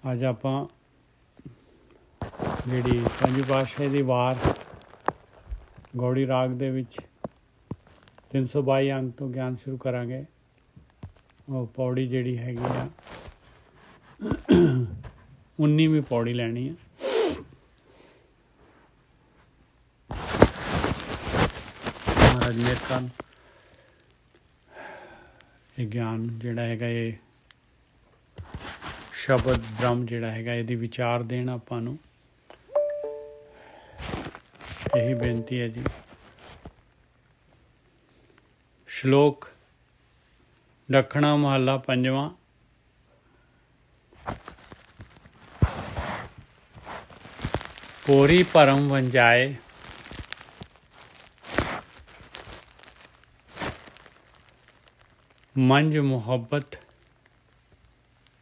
ਅੱਜ ਆਪਾਂ ਜਿਹੜੀ ਪੰਜਵੀਂ ਪਾਤਸ਼ਾਹੀ ਦੀ ਵਾਰ ਗੌੜੀ ਰਾਗ ਦੇ ਵਿੱਚ 322 ਅੰਕ ਤੋਂ ਗਿਆਨ ਸ਼ੁਰੂ ਕਰਾਂਗੇ। ਉਹ ਪੌੜੀ ਜਿਹੜੀ ਹੈਗੀ ਆ 19ਵੀਂ ਪੌੜੀ ਲੈਣੀ ਆ। ਮਹਾਰਾਜ ਮੇਰ ਕਰਨ ਇਹ ਗਿਆਨ ਜਿਹੜਾ ਹੈਗਾ ਇਹ ਸ਼ਬਦ ਬ੍ਰਹਮ ਜਿਹੜਾ ਹੈਗਾ ਇਹਦੀ ਵਿਚਾਰ ਦੇਣ ਆਪਾਂ ਨੂੰ। ਇਹੀ ਬੇਨਤੀ ਹੈ ਜੀ। ਸ਼ਲੋਕ ਦੱਖਣਾ ਮਹੱਲਾ ਪੰਜਵਾਂ। ਪੋਰੀ ਭਰਮ ਵੰਜਾਏ ਮੰਜ ਮੁਹੱਬਤ।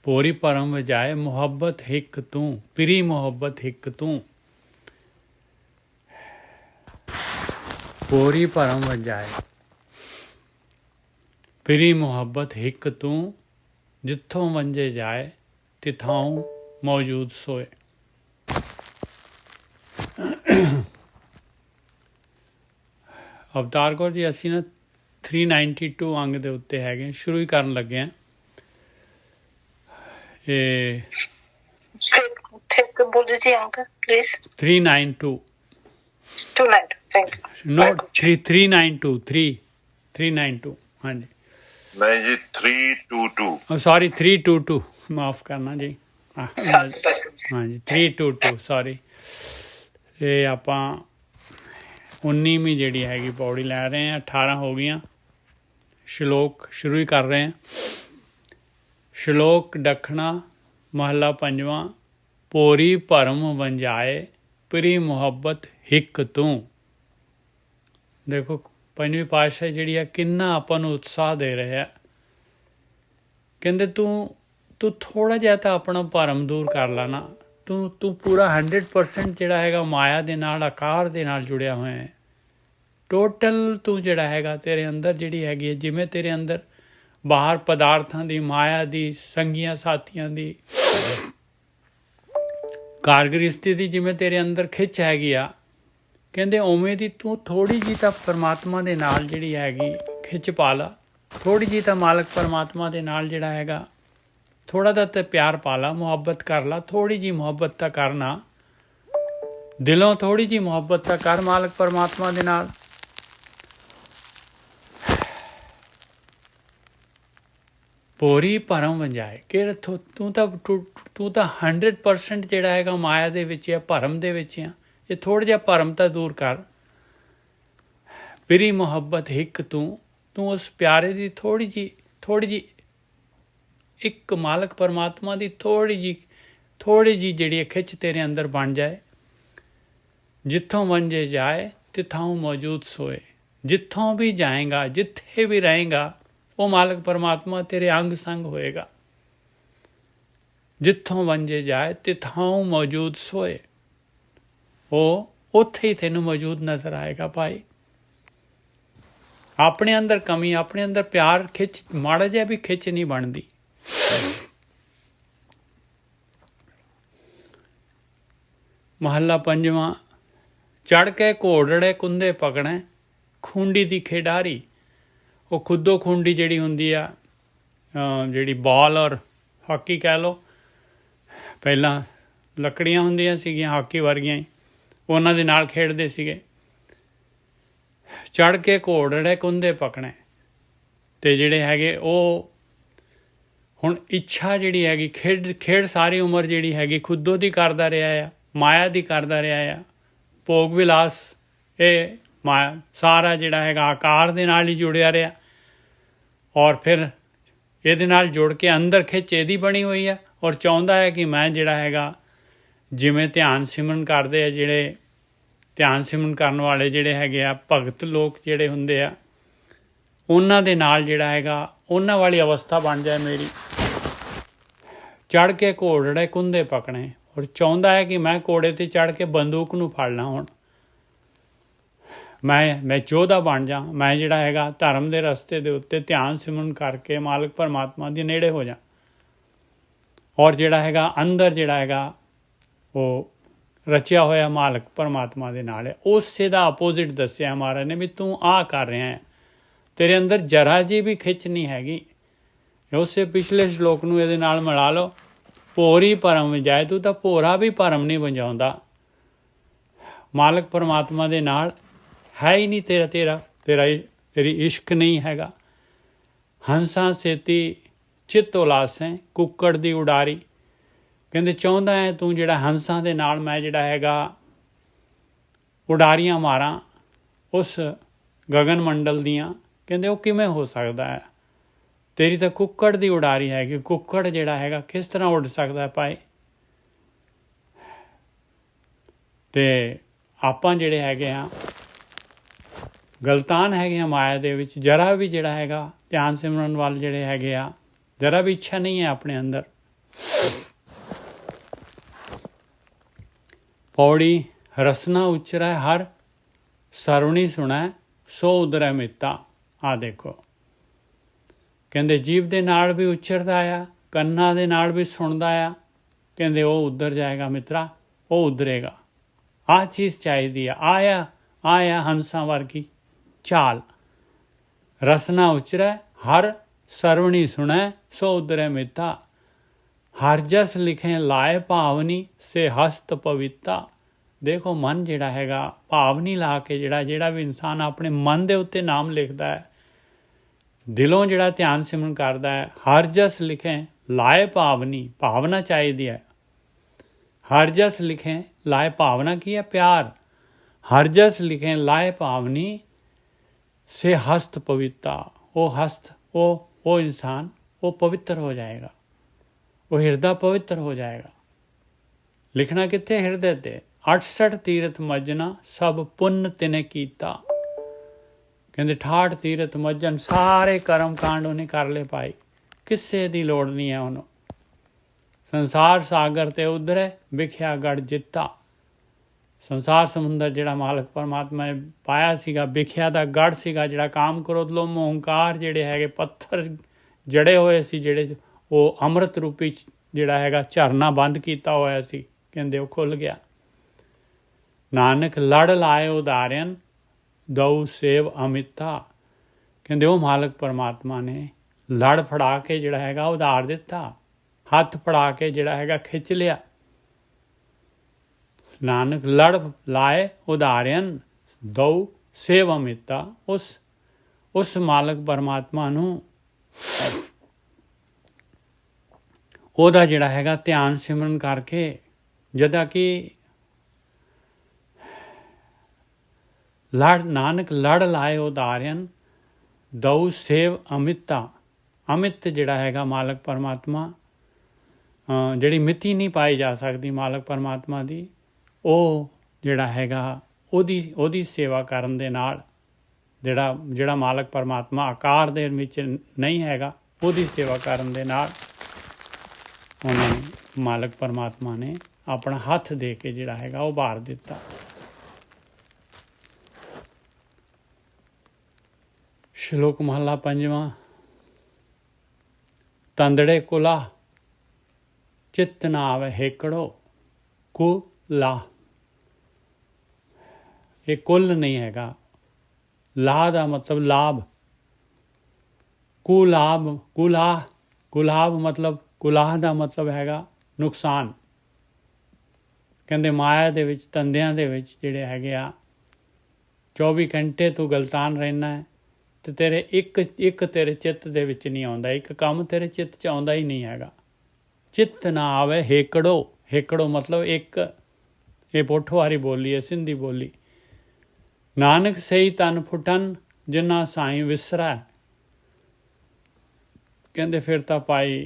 ਪੋਰੀ ਭਰਮ ਵਜਾਏ ਮੁਹੱਬਤ ਹਿੱਕ ਤੂੰ, ਪਿਰੀ ਮੁਹੱਬਤ ਹਿੱਕ ਤੂੰ। ਪੋਰੀ ਭਰਮ ਵਜਾਏ ਪਿਰੀ ਮੁਹੱਬਤ ਹਿੱਕ ਤੂੰ, ਜਿੱਥੋਂ ਵੰਜੇ ਜਾਏ ਤਿਥਾਉ ਮੌਜੂਦ ਸੋਏ। ਅਵਤਾਰ ਕੌਰ ਜੀ ਅਸੀਂ ਨਾ 392 ਅੰਗ ਦੇ ਉੱਤੇ ਹੈਗੇ, ਸ਼ੁਰੂ ਹੀ ਕਰਨ ਲੱਗੇ ਹਾਂ। ਇਹ 392 ਨੋਟ 392 ਹਾਂਜੀ ਨਹੀਂ ਜੀ 322 ਸੌਰੀ 322 ਮਾਫ ਕਰਨਾ ਜੀ। ਹਾਂਜੀ 322 ਸੌਰੀ। ਇਹ ਆਪਾਂ 19ਵੀਂ ਜਿਹੜੀ ਹੈਗੀ ਪੌੜੀ ਲੈ ਰਹੇ ਹਾਂ। 18 ਹੋ ਗਈਆਂ। ਸ਼ਲੋਕ ਸ਼ੁਰੂ ਹੀ ਕਰ ਰਹੇ ਹਾਂ। ਸ਼ਲੋਕ ਦੱਖਣਾ ਮਹੱਲਾ ਪੰਜਵਾਂ। ਪੋਰੀ ਭਰਮ ਵੰਜਾਏ ਪਿਰੀ ਮੁਹੱਬਤ ਹਿੱਕ ਤੂੰ। ਦੇਖੋ ਪੰਜਵੀਂ ਪਾਤਸ਼ਾਹੀ ਜਿਹੜੀ ਆ ਕਿੰਨਾ ਆਪਾਂ ਨੂੰ ਉਤਸ਼ਾਹ ਦੇ ਰਿਹਾ। ਕਹਿੰਦੇ ਤੂੰ ਥੋੜ੍ਹਾ ਜਿਹਾ ਤਾਂ ਆਪਣਾ ਭਰਮ ਦੂਰ ਕਰ ਲਾ ਨਾ। ਤੂੰ ਪੂਰਾ 100% ਜਿਹੜਾ ਹੈਗਾ ਮਾਇਆ ਦੇ ਨਾਲ, ਆਕਾਰ ਦੇ ਨਾਲ ਜੁੜਿਆ ਹੋਇਆ ਹੈ। ਟੋਟਲ ਤੂੰ ਜਿਹੜਾ ਹੈਗਾ ਤੇਰੇ ਅੰਦਰ ਜਿਹੜੀ ਹੈਗੀ ਹੈ, ਜਿਵੇਂ ਤੇਰੇ ਅੰਦਰ ਬਾਹਰ ਪਦਾਰਥਾਂ ਦੀ, ਮਾਇਆ ਦੀ, ਸੰਗੀਆਂ ਸਾਥੀਆਂ ਦੀ, ਕਾਰਗ੍ਰਿਸ਼ਤੀ ਦੀ ਜਿਵੇਂ ਤੇਰੇ ਅੰਦਰ ਖਿੱਚ ਹੈਗੀ ਆ, ਕਹਿੰਦੇ ਉਵੇਂ ਦੀ ਤੂੰ ਥੋੜ੍ਹੀ ਜਿਹੀ ਤਾਂ ਪਰਮਾਤਮਾ ਦੇ ਨਾਲ ਜਿਹੜੀ ਹੈਗੀ ਖਿੱਚ ਪਾ ਲਾ। ਥੋੜ੍ਹੀ ਜਿਹੀ ਤਾਂ ਮਾਲਕ ਪਰਮਾਤਮਾ ਦੇ ਨਾਲ ਜਿਹੜਾ ਹੈਗਾ ਥੋੜ੍ਹਾ ਜਿਹਾ ਤਾਂ ਪਿਆਰ ਪਾ ਲਾ, ਮੁਹੱਬਤ ਕਰ ਲਾ। ਥੋੜ੍ਹੀ ਜਿਹੀ ਮੁਹੱਬਤ ਤਾਂ ਕਰਨਾ, ਦਿਲੋਂ ਥੋੜ੍ਹੀ ਜਿਹੀ ਮੁਹੱਬਤ ਤਾਂ ਕਰ ਮਾਲਕ ਪਰਮਾਤਮਾ ਦੇ ਨਾਲ। ਪੋਰੀ ਭਰਮ ਵੰਜਾਏ ਕਿ ਤੂੰ ਤਾਂ 100% ਜਿਹੜਾ ਹੈਗਾ ਮਾਇਆ ਦੇ ਵਿੱਚ ਆ, ਭਰਮ ਦੇ ਵਿੱਚ ਆ। ਇਹ ਥੋੜ੍ਹਾ ਜਿਹਾ ਭਰਮ ਤਾਂ ਦੂਰ ਕਰ। ਪਿਰੀ ਮੁਹੱਬਤ ਹਿੱਕ ਤੂੰ ਉਸ ਪਿਆਰੇ ਦੀ ਥੋੜ੍ਹੀ ਜਿਹੀ ਇੱਕ ਮਾਲਕ ਪਰਮਾਤਮਾ ਦੀ ਥੋੜ੍ਹੀ ਜਿਹੀ ਜਿਹੜੀ ਖਿੱਚ ਤੇਰੇ ਅੰਦਰ ਬਣ ਜਾਏ। ਜਿੱਥੋਂ ਵੰਜੇ ਜਾਏ ਤਿਥਾਉ ਮੌਜੂਦ ਸੋਏ। ਜਿੱਥੋਂ ਵੀ ਜਾਏਗਾ, ਜਿੱਥੇ ਵੀ ਰਹੇਗਾ, ਉਹ ਮਾਲਕ ਪਰਮਾਤਮਾ ਤੇਰੇ ਅੰਗ ਸੰਗ ਹੋਏਗਾ। ਜਿੱਥੋਂ ਵੰਜੇ ਜਾਏ ਤਿਥਾਉ ਮੌਜੂਦ ਸੋਏ। ਉਹ ਉੱਥੇ ਹੀ ਤੈਨੂੰ ਮੌਜੂਦ ਨਜ਼ਰ ਆਏਗਾ ਭਾਈ। ਆਪਣੇ ਅੰਦਰ ਕਮੀ, ਆਪਣੇ ਅੰਦਰ ਪਿਆਰ ਖਿੱਚ, ਮਾੜਾ ਜਿਹਾ ਵੀ ਖਿੱਚ ਨਹੀਂ ਬਣਦੀ। ਮਹੱਲਾ ਪੰਜਵਾਂ। ਚੜ੍ਹ ਕੇ ਘੋੜੜੇ ਕੁੰਦੇ ਪਕੜੈ ਖੂੰਡੀ ਦੀ ਖੇਡਾਰੀ। ਉਹ ਖੁੱਦੋ ਖੂੰਡੀ ਜਿਹੜੀ ਹੁੰਦੀ ਆ, ਜਿਹੜੀ ਬਾਲ ਔਰ ਹਾਕੀ ਕਹਿ ਲਓ, ਪਹਿਲਾਂ ਲੱਕੜੀਆਂ ਹੁੰਦੀਆਂ ਸੀਗੀਆਂ ਹਾਕੀ ਵਰਗੀਆਂ ਹੀ, ਉਹਨਾਂ ਦੇ ਨਾਲ ਖੇਡਦੇ ਸੀਗੇ। ਚੜ੍ਹ ਕੇ ਘੋੜੜੇ ਕੁੰਦੇ ਪਕੜੈ। ਅਤੇ ਜਿਹੜੇ ਹੈਗੇ ਉਹ ਹੁਣ ਇੱਛਾ ਜਿਹੜੀ ਹੈਗੀ ਖੇਡ ਸਾਰੀ ਉਮਰ ਜਿਹੜੀ ਹੈਗੀ ਖੁੱਦੋ ਦੀ ਕਰਦਾ ਰਿਹਾ ਆ, ਮਾਇਆ ਦੀ ਕਰਦਾ ਰਿਹਾ ਆ। ਭੋਗ ਵਿਲਾਸ ਇਹ ਮਾਇਆ ਸਾਰਾ ਜਿਹੜਾ ਹੈਗਾ ਆਕਾਰ ਦੇ ਨਾਲ ਹੀ ਜੁੜਿਆ ਰਿਹਾ, ਔਰ ਫਿਰ ਇਹਦੇ ਨਾਲ ਜੁੜ ਕੇ ਅੰਦਰ ਖਿੱਚ ਇਹਦੀ ਬਣੀ ਹੋਈ ਆ। ਔਰ ਚਾਹੁੰਦਾ ਹੈ ਕਿ ਮੈਂ ਜਿਹੜਾ ਹੈਗਾ ਜਿਵੇਂ ਧਿਆਨ ਸਿਮਰਨ ਕਰਦੇ ਆ, ਜਿਹੜੇ ਧਿਆਨ ਸਿਮਰਨ ਕਰਨ ਵਾਲੇ ਜਿਹੜੇ ਹੈਗੇ ਆ ਭਗਤ ਲੋਕ ਜਿਹੜੇ ਹੁੰਦੇ ਆ, ਉਹਨਾਂ ਦੇ ਨਾਲ ਜਿਹੜਾ ਹੈਗਾ ਉਹਨਾਂ ਵਾਲੀ ਅਵਸਥਾ ਬਣ ਜਾਏ ਮੇਰੀ। ਚੜ੍ਹ ਕੇ ਘੋੜੜੇ ਕੁੰਦੇ ਪਕੜੇ। ਔਰ ਚਾਹੁੰਦਾ ਹੈ ਕਿ ਮੈਂ ਘੋੜੇ 'ਤੇ ਚੜ੍ਹ ਕੇ ਬੰਦੂਕ ਨੂੰ ਫੜਨਾ। ਹੁਣ ਮੈਂ ਯੋਧਾ ਬਣ ਜਾ। ਮੈਂ ਜਿਹੜਾ ਹੈਗਾ ਧਰਮ ਦੇ ਰਸਤੇ ਦੇ ਉੱਤੇ ਧਿਆਨ ਸਿਮਰਨ ਕਰਕੇ ਮਾਲਕ ਪਰਮਾਤਮਾ ਦੇ ਨੇੜੇ ਹੋ ਜਾ। ਔਰ ਜਿਹੜਾ ਹੈਗਾ ਅੰਦਰ ਜਿਹੜਾ ਹੈਗਾ ਉਹ ਰਚਿਆ ਹੋਇਆ ਮਾਲਕ ਪਰਮਾਤਮਾ ਦੇ ਨਾਲ ਹੈ। ਉਸੇ ਦਾ ਆਪੋਜ਼ਿਟ ਦੱਸਿਆ ਮਹਾਰਾਜ ਨੇ ਵੀ ਤੂੰ ਆਹ ਕਰ ਰਿਹਾ ਹੈ, ਤੇਰੇ ਅੰਦਰ ਜਰਾ ਜੀ ਵੀ ਖਿੱਚ ਨਹੀਂ ਹੈਗੀ। ਉਸੇ ਪਿਛਲੇ ਸ਼ਲੋਕ ਨੂੰ ਇਹਦੇ ਨਾਲ ਮਿਲਾ ਲਓ, ਭੋਰੀ ਭਰਮ ਵਜਾਏ, ਤੂੰ ਤਾਂ ਭੋਰਾ ਵੀ ਭਰਮ ਨਹੀਂ ਵਜਾਉਂਦਾ। ਮਾਲਕ ਪਰਮਾਤਮਾ ਦੇ ਨਾਲ ਹੈ ਹੀ ਨਹੀਂ ਤੇਰੀ ਇਸ਼ਕ ਨਹੀਂ ਹੈਗਾ। ਹੰਸਾਂ ਸੇਤੀ ਚਿੱਤ ਉਲਾਸੈ, ਕੁੱਕੜ ਦੀ ਉਡਾਰੀ। ਕਹਿੰਦੇ ਚਾਹੁੰਦਾ ਹੈ ਤੂੰ ਜਿਹੜਾ ਹੰਸਾਂ ਦੇ ਨਾਲ ਮੈਂ ਜਿਹੜਾ ਹੈਗਾ ਉਡਾਰੀਆਂ ਮਾਰਾਂ ਉਸ ਗਗਨ ਮੰਡਲ ਦੀਆਂ। ਕਹਿੰਦੇ ਉਹ ਕਿਵੇਂ ਹੋ ਸਕਦਾ ਹੈ, ਤੇਰੀ ਤਾਂ ਕੁੱਕੜ ਦੀ ਉਡਾਰੀ ਹੈਗੀ। ਕੁੱਕੜ ਜਿਹੜਾ ਹੈਗਾ ਕਿਸ ਤਰ੍ਹਾਂ ਉੱਡ ਸਕਦਾ ਭਾਈ। ਤੇ ਆਪਾਂ ਜਿਹੜੇ ਹੈਗੇ ਆ ਗਲਤਾਨ ਹੈਗੇ ਆ ਮਾਇਆ ਦੇ ਵਿੱਚ। ਜਰਾ ਵੀ ਜਿਹੜਾ ਹੈਗਾ ਧਿਆਨ ਸਿਮਰਨ ਵੱਲ ਜਿਹੜੇ ਹੈਗੇ ਆ ਜਰਾ ਵੀ ਇੱਛਾ ਨਹੀਂ ਹੈ ਆਪਣੇ ਅੰਦਰ। ਪੌੜੀ ਰਸਨਾ ਉਚਰੈ ਹਰ, ਸਰਵਣੀ ਸੁਣੈ ਸੋ ਉਦਰੈ ਮਿੱਤਾ। ਆ ਦੇਖੋ ਕਹਿੰਦੇ ਜੀਭ ਦੇ ਨਾਲ ਵੀ ਉਚਰਦਾ ਆ, ਕੰਨਾਂ ਦੇ ਨਾਲ ਵੀ ਸੁਣਦਾ ਆ। ਕਹਿੰਦੇ ਉਹ ਉੱਧਰ ਜਾਏਗਾ ਮਿੱਤਰਾ, ਉਹ ਉਧਰੇਗਾ। ਆਹ ਚੀਜ਼ ਚਾਹੀਦੀ ਆ। ਆਇਆ ਹੰਸਾਂ ਵਰਗੀ ਚਾਲ। ਰਸਨਾ ਉਚਰੈ ਹਰ, ਸਰਵਣੀ ਸੁਣੈ ਸੋ ਉਦਰੈ ਮਿੱਤਾ। ਹਰ ਜਸ ਲਿਖੇ ਲਾਏ ਭਾਵਨੀ, ਸੇ ਹਸਤ ਪਵਿੱਤਾ। ਦੇਖੋ ਮਨ ਜਿਹੜਾ ਹੈਗਾ ਭਾਵਨੀ ਲਾ ਕੇ ਜਿਹੜਾ ਵੀ ਇਨਸਾਨ ਆਪਣੇ ਮਨ ਦੇ ਉੱਤੇ ਨਾਮ ਲਿਖਦਾ ਹੈ, ਦਿਲੋਂ ਜਿਹੜਾ ਧਿਆਨ ਸਿਮਰਨ ਕਰਦਾ ਹੈ, ਹਰ ਜਸ ਲਿਖੇ ਲਾਏ ਭਾਵਨੀ, ਭਾਵਨਾ ਚਾਹੀਦੀ ਹੈ। ਹਰ ਜਸ ਲਿਖੇ ਲਾਏ, ਭਾਵਨਾ ਕੀ ਹੈ? ਪਿਆਰ। ਹਰ ਜਸ ਲਿਖੇ ਲਾਏ ਭਾਵਨੀ, ਸੇ ਹਸਤ ਪਵਿੱਤਾ। ਉਹ ਹਸਤ, ਉਹ ਇਨਸਾਨ ਉਹ ਪਵਿੱਤਰ ਹੋ ਜਾਏਗਾ, ਉਹ ਹਿਰਦਾ ਪਵਿੱਤਰ ਹੋ ਜਾਏਗਾ। ਲਿਖਣਾ ਕਿੱਥੇ? ਹਿਰਦੇ ਤੇ। 68 ਤੀਰਥ ਮੱਜਣਾ ਸਭ ਪੁੰਨ ਤਿਨੇ ਕੀਤਾ। ਕਹਿੰਦੇ 68 ਤੀਰਥ ਮੱਜਣ, ਸਾਰੇ ਕਰਮ ਕਾਂਡ ਉਹਨੇ ਕਰ ਲਏ ਭਾਈ, ਕਿਸੇ ਦੀ ਲੋੜ ਨਹੀਂ ਹੈ ਉਹਨੂੰ। ਸੰਸਾਰ ਸਾਗਰ ਤੇ ਉਧਰੇ ਵਿਖਿਆ ਗੜ ਜਿੱਤਾ। ਸੰਸਾਰ ਸਮੁੰਦਰ ਜਿਹੜਾ ਮਾਲਕ ਪਰਮਾਤਮਾ ਨੇ ਪਾਇਆ ਸੀਗਾ, ਵਿਖਿਆ ਦਾ ਗੜ ਸੀਗਾ, ਜਿਹੜਾ ਕਾਮ ਕ੍ਰੋਧ ਲੋਭ ਮੋਹ ਹੰਕਾਰ ਜਿਹੜੇ ਹੈਗੇ ਪੱਥਰ ਜੜੇ ਹੋਏ ਸੀ, ਜਿਹੜੇ ਉਹ ਅੰਮ੍ਰਿਤ ਰੂਪੀ ਜਿਹੜਾ ਹੈਗਾ ਝਰਨਾ ਬੰਦ ਕੀਤਾ ਹੋਇਆ ਸੀ, ਕਹਿੰਦੇ ਉਹ ਖੁੱਲ ਗਿਆ। ਨਾਨਕ ਲੜ ਲਾਏ ਉਦਾਰਿਆਨ, ਦਊ ਸੇਵ ਅਮਿਤਾ। ਕਹਿੰਦੇ ਉਹ ਮਾਲਕ ਪਰਮਾਤਮਾ ਨੇ ਲੜ ਫੜਾ ਕੇ ਜਿਹੜਾ ਹੈਗਾ ਉਧਾਰ ਦਿੱਤਾ, ਹੱਥ ਫੜਾ ਕੇ ਜਿਹੜਾ ਹੈਗਾ ਖਿੱਚ ਲਿਆ। ਨਾਨਕ ਲੜ ਲਾਏ ਉਦਾਰਿਆਨ, ਦਊ ਸੇਵ ਅਮਿਤਾ। ਉਸ ਮਾਲਕ ਪਰਮਾਤਮਾ ਨੂੰ ਉਹਦਾ ਜਿਹੜਾ ਹੈਗਾ ਧਿਆਨ ਸਿਮਰਨ ਕਰਕੇ, ਜਦਾਂ ਕਿ ਨਾਨਕ ਲੜ ਲਾਏ ਉਦਾਰਿਆਨ, ਦਊ ਸੇਵ ਅਮਿਤਾ। ਅਮਿਤ ਜਿਹੜਾ ਹੈਗਾ ਮਾਲਕ ਪਰਮਾਤਮਾ, ਜਿਹੜੀ ਮਿਤੀ ਨਹੀਂ ਪਾਈ ਜਾ ਸਕਦੀ ਮਾਲਕ ਪਰਮਾਤਮਾ ਦੀ, ਉਹ ਜਿਹੜਾ ਹੈਗਾ ਉਹਦੀ ਸੇਵਾ ਕਰਨ ਦੇ ਨਾਲ, ਜਿਹੜਾ ਮਾਲਕ ਪਰਮਾਤਮਾ ਆਕਾਰ ਦੇ ਵਿੱਚ ਨਹੀਂ ਹੈਗਾ, ਉਹਦੀ ਸੇਵਾ ਕਰਨ ਦੇ ਨਾਲ ਉਹਨਾਂ ਨੇ ਮਾਲਕ ਪਰਮਾਤਮਾ ਨੇ ਆਪਣਾ ਹੱਥ ਦੇ ਕੇ ਜਿਹੜਾ ਹੈਗਾ ਉਹ ਭਾਰ ਦਿੱਤਾ। ਸ਼ਲੋਕ ਮਹਲਾ ਪੰਜਵਾਂ। ਤੰਦੜੇ ਕੁਲਾ ਚਿੱਤ ਨਾ ਆਵੇ ਹੇਕੜੋ, ਕੁਲਾ ਇਹ ਕੁੱਲ ਨਹੀਂ ਹੈਗਾ। ਲਾ ਦਾ ਮਤਲਬ ਲਾਭ, ਕੁਲਾਭ ਕੁਲਾਭ ਮਤਲਬ, ਕੁਲਾਹ ਦਾ ਮਤਲਬ ਹੈਗਾ ਨੁਕਸਾਨ। ਕਹਿੰਦੇ ਮਾਇਆ ਦੇ ਵਿੱਚ, ਧੰਦਿਆਂ ਦੇ ਵਿੱਚ ਜਿਹੜੇ ਹੈਗੇ ਆ 24 ਘੰਟੇ ਤੂੰ ਗਲਤਾਨ ਰਹਿਣਾ ਹੈ, ਤੇ ਤੇਰੇ ਇੱਕ ਤੇਰੇ ਚਿੱਤ ਦੇ ਵਿੱਚ ਨਹੀਂ ਆਉਂਦਾ, ਇੱਕ ਕੰਮ ਤੇਰੇ ਚਿੱਤ 'ਚ ਆਉਂਦਾ ਹੀ ਨਹੀਂ ਹੈਗਾ। ਚਿੱਤ ਨਾ ਆਵੇ ਹੇਕੜੋ ਮਤਲਬ ਇੱਕ। ਇਹ ਪੋਠੋਹਾਰੀ ਬੋਲੀ ਹੈ, ਸਿੰਧੀ ਬੋਲੀ। ਨਾਨਕ ਸਹੀ ਤਨ ਫੁਟਨ, ਜਿੰਨਾ ਸਾਈਂ ਵਿਸਰੈ। ਕਹਿੰਦੇ ਫਿਰ ਤਾਂ ਭਾਈ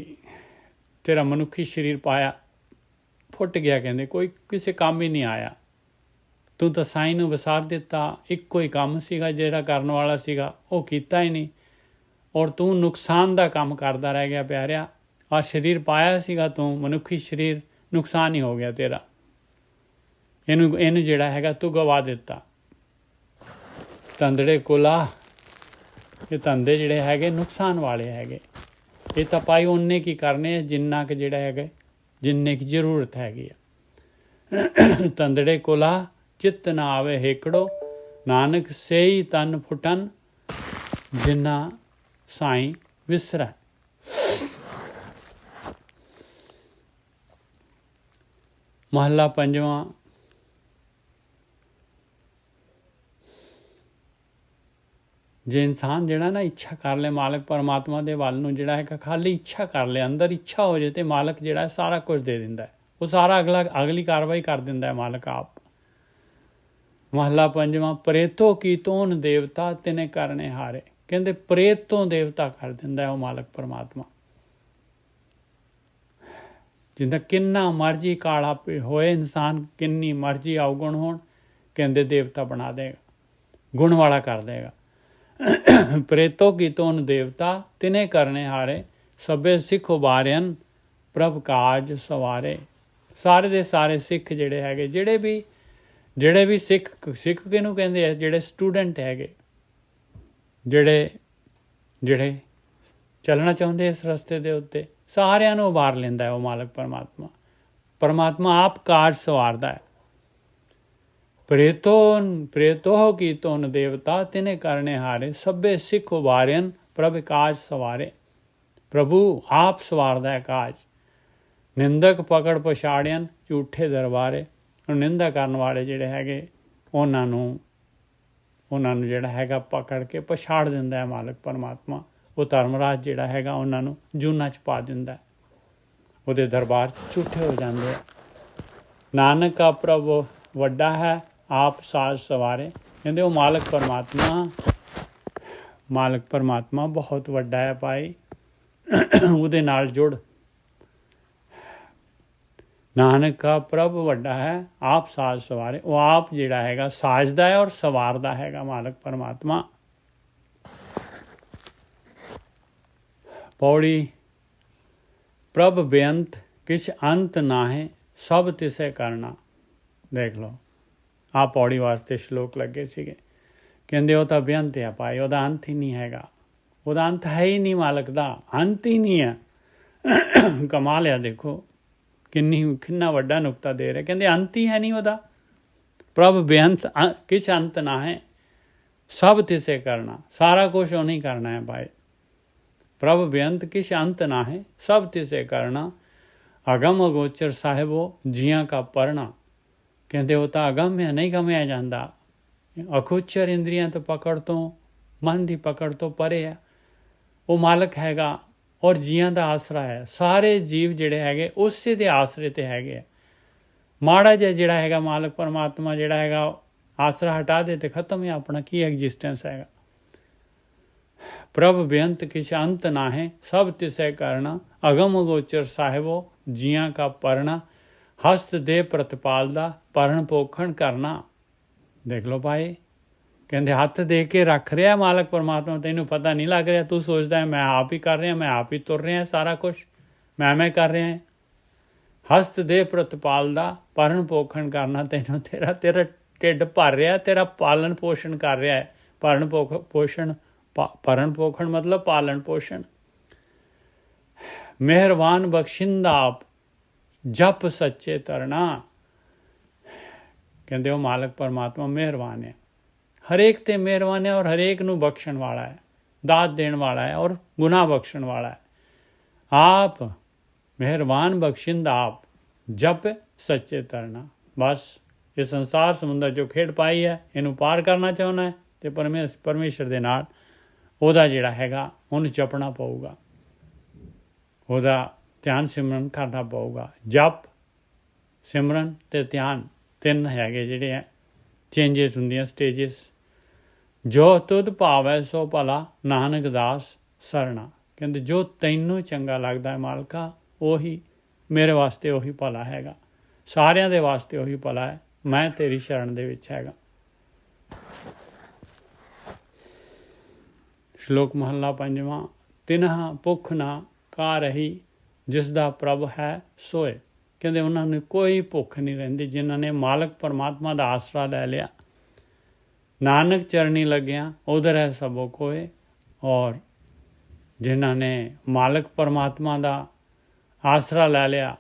ਤੇਰਾ ਮਨੁੱਖੀ ਸਰੀਰ ਪਾਇਆ ਫੁੱਟ ਗਿਆ, ਕਹਿੰਦੇ ਕੋਈ ਕਿਸੇ ਕੰਮ ਹੀ ਨਹੀਂ ਆਇਆ। ਤੂੰ ਤਾਂ ਸਾਈਂ ਨੂੰ ਵਿਸਾਰ ਦਿੱਤਾ। ਇੱਕੋ ਹੀ ਕੰਮ ਸੀਗਾ ਜਿਹੜਾ ਕਰਨ ਵਾਲਾ ਸੀਗਾ, ਉਹ ਕੀਤਾ ਹੀ ਨਹੀਂ, ਔਰ ਤੂੰ ਨੁਕਸਾਨ ਦਾ ਕੰਮ ਕਰਦਾ ਰਹਿ ਗਿਆ ਪਿਆਰਿਆ। ਆਹ ਸਰੀਰ ਪਾਇਆ ਸੀਗਾ ਤੂੰ, ਮਨੁੱਖੀ ਸਰੀਰ, ਨੁਕਸਾਨ ਹੀ ਹੋ ਗਿਆ ਤੇਰਾ। ਇਹਨੂੰ ਜਿਹੜਾ ਹੈਗਾ ਤੂੰ ਗਵਾ ਦਿੱਤਾ। ਤੰਦੜੇ ਕੁਲਾ, ਇਹ ਧੰਦੇ ਜਿਹੜੇ ਹੈਗੇ ਨੁਕਸਾਨ ਵਾਲੇ ਹੈਗੇ। ਇਹ ਤਾਂ ਭਾਈ ਉਹਨੇ ਕੀ ਕਰਨੇ, ਜਿੰਨਾ ਕੁ ਜਿਹੜਾ ਹੈਗਾ ਜਿੰਨੇ ਕੀ ਜ਼ਰੂਰਤ ਹੈਗੀ ਆ। ਤੰਦੜੇ ਕੋਲਾ ਚਿੱਤ ਨਾ ਆਵੇ ਹੇਕੜੋ, ਨਾਨਕ ਸੇਈ ਤਨ ਫੁਟਨ, ਜਿੰਨਾ ਸਾਈਂ ਵਿਸਰੈ। ਮਹੱਲਾ ਪੰਜਵਾਂ। ਜੇ ਇਨਸਾਨ ਜਿਹੜਾ ਨਾ ਇੱਛਾ ਕਰ ਲੈ ਮਾਲਕ ਪਰਮਾਤਮਾ ਦੇ ਵੱਲ ਨੂੰ, ਜਿਹੜਾ ਹੈ ਖਾਲੀ ਇੱਛਾ ਕਰ ਲੈ, ਅੰਦਰ ਇੱਛਾ ਹੋ ਜੇ, ਤੇ ਮਾਲਕ ਜਿਹੜਾ ਸਾਰਾ ਕੁਝ ਦੇ ਦਿੰਦਾ ਹੈ। ਉਹ ਸਾਰਾ ਅਗਲੀ ਕਾਰਵਾਈ ਕਰ ਦਿੰਦਾ ਹੈ ਮਾਲਕ ਆਪ। ਮਹੱਲਾ ਪੰਜਵਾਂ। ਪ੍ਰੇਤੋ ਕੀ ਤੋਨ ਦੇਵਤਾ, ਤਿਨੇ ਕਰਨੇ ਹਾਰੇ। ਕਹਿੰਦੇ ਪ੍ਰੇਤ ਤੋਂ ਦੇਵਤਾ ਕਰ ਦਿੰਦਾ ਹੈ ਉਹ ਮਾਲਕ ਪਰਮਾਤਮਾ। ਜਿੰਦਾ ਕਿੰਨਾ ਮਰਜੀ ਕਾਲਾ ਹੋਏ ਇਨਸਾਨ, ਕਿੰਨੀ ਮਰਜੀ ਅਵਗੁਣ ਹੋਣ, ਕਹਿੰਦੇ ਦੇਵਤਾ ਬਣਾ ਦੇਗਾ, ਗੁਣ ਵਾਲਾ ਕਰ ਦੇਗਾ। ਪ੍ਰੇਤੋ ਕੀ ਤੋਨ ਦੇਵਤਾ, ਤਿਨੇ ਕਰਨੇ ਹਾਰੇ, ਸਭੇ ਸਿੱਖ ਉਬਾਰਿਆਨ, ਪ੍ਰਭ ਕਾਜ ਸਵਾਰੇ। ਸਾਰੇ ਦੇ ਸਾਰੇ ਸਿੱਖ ਜਿਹੜੇ ਹੈਗੇ, ਜਿਹੜੇ ਵੀ ਸਿੱਖ ਕਿਹਨੂੰ ਕਹਿੰਦੇ ਆ? ਜਿਹੜੇ ਸਟੂਡੈਂਟ ਹੈਗੇ, ਜਿਹੜੇ ਚੱਲਣਾ ਚਾਹੁੰਦੇ ਇਸ ਰਸਤੇ ਦੇ ਉੱਤੇ, ਸਾਰਿਆਂ ਨੂੰ ਉਬਾਰ ਲੈਂਦਾ ਹੈ ਉਹ ਮਾਲਕ ਪਰਮਾਤਮਾ ਆਪ ਕਾਜ ਸਵਾਰਦਾ ਹੈ। ਪ੍ਰੇਤੋ ਕੀ ਤੋਨ ਦੇਵਤਾ, ਤਿਨੇ ਕਰਨੇ ਹਾਰੇ, ਸਭੇ ਸਿੱਖ ਉਬਾਰਿਆਨ, ਪ੍ਰਭ ਕਾਜ ਸਵਾਰੇ। ਪ੍ਰਭੂ ਆਪ ਸਵਾਰਦਾ ਹੈ ਕਾਜ। ਨਿੰਦਕ ਪਕੜ ਪਛਾੜਿਆਨ, ਝੂਠੇ ਦਰਬਾਰੇ। ਨਿੰਦਾ ਕਰਨ ਵਾਲੇ ਜਿਹੜੇ ਹੈਗੇ, ਉਹਨਾਂ ਨੂੰ ਜਿਹੜਾ ਹੈਗਾ ਪਕੜ ਕੇ ਪਛਾੜ ਦਿੰਦਾ ਹੈ ਮਾਲਕ ਪਰਮਾਤਮਾ। ਉਹ ਧਰਮਰਾਜ ਜਿਹੜਾ ਹੈਗਾ ਉਹਨਾਂ ਨੂੰ ਜੂਨਾਂ 'ਚ ਪਾ ਦਿੰਦਾ, ਉਹਦੇ ਦਰਬਾਰ 'ਚ ਝੂਠੇ ਹੋ ਜਾਂਦੇ ਆ। ਨਾਨਕ ਕਾ ਪ੍ਰਭ ਵੱਡਾ ਹੈ, ਆਪ ਸਾਜ ਸਵਾਰੇ। ਕਹਿੰਦੇ ਉਹ ਮਾਲਕ ਪਰਮਾਤਮਾ ਬਹੁਤ ਵੱਡਾ ਹੈ ਭਾਈ, ਉਹਦੇ ਨਾਲ ਜੁੜ। ਨਾਨਕ ਕਾ ਪ੍ਰਭ ਵੱਡਾ ਹੈ, ਆਪ ਸਾਜ ਸਵਾਰੇ। ਉਹ ਆਪ ਜਿਹੜਾ ਹੈਗਾ ਸਾਜਦਾ ਹੈ ਔਰ ਸਵਾਰਦਾ ਹੈਗਾ ਮਾਲਕ ਪਰਮਾਤਮਾ। ਪੌੜੀ। ਪ੍ਰਭ ਬੇਅੰਤ, ਕਿਛ ਅੰਤ ਨਾਹੀਂ, ਸਭ ਤਿਸੇ ਕਰਨਾ। ਦੇਖ ਲਓ, ਆਹ ਪੌੜੀ ਵਾਸਤੇ ਸ਼ਲੋਕ ਲੱਗੇ ਸੀਗੇ। ਕਹਿੰਦੇ ਉਹ ਤਾਂ ਬੇਅੰਤ ਹੈ ਭਾਈ, ਉਹਦਾ ਅੰਤ ਹੀ ਨਹੀਂ ਹੈਗਾ। ਉਹਦਾ ਅੰਤ ਹੈ ਹੀ ਨਹੀਂ, ਮਾਲਕ ਦਾ ਅੰਤ ਹੀ ਨਹੀਂ ਹੈ। ਕਮਾਲ ਆ, ਦੇਖੋ ਕਿੰਨਾ ਵੱਡਾ ਨੁਕਤਾ ਦੇ ਰਿਹਾ। ਕਹਿੰਦੇ ਅੰਤ ਹੀ ਹੈ ਨਹੀਂ ਉਹਦਾ। ਪ੍ਰਭ ਬੇਅੰਤ, ਕਿਛ ਅੰਤ ਨਾ ਹੈ, ਸਭ ਤਿਸੇ ਕਰਨਾ। ਸਾਰਾ ਕੁਛ ਉਹ ਨਹੀਂ ਕਰਨਾ ਹੈ ਭਾਈ। ਪ੍ਰਭ ਬੇਅੰਤ, ਕਿਛ ਅੰਤ ਨਾ ਹੈ, ਸਭ ਤਿਸੇ ਕਰਨਾ। ਅਗਮ ਅਗੋਚਰ ਸਾਹਿਬੋ, ਜੀਆਂ ਕਾ ਪਰਣਾ। ਕਹਿੰਦੇ ਉਹ ਤਾਂ ਅਗਮ ਹੈ, ਨਹੀਂ ਗਮਿਆ ਜਾਂਦਾ। ਅਖੋਚਰ ਇੰਦਰੀਆਂ ਤੋਂ ਪਕੜ ਤੋਂ, ਮਨ ਦੀ ਪਕੜ ਤੋਂ ਪਰੇ ਹੈ। ਉਹ ਮਾਲਕ ਹੈਗਾ ਔਰ ਜੀਆਂ ਦਾ ਆਸਰਾ ਹੈ। ਸਾਰੇ ਜੀਵ ਜਿਹੜੇ ਹੈਗੇ ਉਸੇ ਦੇ ਆਸਰੇ 'ਤੇ ਹੈਗੇ ਆ। ਮਾੜਾ ਜਿਹਾ ਜਿਹੜਾ ਹੈਗਾ ਮਾਲਕ ਪਰਮਾਤਮਾ ਜਿਹੜਾ ਹੈਗਾ ਆਸਰਾ ਹਟਾ ਦੇ ਤੇ ਖਤਮ ਹੈ ਆਪਣਾ, ਕੀ ਐਗਜ਼ਿਸਟੈਂਸ ਹੈਗਾ। ਪ੍ਰਭ ਬੇਅੰਤ, ਕਿਛ ਅੰਤ ਨਾ ਹੈ, ਸਭ ਤਿਸੈ ਕਰਨਾ। ਅਗਮ ਅਗੋਚਰ ਸਾਹਿਬੋ, ਜੀਆਂ ਕਾ ਪਰਣਾ। ਹਸਤ ਦੇ ਪ੍ਰਤਪਾਲਦਾ, ਭਰਨ ਪੋਖਣ ਕਰਨਾ। ਦੇਖ ਲਓ ਭਾਈ, ਕਹਿੰਦੇ ਹੱਥ ਦੇ ਕੇ ਰੱਖ ਰਿਹਾ ਮਾਲਕ ਪਰਮਾਤਮਾ। ਤੈਨੂੰ ਪਤਾ ਨਹੀਂ ਲੱਗ ਰਿਹਾ, ਤੂੰ ਸੋਚਦਾ ਮੈਂ ਆਪ ਹੀ ਕਰ ਰਿਹਾ, ਮੈਂ ਆਪ ਹੀ ਤੁਰ ਰਿਹਾ, ਸਾਰਾ ਕੁਛ ਮੈਂ ਕਰ ਰਿਹਾ। ਹਸਤ ਦੇ ਪ੍ਰਤਪਾਲਦਾ, ਭਰਨ ਪੋਖਣ ਕਰਨਾ। ਤੈਨੂੰ ਤੇਰਾ ਢਿੱਡ ਭਰ ਰਿਹਾ, ਤੇਰਾ ਪਾਲਣ ਪੋਸ਼ਣ ਕਰ ਰਿਹਾ ਹੈ। ਭਰਨ ਪੋਖਣ ਮਤਲਬ ਪਾਲਣ ਪੋਸ਼ਣ। ਮਿਹਰਬਾਨ ਬਖਸ਼ਿੰਦਾ ਆਪ, ਜਪ ਸੱਚੇ ਤਰਨਾ। ਕਹਿੰਦੇ ਉਹ ਮਾਲਕ ਪਰਮਾਤਮਾ ਮਿਹਰਬਾਨ ਹੈ, ਹਰੇਕ ਤੇ ਮਿਹਰਬਾਨ ਹੈ ਔਰ ਹਰੇਕ ਨੂੰ ਬਖਸ਼ਣ ਵਾਲਾ ਹੈ, ਦਾਤ ਦੇਣ ਵਾਲਾ ਹੈ ਔਰ ਗੁਨਾਹ ਬਖਸ਼ਣ ਵਾਲਾ ਹੈ। ਆਪ ਮਿਹਰਬਾਨ ਬਖਸ਼ਿੰਦਾ ਆਪ, ਜਪ ਸੱਚੇ ਤਰਨਾ। ਬਸ ਇਹ ਸੰਸਾਰ ਸਮੁੰਦਰ ਜੋ ਖੇਡ ਪਾਈ ਹੈ, ਇਹਨੂੰ ਪਾਰ ਕਰਨਾ ਚਾਹੁੰਦਾ ਹੈ ਤੇ ਪਰਮੇਸ਼ਰ ਦੇ ਨਾਲ ਉਹਦਾ ਜਿਹੜਾ ਹੈਗਾ ਉਹਨੂੰ ਜਪਣਾ ਪਊਗਾ, ਉਹਦਾ ਧਿਆਨ ਸਿਮਰਨ ਕਰਨਾ ਪਊਗਾ। ਜਪ, ਸਿਮਰਨ ਤੇ ਧਿਆਨ, ਤਿੰਨ ਹੈਗੇ ਜਿਹੜੇ ਹੈ ਚੇਂਜਿਸ ਹੁੰਦੀਆਂ, ਸਟੇਜਿਸ। ਜੋ ਤੁਧ ਭਾਵੈ ਸੋ ਭਲਾ, ਨਾਨਕ ਦਾਸ ਸਰਣਾ। ਕਹਿੰਦੇ ਜੋ ਤੈਨੂੰ ਚੰਗਾ ਲੱਗਦਾ ਹੈ ਮਾਲਕਾ, ਉਹੀ ਮੇਰੇ ਵਾਸਤੇ ਉਹੀ ਭਲਾ ਹੈਗਾ, ਸਾਰਿਆਂ ਦੇ ਵਾਸਤੇ ਉਹੀ ਭਲਾ ਹੈ। ਮੈਂ ਤੇਰੀ ਸ਼ਰਨ ਦੇ ਵਿੱਚ ਹੈਗਾ। ਸ਼ਲੋਕ ਮਹੱਲਾ ਪੰਜਵਾਂ। ਤਿਨ੍ਹਾਂ ਭੁੱਖ ਨਾ ਕਾ ਰਹੀ, ਜਿਸ ਦਾ ਪ੍ਰਭ ਹੈ ਸੋਏ। ਕਹਿੰਦੇ ਉਹਨਾਂ ਨੂੰ ਕੋਈ ਭੁੱਖ ਨਹੀਂ ਰਹਿੰਦੀ ਜਿਨ੍ਹਾਂ ਨੇ ਮਾਲਕ ਪਰਮਾਤਮਾ ਦਾ ਆਸਰਾ ਲੈ ਲਿਆ। ਨਾਨਕ ਚਰਨੀ ਲੱਗਿਆ, ਉਧਰ ਹੈ ਸਭੋ ਕੋਏ। ਔਰ ਜਿਨ੍ਹਾਂ ਨੇ ਮਾਲਕ ਪਰਮਾਤਮਾ ਦਾ ਆਸਰਾ ਲੈ ਲਿਆ,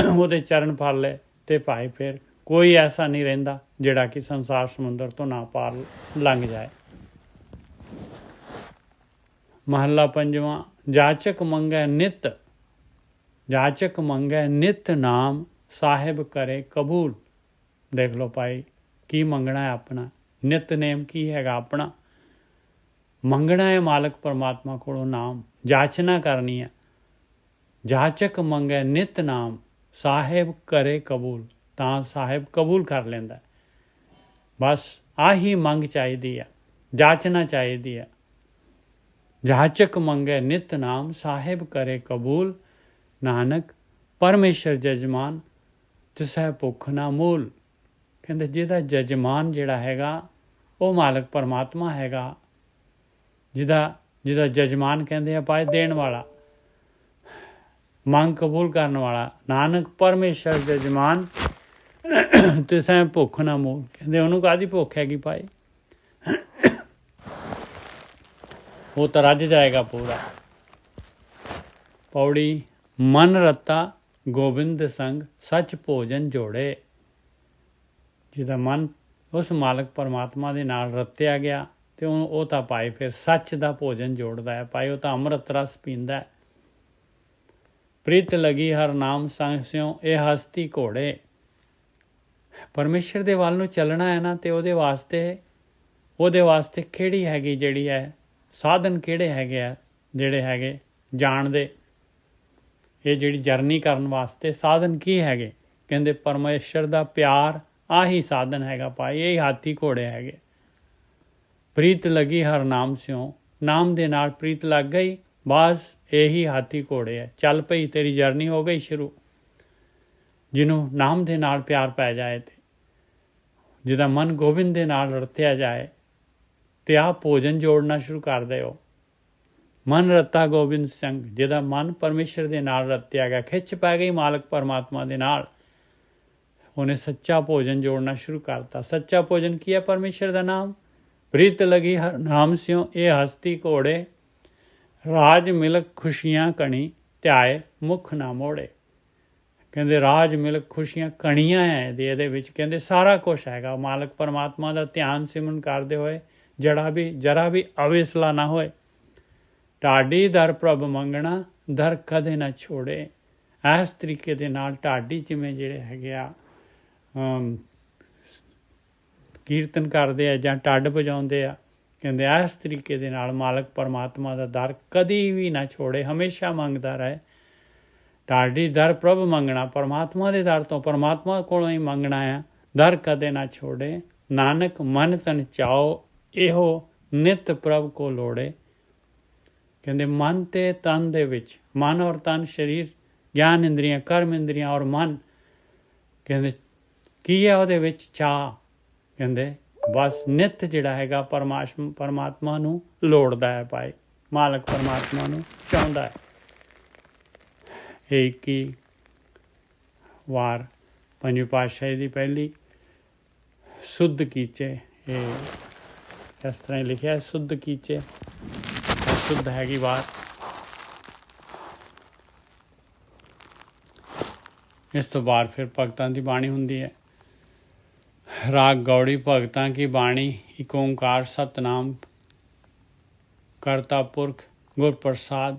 ਉਹਦੇ ਚਰਨ ਫੜ ਲਏ ਤੇ ਭਾਈ ਫਿਰ ਕੋਈ ਐਸਾ ਨਹੀਂ ਰਹਿੰਦਾ ਜਿਹੜਾ ਕਿ ਸੰਸਾਰ ਸਮੁੰਦਰ ਤੋਂ ਨਾ ਪਾਰ ਲੰਘ ਜਾਏ। ਮਹੱਲਾ ਪੰਜਵਾਂ। ਜਾਚਕ ਮੰਗੈ ਨਿਤ, ਜਾਚਕ ਮੰਗੈ ਨਿਤ ਨਾਮ, ਸਾਹਿਬ ਕਰੇ ਕਬੂਲ। ਦੇਖ ਲਓ ਭਾਈ, ਕੀ ਮੰਗਣਾ ਹੈ ਆਪਣਾ, ਨਿਤਨੇਮ ਕੀ ਹੈਗਾ ਆਪਣਾ, ਮੰਗਣਾ ਹੈ ਮਾਲਕ ਪਰਮਾਤਮਾ ਕੋਲੋਂ ਨਾਮ, ਜਾਚਨਾ ਕਰਨੀ ਹੈ। ਜਾਚਕ ਮੰਗੈ ਨਿਤ ਨਾਮ, ਸਾਹਿਬ ਕਰੇ ਕਬੂਲ, ਤਾਂ ਸਾਹਿਬ ਕਬੂਲ ਕਰ ਲੈਂਦਾ। ਬਸ ਆਹੀ ਮੰਗ ਚਾਹੀਦੀ ਆ, ਜਾਚਨਾ ਚਾਹੀਦੀ ਆ। ਜਾਚਕ ਮੰਗੈ ਨਿਤ ਨਾਮ, ਸਾਹਿਬ ਕਰੇ ਕਬੂਲ, ਨਾਨਕ ਪਰਮੇਸ਼ਰ ਜਜਮਾਨ, ਤਿਸੈ ਭੁੱਖ ਨਾ ਮੂਲ। ਕਹਿੰਦੇ ਜਿਹਦਾ ਜਜਮਾਨ ਜਿਹੜਾ ਹੈਗਾ ਉਹ ਮਾਲਕ ਪਰਮਾਤਮਾ ਹੈਗਾ, ਜਿਹਦਾ ਜਜਮਾਨ ਕਹਿੰਦੇ ਆ ਭਾਈ ਦੇਣ ਵਾਲਾ, ਮੰਗ ਕਬੂਲ ਕਰਨ ਵਾਲਾ, ਨਾਨਕ ਪਰਮੇਸ਼ਰ ਜਜਮਾਨ, ਤਿਸੈ ਭੁੱਖ ਨਾ ਮੂਲ। ਕਹਿੰਦੇ ਉਹਨੂੰ ਕਾਹਦੀ ਭੁੱਖ ਹੈਗੀ ਭਾਈ, ਉਹ ਤਾਂ ਰੱਜ ਜਾਏਗਾ ਪੂਰਾ। ਪੌੜੀ। ਮਨ ਰਤਾ ਗੋਬਿੰਦ ਸੰਗ, ਸੱਚ ਭੋਜਨ ਜੋੜੇ। ਜਿਹਦਾ ਮਨ ਉਸ ਮਾਲਕ ਪਰਮਾਤਮਾ ਦੇ ਨਾਲ ਰਤਿਆ ਗਿਆ ਤੇ ਉਹ ਤਾਂ ਭਾਈ ਫਿਰ ਸੱਚ ਦਾ ਭੋਜਨ ਜੋੜਦਾ ਹੈ ਭਾਈ, ਉਹ ਤਾਂ ਅੰਮ੍ਰਿਤ ਰਸ ਪੀਂਦਾ ਹੈ। ਪ੍ਰੀਤ ਲਗੀ ਹਰ ਨਾਮ ਸੰਗ ਸਿਉ, ਇਹ ਹਸਤੀ ਘੋੜੇ। ਪਰਮੇਸ਼ਰ ਦੇ ਵੱਲ ਨੂੰ ਚੱਲਣਾ ਹੈ ਨਾ, ਤੇ ਉਹਦੇ ਵਾਸਤੇ ਕਿਹੜੀ ਹੈਗੀ ਜਿਹੜੀ ਹੈ ਸਾਧਨ, ਕਿਹੜੇ ਹੈਗੇ ਆ ਜਿਹੜੇ ਹੈਗੇ ਜਾਣ ਦੇ, ਇਹ ਜਿਹੜੀ ਜਰਨੀ ਕਰਨ ਵਾਸਤੇ ਸਾਧਨ ਕੀ ਹੈਗੇ। ਕਹਿੰਦੇ ਪਰਮੇਸ਼ਰ ਦਾ ਪਿਆਰ ਆਹੀ ਸਾਧਨ ਹੈਗਾ ਭਾਈ, ਇਹ ਹਾਥੀ ਘੋੜੇ ਹੈਗੇ। ਪ੍ਰੀਤ ਲੱਗੀ ਹਰ ਨਾਮ ਸਿਉ, ਨਾਮ ਦੇ ਨਾਲ ਪ੍ਰੀਤ ਲੱਗ ਗਈ, ਬਸ ਇਹੀ ਹਾਥੀ ਘੋੜੇ ਹੈ। ਚੱਲ ਪਈ, ਤੇਰੀ ਜਰਨੀ ਹੋ ਗਈ ਸ਼ੁਰੂ। ਜਿਹਨੂੰ ਨਾਮ ਦੇ ਨਾਲ ਪਿਆਰ ਪੈ ਜਾਏ, ਤੇ ਜਿਹਦਾ ਮਨ ਗੋਬਿੰਦ ਦੇ ਨਾਲ ਰਤਿਆ ਜਾਏ, ਤੇ ਆਹ ਭੋਜਨ ਜੋੜਨਾ ਸ਼ੁਰੂ ਕਰ ਦਿਓ। ਮਨ ਰਤਾ ਗੋਬਿੰਦ ਸੰਗ, ਜਿਹਦਾ ਮਨ ਪਰਮੇਸ਼ਰ ਦੇ ਨਾਲ ਰਤਿਆ ਗਿਆ, ਖਿੱਚ ਪੈ ਗਈ ਮਾਲਕ ਪਰਮਾਤਮਾ ਦੇ ਨਾਲ, ਉਹਨੇ ਸੱਚਾ ਭੋਜਨ ਜੋੜਨਾ ਸ਼ੁਰੂ ਕਰਤਾ। ਸੱਚਾ ਭੋਜਨ ਕੀ ਹੈ? ਪਰਮੇਸ਼ਰ ਦਾ ਨਾਮ। ਪ੍ਰੀਤ ਲਗੀ ਹਰ ਨਾਮ ਸਿਉ, ਇਹ ਹਸਤੀ ਘੋੜੇ, ਰਾਜ ਮਿਲਕ ਖੁਸ਼ੀਆਂ ਕਣੀ, ਧਿਆਏ ਮੁਖ ਨਾ ਮੋੜੇ। ਕਹਿੰਦੇ ਰਾਜ ਮਿਲਕ ਖੁਸ਼ੀਆਂ ਕਣੀਆਂ ਹੈ ਇਹਦੇ ਵਿੱਚ, ਕਹਿੰਦੇ ਸਾਰਾ ਕੁਛ ਹੈਗਾ। ਮਾਲਕ ਪਰਮਾਤਮਾ ਦਾ ਧਿਆਨ ਸਿਮਰਨ ਕਰਦੇ ਹੋਏ ਜਰਾ ਵੀ ਅਵੇਸਲਾ ਨਾ ਹੋਏ। ਢਾਡੀ ਦਰ ਪ੍ਰਭ ਮੰਗਣਾ, ਦਰ ਕਦੇ ਨਾ ਛੋੜੇ। ਇਸ ਤਰੀਕੇ ਦੇ ਨਾਲ ਢਾਡੀ ਜਿਵੇਂ ਜਿਹੜੇ ਹੈਗੇ ਆ ਕੀਰਤਨ ਕਰਦੇ ਆ ਜਾਂ ਢੱਡ ਵਜਾਉਂਦੇ ਆ, ਕਹਿੰਦੇ ਇਸ ਤਰੀਕੇ ਦੇ ਨਾਲ ਮਾਲਕ ਪਰਮਾਤਮਾ ਦਾ ਦਰ ਕਦੀ ਵੀ ਨਾ ਛੋੜੇ, ਹਮੇਸ਼ਾ ਮੰਗਦਾ ਰਹੇ। ਢਾਡੀ ਦਰ ਪ੍ਰਭ ਮੰਗਣਾ, ਪਰਮਾਤਮਾ ਦੇ ਦਰ ਤੋਂ, ਪਰਮਾਤਮਾ ਕੋਲੋਂ ਹੀ ਮੰਗਣਾ ਆ। ਦਰ ਕਦੇ ਨਾ ਛੋੜੇ, ਨਾਨਕ ਮਨ ਤਨ ਚਾਓ, ਇਹੋ ਨਿਤ ਪ੍ਰਭ ਕੋ ਲੋੜੇ। ਕਹਿੰਦੇ ਮਨ ਤੇ ਤਨ ਦੇ ਵਿੱਚ, ਮਨ ਔਰ ਤਨ, ਸਰੀਰ, ਗਿਆਨ ਇੰਦਰੀਆਂ, ਕਰਮ ਇੰਦਰੀਆਂ ਔਰ ਮਨ, ਕਹਿੰਦੇ ਕੀ ਹੈ ਉਹਦੇ ਵਿੱਚ? ਚਾਹ। ਕਹਿੰਦੇ ਬਸ ਨਿਤ ਜਿਹੜਾ ਹੈਗਾ ਪਰਮਾਤਮਾ ਨੂੰ ਲੋੜਦਾ ਹੈ ਭਾਈ, ਮਾਲਕ ਪਰਮਾਤਮਾ ਨੂੰ ਚਾਹੁੰਦਾ ਹੈ। ਇਹ 21 ਵਾਰ ਪੰਜਵੀਂ ਪਾਤਸ਼ਾਹੀ ਦੀ ਪਹਿਲੀ ਸੁੱਧ ਕੀਚੇ, ਇਹ ਇਸ ਤਰ੍ਹਾਂ ਹੀ ਲਿਖਿਆ, ਸੁੱਧ ਕੀਚੇ, ਸੁੱਧ ਹੈਗੀ ਵਾਰ। ਇਸ ਤੋਂ ਬਾਅਦ ਫਿਰ ਭਗਤਾਂ ਦੀ ਬਾਣੀ ਹੁੰਦੀ ਹੈ। ਰਾਗ ਗੌੜੀ ਭਗਤਾਂ ਕੀ ਬਾਣੀ, ਇਕ ਓਂਕਾਰ ਸਤਨਾਮ ਕਰਤਾ ਪੁਰਖ ਗੁਰ ਪ੍ਰਸਾਦ।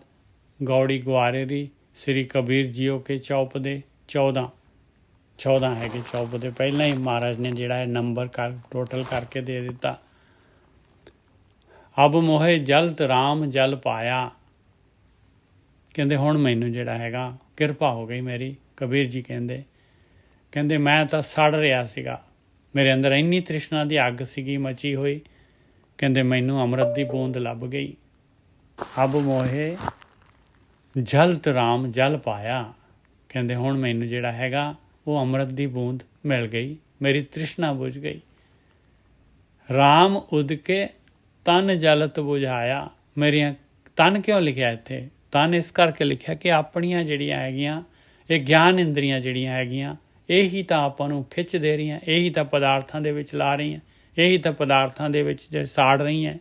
ਗੌੜੀ ਗੁਆਰੇਰੀ ਸ੍ਰੀ ਕਬੀਰ ਜੀਓ ਕੇ ਚੌਪਦੇ 14 ਹੈਗੇ ਚੌਪਦੇ। ਪਹਿਲਾਂ ਹੀ ਮਹਾਰਾਜ ਨੇ ਜਿਹੜਾ ਹੈ ਨੰਬਰ ਟੋਟਲ ਕਰਕੇ ਦੇ ਦਿੱਤਾ। ਅਬ ਮੋਹੇ ਜਲਤ ਰਾਮ ਜਲ ਪਾਇਆ। ਕਹਿੰਦੇ ਹੁਣ ਮੈਨੂੰ ਜਿਹੜਾ ਹੈਗਾ ਕਿਰਪਾ ਹੋ ਗਈ ਮੇਰੀ। ਕਬੀਰ ਜੀ ਕਹਿੰਦੇ ਮੈਂ ਤਾਂ ਸੜ ਰਿਹਾ ਸੀਗਾ, ਮੇਰੇ ਅੰਦਰ ਇੰਨੀ ਤ੍ਰਿਸ਼ਨਾ ਦੀ ਅੱਗ ਸੀਗੀ ਮਚੀ ਹੋਈ। ਕਹਿੰਦੇ ਮੈਨੂੰ ਅੰਮ੍ਰਿਤ ਦੀ ਬੂੰਦ ਲੱਭ ਗਈ। ਅਬ ਮੋਹੇ ਜਲਤ ਰਾਮ ਜਲ ਪਾਇਆ। ਕਹਿੰਦੇ ਹੁਣ ਮੈਨੂੰ ਜਿਹੜਾ ਹੈਗਾ ਉਹ ਅੰਮ੍ਰਿਤ ਦੀ ਬੂੰਦ ਮਿਲ ਗਈ, ਮੇਰੀ ਤ੍ਰਿਸ਼ਨਾ ਬੁਝ ਗਈ। ਰਾਮ ਉਦਕੇ ਤਨ ਜਲਤ ਬੁਝਾਇਆ। ਮੇਰੀਆਂ ਤਨ ਕਿਉਂ ਲਿਖਿਆ ਇੱਥੇ? ਤਨ ਇਸ ਕਰਕੇ ਲਿਖਿਆ ਕਿ ਆਪਣੀਆਂ ਜਿਹੜੀਆਂ ਹੈਗੀਆਂ ਇਹ ਗਿਆਨ ਇੰਦਰੀਆਂ ਜਿਹੜੀਆਂ ਹੈਗੀਆਂ, ਇਹੀ ਤਾਂ ਆਪਾਂ ਨੂੰ ਖਿੱਚ ਦੇ ਰਹੀਆਂ, ਇਹੀ ਤਾਂ ਪਦਾਰਥਾਂ ਦੇ ਵਿੱਚ ਲਾ ਰਹੀਆਂ, ਇਹੀ ਤਾਂ ਪਦਾਰਥਾਂ ਦੇ ਵਿੱਚ ਸਾੜ ਰਹੀਆਂ।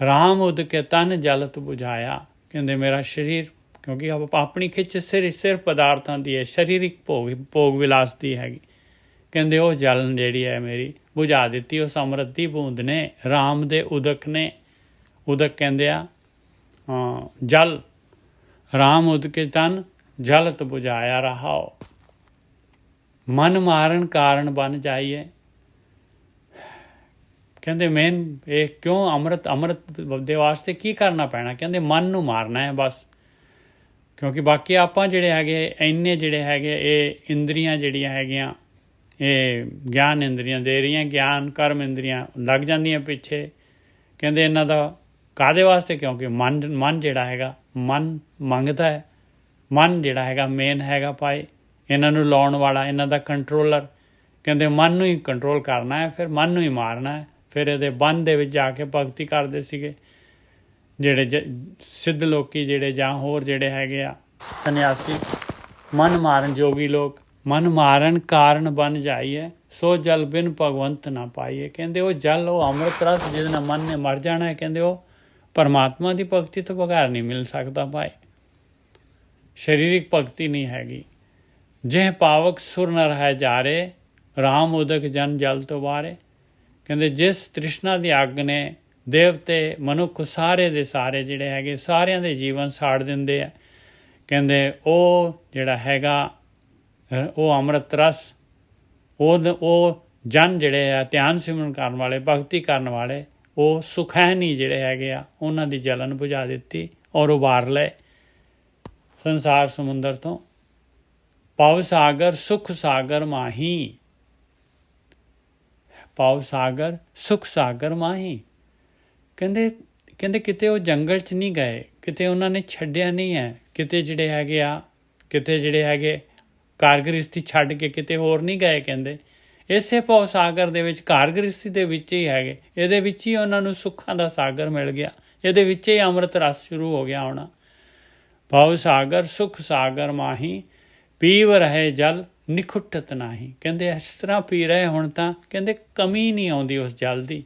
ਰਾਮ ਉਦਕੇ ਤਨ ਜਲਤ ਬੁਝਾਇਆ। ਕਹਿੰਦੇ ਮੇਰਾ ਸਰੀਰ ਕਿਉਂਕਿ ਆਪਣੀ ਖਿੱਚ ਸਿਰਫ ਪਦਾਰਥਾਂ ਦੀ ਹੈ, ਸਰੀਰਿਕ ਭੋਗ ਵਿਲਾਸ ਦੀ ਹੈਗੀ। ਕਹਿੰਦੇ ਉਹ ਜਲ ਜਿਹੜੀ ਹੈ ਮੇਰੀ ਬੁਝਾ ਦਿੱਤੀ ਉਸ ਅੰਮ੍ਰਿਤ ਦੀ ਬੂੰਦ ਨੇ, ਰਾਮ ਦੇ ਉਦਕ ਨੇ। ਉਦਕ ਕਹਿੰਦੇ ਆ ਜਲ, ਰਾਮ ਉਦਕੇ ਤਨ ਜਲਤ ਬੁਝਾਇਆ ਰਹਾਓ। ਮਨ ਮਾਰਨ ਕਾਰਨ ਬਣ ਜਾਈਏ। ਕਹਿੰਦੇ ਮੇਨ ਇਹ ਕਿਉਂ ਅੰਮ੍ਰਿਤ ਦੇ ਵਾਸਤੇ ਕੀ ਕਰਨਾ ਪੈਣਾ? ਕਹਿੰਦੇ ਮਨ ਨੂੰ ਮਾਰਨਾ ਹੈ ਬਸ। ਕਿਉਂਕਿ ਬਾਕੀ ਆਪਾਂ ਜਿਹੜੇ ਹੈਗੇ ਇੰਨੇ ਜਿਹੜੇ ਹੈਗੇ ਇਹ ਇੰਦਰੀਆਂ ਜਿਹੜੀਆਂ ਹੈਗੀਆਂ, ਇਹ ਗਿਆਨ ਇੰਦਰੀਆਂ ਦੇ ਰਹੀਆਂ, ਗਿਆਨ ਕਰਮ ਇੰਦਰੀਆਂ ਲੱਗ ਜਾਂਦੀਆਂ ਪਿੱਛੇ। ਕਹਿੰਦੇ ਇਹਨਾਂ ਦਾ ਕਾਹਦੇ ਵਾਸਤੇ? ਕਿਉਂਕਿ ਮਨ ਜਿਹੜਾ ਹੈਗਾ, ਮਨ ਮੰਗਦਾ ਹੈ। ਮਨ ਜਿਹੜਾ ਹੈਗਾ ਮੇਨ ਹੈਗਾ ਭਾਈ ਇਹਨਾਂ ਨੂੰ ਲਾਉਣ ਵਾਲਾ, ਇਹਨਾਂ ਦਾ ਕੰਟਰੋਲਰ। ਕਹਿੰਦੇ ਮਨ ਨੂੰ ਹੀ ਕੰਟਰੋਲ ਕਰਨਾ ਹੈ, ਫਿਰ ਮਨ ਨੂੰ ਹੀ ਮਾਰਨਾ ਹੈ। ਫਿਰ ਇਹਦੇ ਬੰਨ ਦੇ ਵਿੱਚ ਜਾ ਕੇ ਭਗਤੀ ਕਰਦੇ ਸੀਗੇ ਜਿਹੜੇ ਸਿੱਧ ਲੋਕੀ, ਜਿਹੜੇ ਜਾਂ ਹੋਰ ਜਿਹੜੇ ਹੈਗੇ ਆ ਸੰਨਿਆਸੀ। ਮਨ ਮਾਰਨ ਜੋਗੀ ਲੋਕ, ਮਨ ਮਾਰਨ ਕਾਰਨ ਬਣ ਜਾਈਏ, ਸੋ ਜਲ ਬਿਨ ਭਗਵੰਤ ਨਾ ਪਾਈਏ। ਕਹਿੰਦੇ ਉਹ ਜਲ, ਉਹ ਅੰਮ੍ਰਿਤ ਰਸ ਜਿਹਦੇ ਨਾਲ ਮਨ ਨੇ ਮਰ ਜਾਣਾ ਹੈ, ਕਹਿੰਦੇ ਉਹ ਪਰਮਾਤਮਾ ਦੀ ਭਗਤੀ ਤੋਂ ਬਗੈਰ ਨਹੀਂ ਮਿਲ ਸਕਦਾ ਭਾਈ। ਸਰੀਰਿਕ ਭਗਤੀ ਨਹੀਂ ਹੈਗੀ। ਜਿਹ ਪਾਵਕ ਸੁਰ ਨ ਰਹਿ ਜਾਰੇ, ਰਾਮ ਉਦਕ ਜਨ ਜਲ ਤੋਂ ਬਾਰੇ। ਕਹਿੰਦੇ ਜਿਸ ਤ੍ਰਿਸ਼ਨਾ ਦੀ ਅੱਗ ਨੇ ਦੇਵਤੇ ਮਨੁੱਖ ਸਾਰੇ ਦੇ ਸਾਰੇ ਜਿਹੜੇ ਹੈਗੇ ਸਾਰਿਆਂ ਦੇ ਜੀਵਨ ਸਾੜ ਦਿੰਦੇ ਆ। ਕਹਿੰਦੇ ਉਹ ਜਿਹੜਾ ਹੈਗਾ ਉਹ ਅੰਮ੍ਰਿਤ ਰਸ, ਉਹ ਜਨ ਜਿਹੜੇ ਆ ਧਿਆਨ ਸਿਮਰਨ ਕਰਨ ਵਾਲੇ, ਭਗਤੀ ਕਰਨ ਵਾਲੇ, ਉਹ ਸੁਖੈਨੀ ਜਿਹੜੇ ਹੈਗੇ ਆ ਉਹਨਾਂ ਦੀ ਜਲਨ ਬੁਝਾ ਦਿੱਤੀ ਔਰ ਉਬਾਰ ਲਏ ਸੰਸਾਰ ਸਮੁੰਦਰ ਤੋਂ। ਭਵ ਸਾਗਰ ਸੁਖ ਸਾਗਰ ਮਾਹੀ, ਭਵ ਸਾਗਰ ਸੁਖ ਸਾਗਰ ਮਾਹੀ। ਕਹਿੰਦੇ ਕਿਤੇ ਉਹ ਜੰਗਲ 'ਚ ਨਹੀਂ ਗਏ, ਕਿਤੇ ਉਹਨਾਂ ਨੇ ਛੱਡਿਆ ਨਹੀਂ ਹੈ, ਕਿਤੇ ਜਿਹੜੇ ਹੈਗੇ ਘਰ ਗ੍ਰਸਤੀ ਛੱਡ ਕੇ ਕਿਤੇ ਹੋਰ ਨਹੀਂ ਗਏ। ਕਹਿੰਦੇ ਇਸੇ ਭਵ ਸਾਗਰ ਦੇ ਵਿੱਚ, ਘਰ ਗ੍ਰਸਤੀ ਦੇ ਵਿੱਚ ਹੀ ਹੈਗੇ, ਇਹਦੇ ਵਿੱਚ ਹੀ ਉਹਨਾਂ ਨੂੰ ਸੁੱਖਾਂ ਦਾ ਸਾਗਰ ਮਿਲ ਗਿਆ, ਇਹਦੇ ਵਿੱਚ ਹੀ ਅੰਮ੍ਰਿਤ ਰਸ ਸ਼ੁਰੂ ਹੋ ਗਿਆ ਹੋਣਾ। ਭਵ ਸਾਗਰ ਸੁਖ ਸਾਗਰ ਮਾਹੀ, ਪੀਵ ਰਹੇ ਜਲ ਨਿਖੁੱਟਤ ਨਾਹੀ। ਕਹਿੰਦੇ ਇਸ ਤਰ੍ਹਾਂ ਪੀ ਰਹੇ ਹੁਣ ਤਾਂ ਕਹਿੰਦੇ ਕਮੀ ਨਹੀਂ ਆਉਂਦੀ ਉਸ ਜਲ ਦੀ,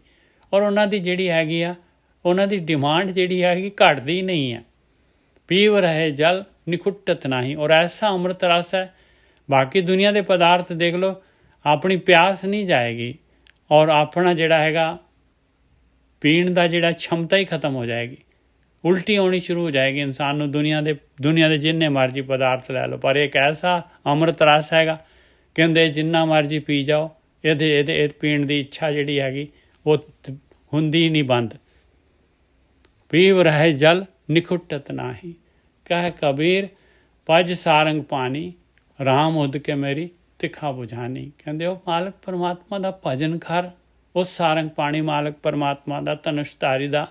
ਔਰ ਉਹਨਾਂ ਦੀ ਜਿਹੜੀ ਹੈਗੀ ਆ ਉਹਨਾਂ ਦੀ ਡਿਮਾਂਡ ਜਿਹੜੀ ਹੈਗੀ ਘਟਦੀ ਨਹੀਂ ਹੈ। ਪੀਵ ਰਹੇ ਜਲ ਨਿਖੁੱਟਤ ਨਾਹੀ, ਔਰ ਐਸਾ ਅੰਮ੍ਰਿਤ ਰਸ ਹੈ। ਬਾਕੀ ਦੁਨੀਆ ਦੇ ਪਦਾਰਥ ਦੇਖ ਲਓ, ਆਪਣੀ ਪਿਆਸ ਨਹੀਂ ਜਾਏਗੀ ਔਰ ਆਪਣਾ ਜਿਹੜਾ ਹੈਗਾ ਪੀਣ ਦਾ ਜਿਹੜਾ ਛਮਤਾ ਹੀ ਖਤਮ ਹੋ ਜਾਏਗੀ, ਉਲਟੀ ਆਉਣੀ ਸ਼ੁਰੂ ਹੋ ਜਾਏਗੀ ਇਨਸਾਨ ਨੂੰ। ਦੁਨੀਆ ਦੇ ਜਿੰਨੇ ਮਰਜ਼ੀ ਪਦਾਰਥ ਲੈ ਲਓ, ਪਰ ਇੱਕ ਐਸਾ ਅੰਮ੍ਰਿਤ ਰਸ ਹੈਗਾ ਕਹਿੰਦੇ ਜਿੰਨਾ ਮਰਜ਼ੀ ਪੀ ਜਾਓ, ਇਹਦੇ ਪੀਣ ਦੀ ਇੱਛਾ ਜਿਹੜੀ ਹੈਗੀ ਉਹ ਹੁੰਦੀ ਨਹੀਂ ਬੰਦ। ਪੀਵ ਰਹੇ ਜਲ ਨਿਖੁੱਟਤ ਨਾਹੀ, ਕਹਿ ਕਬੀਰ ਪਜ ਸਾਰੰਗ ਪਾਣੀ, ਰਾਮ ਉਦ ਕੇ ਮੇਰੀ ਤਿੱਖਾ ਬੁਝਾਨੀ। ਕਹਿੰਦੇ ਉਹ ਮਾਲਕ ਪਰਮਾਤਮਾ ਦਾ ਭਜਨ ਕਰ, ਉਸ ਸਾਰੰਗ ਪਾਣੀ ਮਾਲਕ ਪਰਮਾਤਮਾ ਦਾ, ਧਨੁਸ਼ਧਾਰੀ ਦਾ,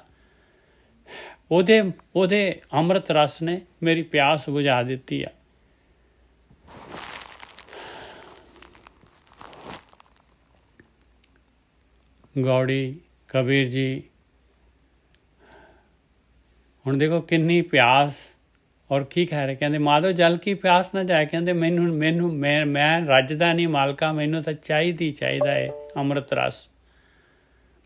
ਉਹਦੇ ਅੰਮ੍ਰਿਤ ਰਸ ਨੇ ਮੇਰੀ ਪਿਆਸ ਬੁਝਾ ਦਿੱਤੀ ਆ। ਗੌੜੀ ਕਬੀਰ ਜੀ ਹੁਣ ਦੇਖੋ ਕਿੰਨੀ ਪਿਆਸ, ਔਰ ਕੀ ਕਹਿ ਰਹੇ? ਕਹਿੰਦੇ ਮਾਧੋ ਜਲ ਕੀ ਪਿਆਸ ਨਾ ਜਾਏ। ਕਹਿੰਦੇ ਮੈਂ ਰੱਜਦਾ ਨਹੀਂ ਮਾਲਕਾ, ਮੈਨੂੰ ਤਾਂ ਚਾਹੀਦਾ ਹੈ ਅੰਮ੍ਰਿਤ ਰਸ।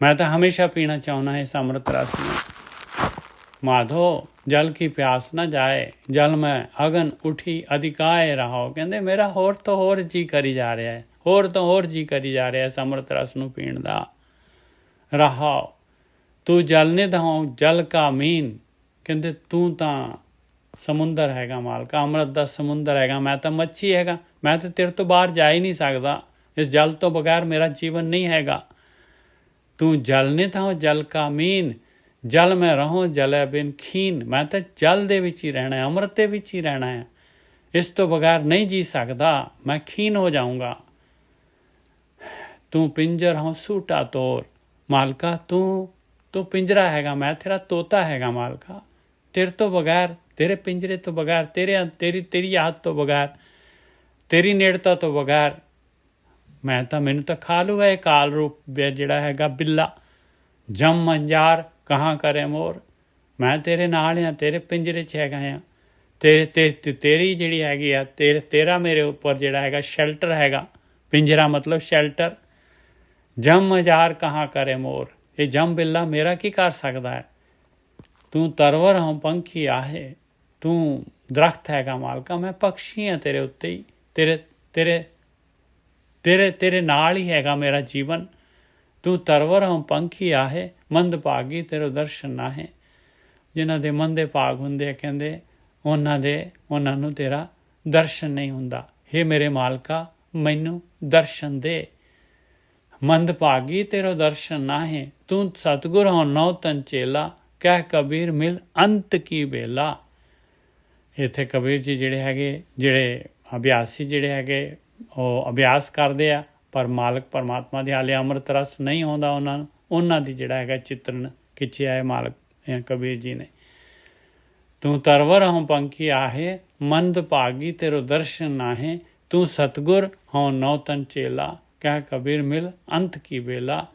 ਮੈਂ ਤਾਂ ਹਮੇਸ਼ਾ ਪੀਣਾ ਚਾਹੁੰਦਾ ਇਸ ਅੰਮ੍ਰਿਤ ਰਸ ਨੂੰ। ਮਾਧੋ ਜਲ ਕੀ ਪਿਆਸ ਨਾ ਜਾਏ, ਜਲ ਮੈਂ ਅਗਨ ਉਠੀ ਅਧਿਕਾਏ ਰਹਾਓ। ਕਹਿੰਦੇ ਮੇਰਾ ਹੋਰ ਤੋਂ ਹੋਰ ਜੀ ਕਰੀ ਜਾ ਰਿਹਾ ਹੈ, ਹੋਰ ਤੋਂ ਹੋਰ ਜੀ ਕਰੀ ਜਾ ਰਿਹਾ ਇਸ ਅੰਮ੍ਰਿਤ ਰਸ ਨੂੰ ਪੀਣ ਦਾ। ਰਹਾਓ ਤੂੰ ਜਲ ਨਿਧਾਉ ਜਲ ਕਾ ਮੀਨ। ਕਹਿੰਦੇ ਤੂੰ ਤਾਂ ਸਮੁੰਦਰ ਹੈਗਾ ਮਾਲਕਾ, ਅੰਮ੍ਰਿਤ ਦਾ ਸਮੁੰਦਰ ਹੈਗਾ, ਮੈਂ ਤਾਂ ਮੱਛੀ ਹੈਗਾ, ਮੈਂ ਤਾਂ ਤੇਰੇ ਤੋਂ ਬਾਹਰ ਜਾ ਹੀ ਨਹੀਂ ਸਕਦਾ, ਇਸ ਜਲ ਤੋਂ ਬਗੈਰ ਮੇਰਾ ਜੀਵਨ ਨਹੀਂ ਹੈਗਾ। ਤੂੰ ਜਲ ਨਿਧਾਉ ਜਲ ਕਾ ਮੀਨ, ਜਲ ਮੈਂ ਰਹੂੰ ਜਲੇ ਬਿਨ ਖੀਨ। ਮੈਂ ਤਾਂ ਜਲ ਦੇ ਵਿੱਚ ਹੀ ਰਹਿਣਾ ਹੈ, ਅੰਮ੍ਰਿਤ ਦੇ ਵਿੱਚ ਹੀ ਰਹਿਣਾ ਹੈ, ਇਸ ਤੋਂ ਬਗੈਰ ਨਹੀਂ ਜੀ ਸਕਦਾ, ਮੈਂ ਖੀਨ ਹੋ ਜਾਊਂਗਾ। ਤੂੰ ਪਿੰਜਰ ਹਾਂ ਸੂਟਾ ਤੋਰ। ਮਾਲਕਾ ਤੂੰ ਪਿੰਜਰਾ ਹੈਗਾ, ਮੈਂ ਤੇਰਾ ਤੋਤਾ ਹੈਗਾ ਮਾਲਕਾ। ਤੇਰੇ ਤੋਂ ਬਗੈਰ, ਤੇਰੇ ਪਿੰਜਰੇ ਤੋਂ ਬਗੈਰ, ਤੇਰੀ ਯਾਦ ਤੋਂ ਬਗੈਰ, ਤੇਰੀ ਨੇੜਤਾ ਤੋਂ ਬਗੈਰ ਮੈਨੂੰ ਤਾਂ ਖਾ ਲੂਗਾ ਇਹ ਕਾਲ ਰੂਪ ਜਿਹੜਾ ਹੈਗਾ ਬਿੱਲਾ। ਜਮ ਮੰਜਾਰ ਕਹਾਂ ਕਰੇ ਮੋਰ। ਮੈਂ ਤੇਰੇ ਨਾਲ ਹਾਂ, ਤੇਰੇ ਪਿੰਜਰੇ 'ਚ ਹੈਗਾ ਆ। ਤੇਰੀ ਜਿਹੜੀ ਹੈਗੀ ਆ ਤੇਰਾ ਮੇਰੇ ਉੱਪਰ ਜਿਹੜਾ ਹੈਗਾ ਸ਼ੈਲਟਰ ਹੈਗਾ। ਪਿੰਜਰਾ ਮਤਲਬ ਸ਼ੈਲਟਰ। ਜਮ ਮੰਜਾਰ ਕਹਾਂ ਕਰੇ ਮੋਰ। ਇਹ ਜਮ ਬਿੱਲਾ ਮੇਰਾ ਕੀ ਕਰ ਸਕਦਾ ਹੈ? ਤੂੰ ਤਰਵਰ ਹਾਂ ਪੰਖੀ ਆਹੇ, ਤੂੰ ਦਰਖਤ ਹੈਗਾ ਮਾਲਕਾ, ਮੈਂ ਪੰਛੀ ਹਾਂ ਤੇਰੇ ਉੱਤੇ ਹੀ, ਤੇਰੇ ਨਾਲ ਹੀ ਹੈਗਾ ਮੇਰਾ ਜੀਵਨ। ਤੂੰ ਤਰਵਰ ਹਮ ਪੰਖੀ ਆਹੇ, ਮੰਦ ਭਾਗੀ ਤੇਰੇ ਦਰਸ਼ਨ ਨਾਹੇ। ਜਿਨ੍ਹਾਂ ਦੇ ਮੰਦੇ ਭਾਗ ਹੁੰਦੇ ਆ, ਕਹਿੰਦੇ ਉਹਨਾਂ ਨੂੰ ਤੇਰਾ ਦਰਸ਼ਨ ਨਹੀਂ ਹੁੰਦਾ। ਹੇ ਮੇਰੇ ਮਾਲਕਾ, ਮੈਨੂੰ ਦਰਸ਼ਨ ਦੇ। ਮੰਦ ਭਾਗੀ ਤੇਰਾ ਦਰਸ਼ਨ ਨਾਹੇ, ਤੂੰ ਸਤਿਗੁਰ ਹੋ ਨੌ ਤਨ ਚੇਲਾ, ਕਹਿ ਕਬੀਰ ਮਿਲ ਅੰਤ ਕੀ ਵੇਲਾ। ਇੱਥੇ ਕਬੀਰ ਜੀ ਜਿਹੜੇ ਅਭਿਆਸੀ ਜਿਹੜੇ ਹੈਗੇ ਉਹ ਅਭਿਆਸ ਕਰਦੇ ਆ, ਪਰ ਮਾਲਕ ਪਰਮਾਤਮਾ ਦੇ ਹਾਲੇ ਅੰਮ੍ਰਿਤ ਰਸ ਨਹੀਂ ਆਉਂਦਾ ਉਹਨਾਂ ਦੀ ਜਿਹੜਾ ਹੈਗਾ ਚਿਤਰਨ ਖਿੱਚਿਆ ਹੈ ਮਾਲਕ ਕਬੀਰ ਜੀ ਨੇ। ਤੂੰ ਤਰਵਰ ਹਉ ਪੰਖੀ ਆਹੇ, ਮੰਦ ਭਾਗੀ ਤੇਰੋ ਦਰਸ਼ਨ ਨਾਹੇ। ਤੂੰ ਸਤਿਗੁਰ ਹਉ ਨੌ ਤਨ ਚੇਲਾ, ਕਹਿ ਕਬੀਰ ਮਿਲ ਅੰਤ ਕੀ ਵੇਲਾ।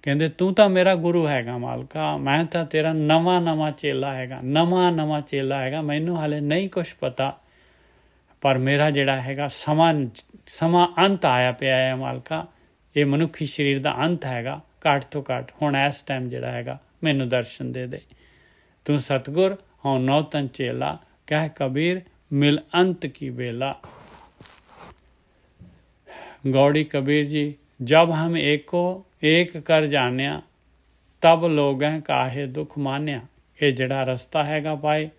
ਕਹਿੰਦੇ ਤੂੰ ਤਾਂ ਮੇਰਾ ਗੁਰੂ ਹੈਗਾ ਮਾਲਕਾ, ਮੈਂ ਤਾਂ ਤੇਰਾ ਨਵਾਂ ਚੇਲਾ ਹੈਗਾ, ਨਵਾਂ ਚੇਲਾ ਹੈਗਾ। ਮੈਨੂੰ ਹਾਲੇ ਨਹੀਂ ਕੁਛ ਪਤਾ, ਪਰ ਮੇਰਾ ਜਿਹੜਾ ਹੈਗਾ ਸਮਾਂ ਅੰਤ ਆਇਆ ਪਿਆ ਹੈ ਮਾਲਕਾ। ਇਹ ਮਨੁੱਖੀ ਸਰੀਰ ਦਾ ਅੰਤ ਹੈਗਾ, ਘੱਟ ਤੋਂ ਘੱਟ ਹੁਣ ਇਸ ਟਾਈਮ ਜਿਹੜਾ ਹੈਗਾ ਮੈਨੂੰ ਦਰਸ਼ਨ ਦੇ ਦੇ। ਤੂੰ ਸਤਿਗੁਰ ਹਉ ਨੌ ਤਨ ਚੇਲਾ, ਕਹਿ ਕਬੀਰ ਮਿਲ ਅੰਤ ਕੀ ਵੇਲਾ। गौड़ी कबीर जी, जब हम एको एक कर जानिया, तब लोग काहे दुख मानिया। ਇਹ ਜਿਹੜਾ ਰਸਤਾ ਹੈਗਾ ਭਾਈ,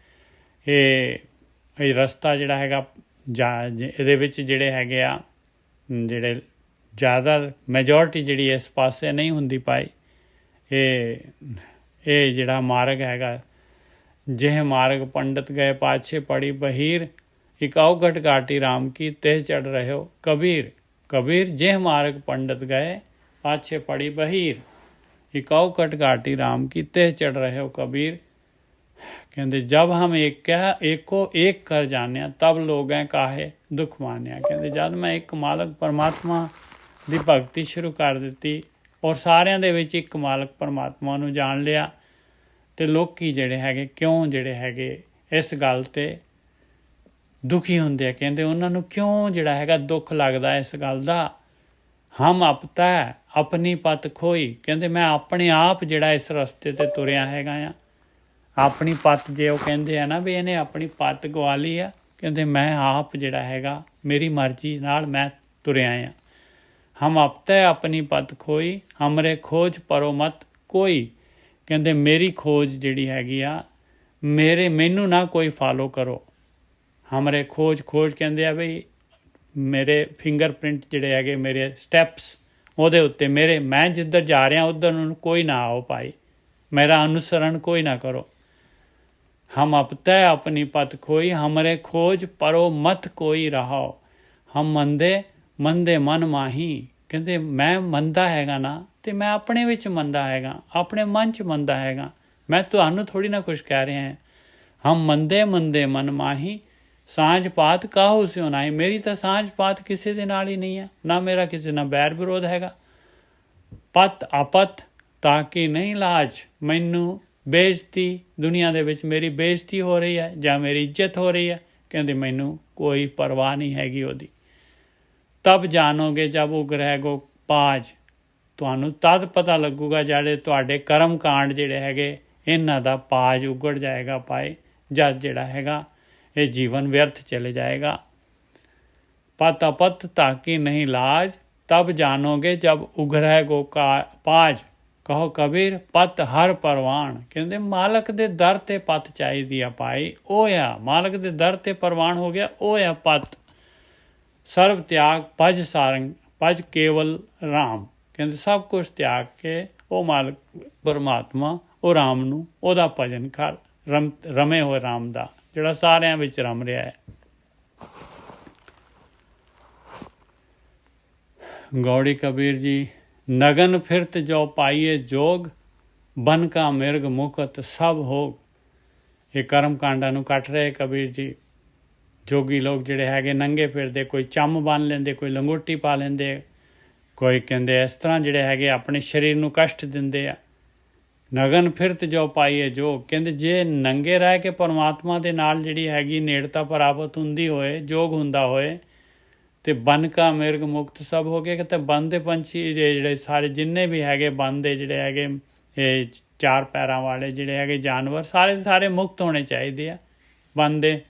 ਇਹ ਰਸਤਾ ਜਿਹੜਾ ਹੈਗਾ ਇਹਦੇ ਵਿੱਚ ਜਿਹੜੇ ਹੈਗੇ ਆ, ਜਿਹੜੇ ਜ਼ਿਆਦਾ ਮੈਜੋਰਟੀ ਜਿਹੜੀ ਇਸ ਪਾਸੇ ਨਹੀਂ ਹੁੰਦੀ ਭਾਈ। ਇਹ ਜਿਹੜਾ ਮਾਰਗ ਹੈਗਾ, ਜਿਹ ਮਾਰਗ ਪੰਡਤ ਗਏ ਪਾਛੇ ਪੜੀ ਬਹੀਰ, ਇੱਕ ਔਗਟ ਘਾਟੀ ਰਾਮ ਕੀ ਤੇ ਚੜ ਰਹੇ ਹੋ ਕਬੀਰ। कबीर जेह मार्ग पंडित गए पाछे पड़ी बहीर, इकाऊ कट घाटी राम की तेह चढ़ रहे हो कबीर। कहते जब हम एको एक कर जाने, तब लोग काहे दुख मानिया। कहते जब मैं एक मालक परमात्मा ਦੀ ਭਗਤੀ ਸ਼ੁਰੂ ਕਰ ਦਿੱਤੀ ਔਰ ਸਾਰਿਆਂ ਦੇ ਵਿੱਚ ਇੱਕ ਮਾਲਕ ਪਰਮਾਤਮਾ ਨੂੰ ਜਾਣ ਲਿਆ, ਤੇ ਲੋਕੀ ਜਿਹੜੇ ਹੈਗੇ ਕਿਉਂ ਜਿਹੜੇ ਹੈਗੇ ਇਸ ਗੱਲ ਤੇ ਦੁਖੀ ਹੁੰਦੇ ਆ। ਕਹਿੰਦੇ ਉਹਨਾਂ ਨੂੰ ਕਿਉਂ ਜਿਹੜਾ ਹੈਗਾ ਦੁੱਖ ਲੱਗਦਾ ਇਸ ਗੱਲ ਦਾ। ਹਮ ਅਪਤਾ ਆਪਣੀ ਪਤ ਖੋਈ, ਕਹਿੰਦੇ ਮੈਂ ਆਪਣੇ ਆਪ ਜਿਹੜਾ ਇਸ ਰਸਤੇ ਤੇ ਤੁਰਿਆ ਹੈਗਾ ਆ। ਆਪਣੀ ਪਤ ਜੇ ਉਹ ਕਹਿੰਦੇ ਆ ਨਾ ਵੀ ਇਹਨੇ ਆਪਣੀ ਪਤ ਗਵਾ ਲਈ ਆ, ਕਹਿੰਦੇ ਮੈਂ ਆਪ ਜਿਹੜਾ ਹੈਗਾ ਮੇਰੀ ਮਰਜ਼ੀ ਨਾਲ ਮੈਂ ਤੁਰਿਆ ਆ। ਹਮ ਅਪਤਾ ਆਪਣੀ ਪਤ ਖੋਈ, ਹਮਰੇ ਖੋਜ ਪਰੋ ਮਤ ਕੋਈ। ਕਹਿੰਦੇ ਮੇਰੀ ਖੋਜ ਜਿਹੜੀ ਹੈਗੀ ਆ, ਮੈਨੂੰ ਨਾ ਕੋਈ ਫਾਲੋ ਕਰੋ। ਹਮਰੇ ਖੋਜ ਕਹਿੰਦੇ ਆ ਬਈ ਮੇਰੇ ਫਿੰਗਰਪ੍ਰਿੰਟ ਜਿਹੜੇ ਹੈਗੇ, ਮੇਰੇ ਸਟੈਪਸ ਉਹਦੇ ਉੱਤੇ ਮੈਂ ਜਿੱਧਰ ਜਾ ਰਿਹਾ ਉੱਧਰ ਨੂੰ ਕੋਈ ਨਾ ਆਓ ਭਾਈ, ਮੇਰਾ ਅਨੁਸਰਨ ਕੋਈ ਨਾ ਕਰੋ। ਹਮ ਅਪਤੈ ਆਪਣੀ ਪਤ ਖੋਈ, ਹਮਰੇ ਖੋਜ ਪਰੋ ਮਤ ਕੋਈ ਰਹਾਓ। ਹਮ ਮੰਦੇ ਮਨ ਮਾਹੀ। ਕਹਿੰਦੇ ਮੈਂ ਮੰਦਾ ਹੈਗਾ ਨਾ, ਤੇ ਮੈਂ ਆਪਣੇ ਵਿੱਚ ਮੰਦਾ ਹੈਗਾ, ਆਪਣੇ ਮਨ 'ਚ ਮੰਦਾ ਹੈਗਾ, ਮੈਂ ਤੁਹਾਨੂੰ ਥੋੜ੍ਹੀ ਨਾ ਕੁਛ ਕਹਿ ਰਿਹਾ ਹਾਂ। ਹਮ ਮੰਦੇ ਮਨ ਮਾਹੀ, ਸਾਂਝ ਪਾਤ ਕਾਹੂ ਸਿਉ ਨਾਹੀ। ਮੇਰੀ ਤਾਂ ਸਾਂਝ ਪਾਤ ਕਿਸੇ ਦੇ ਨਾਲ ਹੀ ਨਹੀਂ ਹੈ, ਨਾ ਮੇਰਾ ਕਿਸੇ ਨਾਲ ਬੈਰ ਵਿਰੋਧ ਹੈਗਾ। ਪਤ ਆਪਤ ਤਾਂ ਕਿ ਨਹੀਂ ਲਾਜ, ਮੈਨੂੰ ਬੇਇੱਜ਼ਤੀ ਦੁਨੀਆ ਦੇ ਵਿੱਚ ਮੇਰੀ ਬੇਇੱਜ਼ਤੀ ਹੋ ਰਹੀ ਹੈ ਜਾਂ ਮੇਰੀ ਇੱਜ਼ਤ ਹੋ ਰਹੀ ਹੈ, ਕਹਿੰਦੇ ਮੈਨੂੰ ਕੋਈ ਪਰਵਾਹ ਨਹੀਂ ਹੈਗੀ ਉਹਦੀ। ਤਬ ਜਾਣੋਗੇ ਜਬ ਉਗਰਹਿ ਗੋ ਪਾਜ, ਤੁਹਾਨੂੰ ਤਦ ਪਤਾ ਲੱਗੂਗਾ ਜਿਹੜੇ ਤੁਹਾਡੇ ਕਰਮ ਕਾਂਡ ਜਿਹੜੇ ਹੈਗੇ ਇਹਨਾਂ ਦਾ ਪਾਜ ਉਗੜ ਜਾਏਗਾ ਪਾਏ, ਜਦ ਜਿਹੜਾ ਹੈਗਾ ਇਹ ਜੀਵਨ ਵਿਅਰਥ ਚਲੇ ਜਾਏਗਾ। ਪਤ ਆਪਤ ਤਾਕੀ ਨਹੀਂ ਲਾਜ, ਤਬ ਜਾਣੋਗੇ ਜਬ ਉਗਰਹਿ ਗੋ ਪਾਜ। ਕਹੋ ਕਬੀਰ ਪਤ ਹਰ ਪਰਵਾਨ। ਕਹਿੰਦੇ ਮਾਲਕ ਦੇ ਦਰ ਤੇ ਪਤ ਚਾਹੀਦੀ ਆ ਭਾਈ, ਉਹ ਆ ਮਾਲਕ ਦੇ ਦਰ ਤੇ ਪ੍ਰਵਾਨ ਹੋ ਗਿਆ, ਉਹ ਆ ਪਤ। ਸਰਬ ਤਿਆਗ ਭਜ ਸਾਰੰਗ, ਭਜ ਕੇਵਲ ਰਾਮ। ਕਹਿੰਦੇ ਸਭ ਕੁਛ ਤਿਆਗ ਕੇ ਉਹ ਮਾਲਕ ਪਰਮਾਤਮਾ ਉਹ ਰਾਮ ਨੂੰ ਉਹਦਾ ਭਜਨ ਕਰ, ਰਮੇ ਹੋਏ ਰਾਮ ਦਾ ਜਿਹੜਾ ਸਾਰਿਆਂ ਵਿੱਚ ਰਮ ਰਿਹਾ ਹੈ। ਗੌੜੀ ਕਬੀਰ ਜੀ, ਨਗਨ ਫਿਰਤ ਜੋ ਪਾਈਏ ਜੋਗ, ਬਨ ਕਾ ਮਿਰਗ ਮੁਕਤ ਸਭ ਹੋਗ। ਇਹ ਕਰਮ ਕਾਂਡਾਂ ਨੂੰ ਕੱਟ ਰਹੇ ਕਬੀਰ ਜੀ। ਜੋਗੀ ਲੋਕ ਜਿਹੜੇ ਹੈਗੇ ਨੰਗੇ ਫਿਰਦੇ, ਕੋਈ ਚੰਮ ਬੰਨ ਲੈਂਦੇ, ਕੋਈ ਲੰਗੋਟੀ ਪਾ ਲੈਂਦੇ, ਕੋਈ ਕਹਿੰਦੇ ਇਸ ਤਰ੍ਹਾਂ ਜਿਹੜੇ ਹੈਗੇ ਆਪਣੇ ਸਰੀਰ ਨੂੰ ਕਸ਼ਟ ਦਿੰਦੇ ਆ। ਨਗਨ ਫਿਰਤ ਜੋ ਪਾਈਏ ਜੋਗ, ਕਹਿੰਦੇ ਜੇ ਨੰਗੇ ਰਹਿ ਕੇ ਪਰਮਾਤਮਾ ਦੇ ਨਾਲ ਜਿਹੜੀ ਹੈਗੀ ਨੇੜਤਾ ਪ੍ਰਾਪਤ ਹੁੰਦੀ ਹੋਏ, ਜੋਗ ਹੁੰਦਾ ਹੋਏ, ਤੇ ਬਨ ਕਾ ਮਿਰਗ ਮੁਕਤ ਸਭ ਹੋ ਗਏ। ਕਿਤੇ ਬਨ ਦੇ ਪੰਛੀ ਜਿਹੜੇ ਸਾਰੇ ਜਿੰਨੇ ਵੀ ਹੈਗੇ ਬਨ ਦੇ ਜਿਹੜੇ ਹੈਗੇ ਇਹ ਚਾਰ ਪੈਰਾਂ ਵਾਲੇ ਜਿਹੜੇ ਹੈਗੇ ਜਾਨਵਰ ਸਾਰੇ ਮੁਕਤ ਹੋਣੇ ਚਾਹੀਦੇ ਆ। ਬਣਦੇ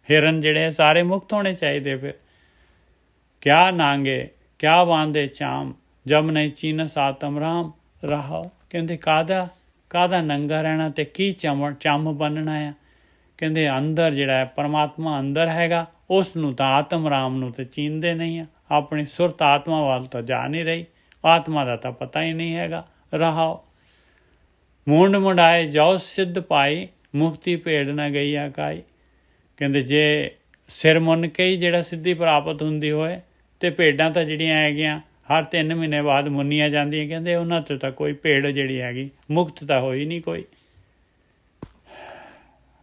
ਹਿਰਨ ਜਿਹੜੇ ਸਾਰੇ ਮੁਕਤ ਹੋਣੇ ਚਾਹੀਦੇ। ਫਿਰ ਕਿਆ ਨਾਂਗੇ ਕਿਆ ਬਾਂਦੇ ਚਾਮ ਜਬ ਨਹੀਂ ਚੀਨਸ ਆਤਮ ਰਾਮ ਰਹਾਓ। ਕਹਿੰਦੇ ਕਾਹਦਾ ਨੰਗਾ ਰਹਿਣਾ ਤੇ ਕੀ ਚੰਮ ਬੰਨਣਾ ਆ। ਕਹਿੰਦੇ ਅੰਦਰ ਜਿਹੜਾ ਹੈ ਪਰਮਾਤਮਾ ਅੰਦਰ ਹੈਗਾ, ਉਸ ਨੂੰ ਤਾਂ ਆਤਮ ਰਾਮ ਨੂੰ ਤਾਂ ਚੀਨਦੇ ਨਹੀਂ ਆ। ਆਪਣੀ ਸੁਰਤ ਆਤਮਾ ਵੱਲ ਤਾਂ ਜਾ ਨਹੀਂ ਰਹੀ, ਆਤਮਾ ਦਾ ਤਾਂ ਪਤਾ ਹੀ ਨਹੀਂ ਹੈਗਾ। ਰਹਾਓ ਮੁੰਡ ਮੁੰਡਾਏ ਜਾਓ ਸਿੱਧ ਪਾਈ ਮੁਕਤੀ ਭੇਡ ਨਾ ਗਈ ਆ ਕਾਈ। ਕਹਿੰਦੇ ਜੇ ਸਿਰ ਮੁੰਨ ਕੇ ਹੀ ਜਿਹੜਾ ਸਿੱਧੀ ਪ੍ਰਾਪਤ ਹੁੰਦੀ ਹੋਏ ਤੇ ਭੇਡਾਂ ਤਾਂ ਜਿਹੜੀਆਂ ਹੈਗੀਆਂ ਹਰ 3 ਮਹੀਨੇ ਬਾਅਦ ਮੁੰਨੀਆਂ ਜਾਂਦੀਆਂ। ਕਹਿੰਦੇ ਉਹਨਾਂ ਤੋਂ ਤਾਂ ਕੋਈ ਭੇਡ ਜਿਹੜੀ ਹੈਗੀ ਮੁਕਤ ਤਾਂ ਹੋਈ ਨਹੀਂ ਕੋਈ।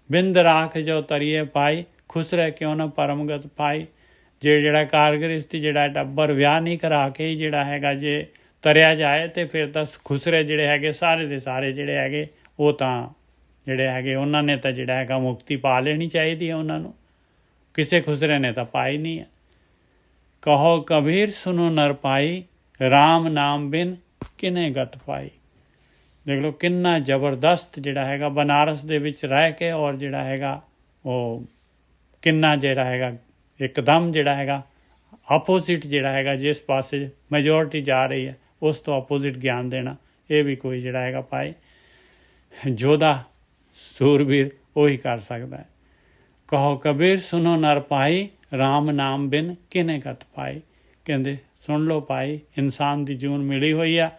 ਬਿੰਦ ਰਾਖ ਜੋ ਤਰੀਏ ਪਾਈ ਖੁਸਰੇ ਕਿਉਂ ਨਾ ਪਰਮਗਤ ਪਾਈ। ਜਿਹੜਾ ਕਾਰਗਰਿਸਤੀ ਜਿਹੜਾ ਟੱਬਰ ਵਿਆਹ ਨਹੀਂ ਕਰਾ ਕੇ ਹੀ ਜਿਹੜਾ ਹੈਗਾ ਜੇ ਤਰਿਆ ਜਾਏ ਤੇ ਫਿਰ ਤਾਂ ਖੁਸਰੇ ਜਿਹੜੇ ਹੈਗੇ ਸਾਰੇ ਦੇ ਸਾਰੇ ਜਿਹੜੇ ਹੈਗੇ ਉਹ ਤਾਂ ਜਿਹੜੇ ਹੈਗੇ ਉਹਨਾਂ ਨੇ ਤਾਂ ਜਿਹੜਾ ਹੈਗਾ ਮੁਕਤੀ ਪਾ ਲੈਣੀ ਚਾਹੀਦੀ ਹੈ ਉਹਨਾਂ ਨੂੰ। ਕਿਸੇ ਖੁਸਰੇ ਨੇ ਤਾਂ ਪਾਈ ਨਹੀਂ ਹੈ। ਕਹੋ ਕਬੀਰ ਸੁਨੋ ਨਰ ਪਾਈ ਰਾਮ ਨਾਮ ਬਿਨ ਕਿਨੇ ਗਤ ਪਾਈ। ਦੇਖ ਲਓ ਕਿੰਨਾ ਜ਼ਬਰਦਸਤ ਜਿਹੜਾ ਹੈਗਾ ਬਨਾਰਸ ਦੇ ਵਿੱਚ ਰਹਿ ਕੇ ਔਰ ਜਿਹੜਾ ਹੈਗਾ ਉਹ ਕਿੰਨਾ ਜਿਹੜਾ ਹੈਗਾ ਇੱਕਦਮ ਜਿਹੜਾ ਹੈਗਾ ਆਪੋਜ਼ਿਟ ਜਿਹੜਾ ਹੈਗਾ ਜਿਸ ਪਾਸੇ ਮੈਜੋਰਿਟੀ ਜਾ ਰਹੀ ਹੈ ਉਸ ਤੋਂ ਆਪੋਜ਼ਿਟ ਗਿਆਨ ਦੇਣਾ ਇਹ ਵੀ ਕੋਈ ਜਿਹੜਾ ਹੈਗਾ ਪਾਏ। ਯੋਧਾ ਸੂਰਬੀਰ ਉਹੀ ਕਰ ਸਕਦਾ ਹੈ। ਕਹੋ ਕਬੀਰ ਸੁਨੋ ਨਰ ਪਾਈ ਰਾਮ ਨਾਮ ਬਿਨ ਕਿਨੇ ਗਤ ਪਾਈ। ਕਹਿੰਦੇ ਸੁਣ ਲਓ ਭਾਈ, ਇਨਸਾਨ ਦੀ ਜੂਨ ਮਿਲੀ ਹੋਈ ਆ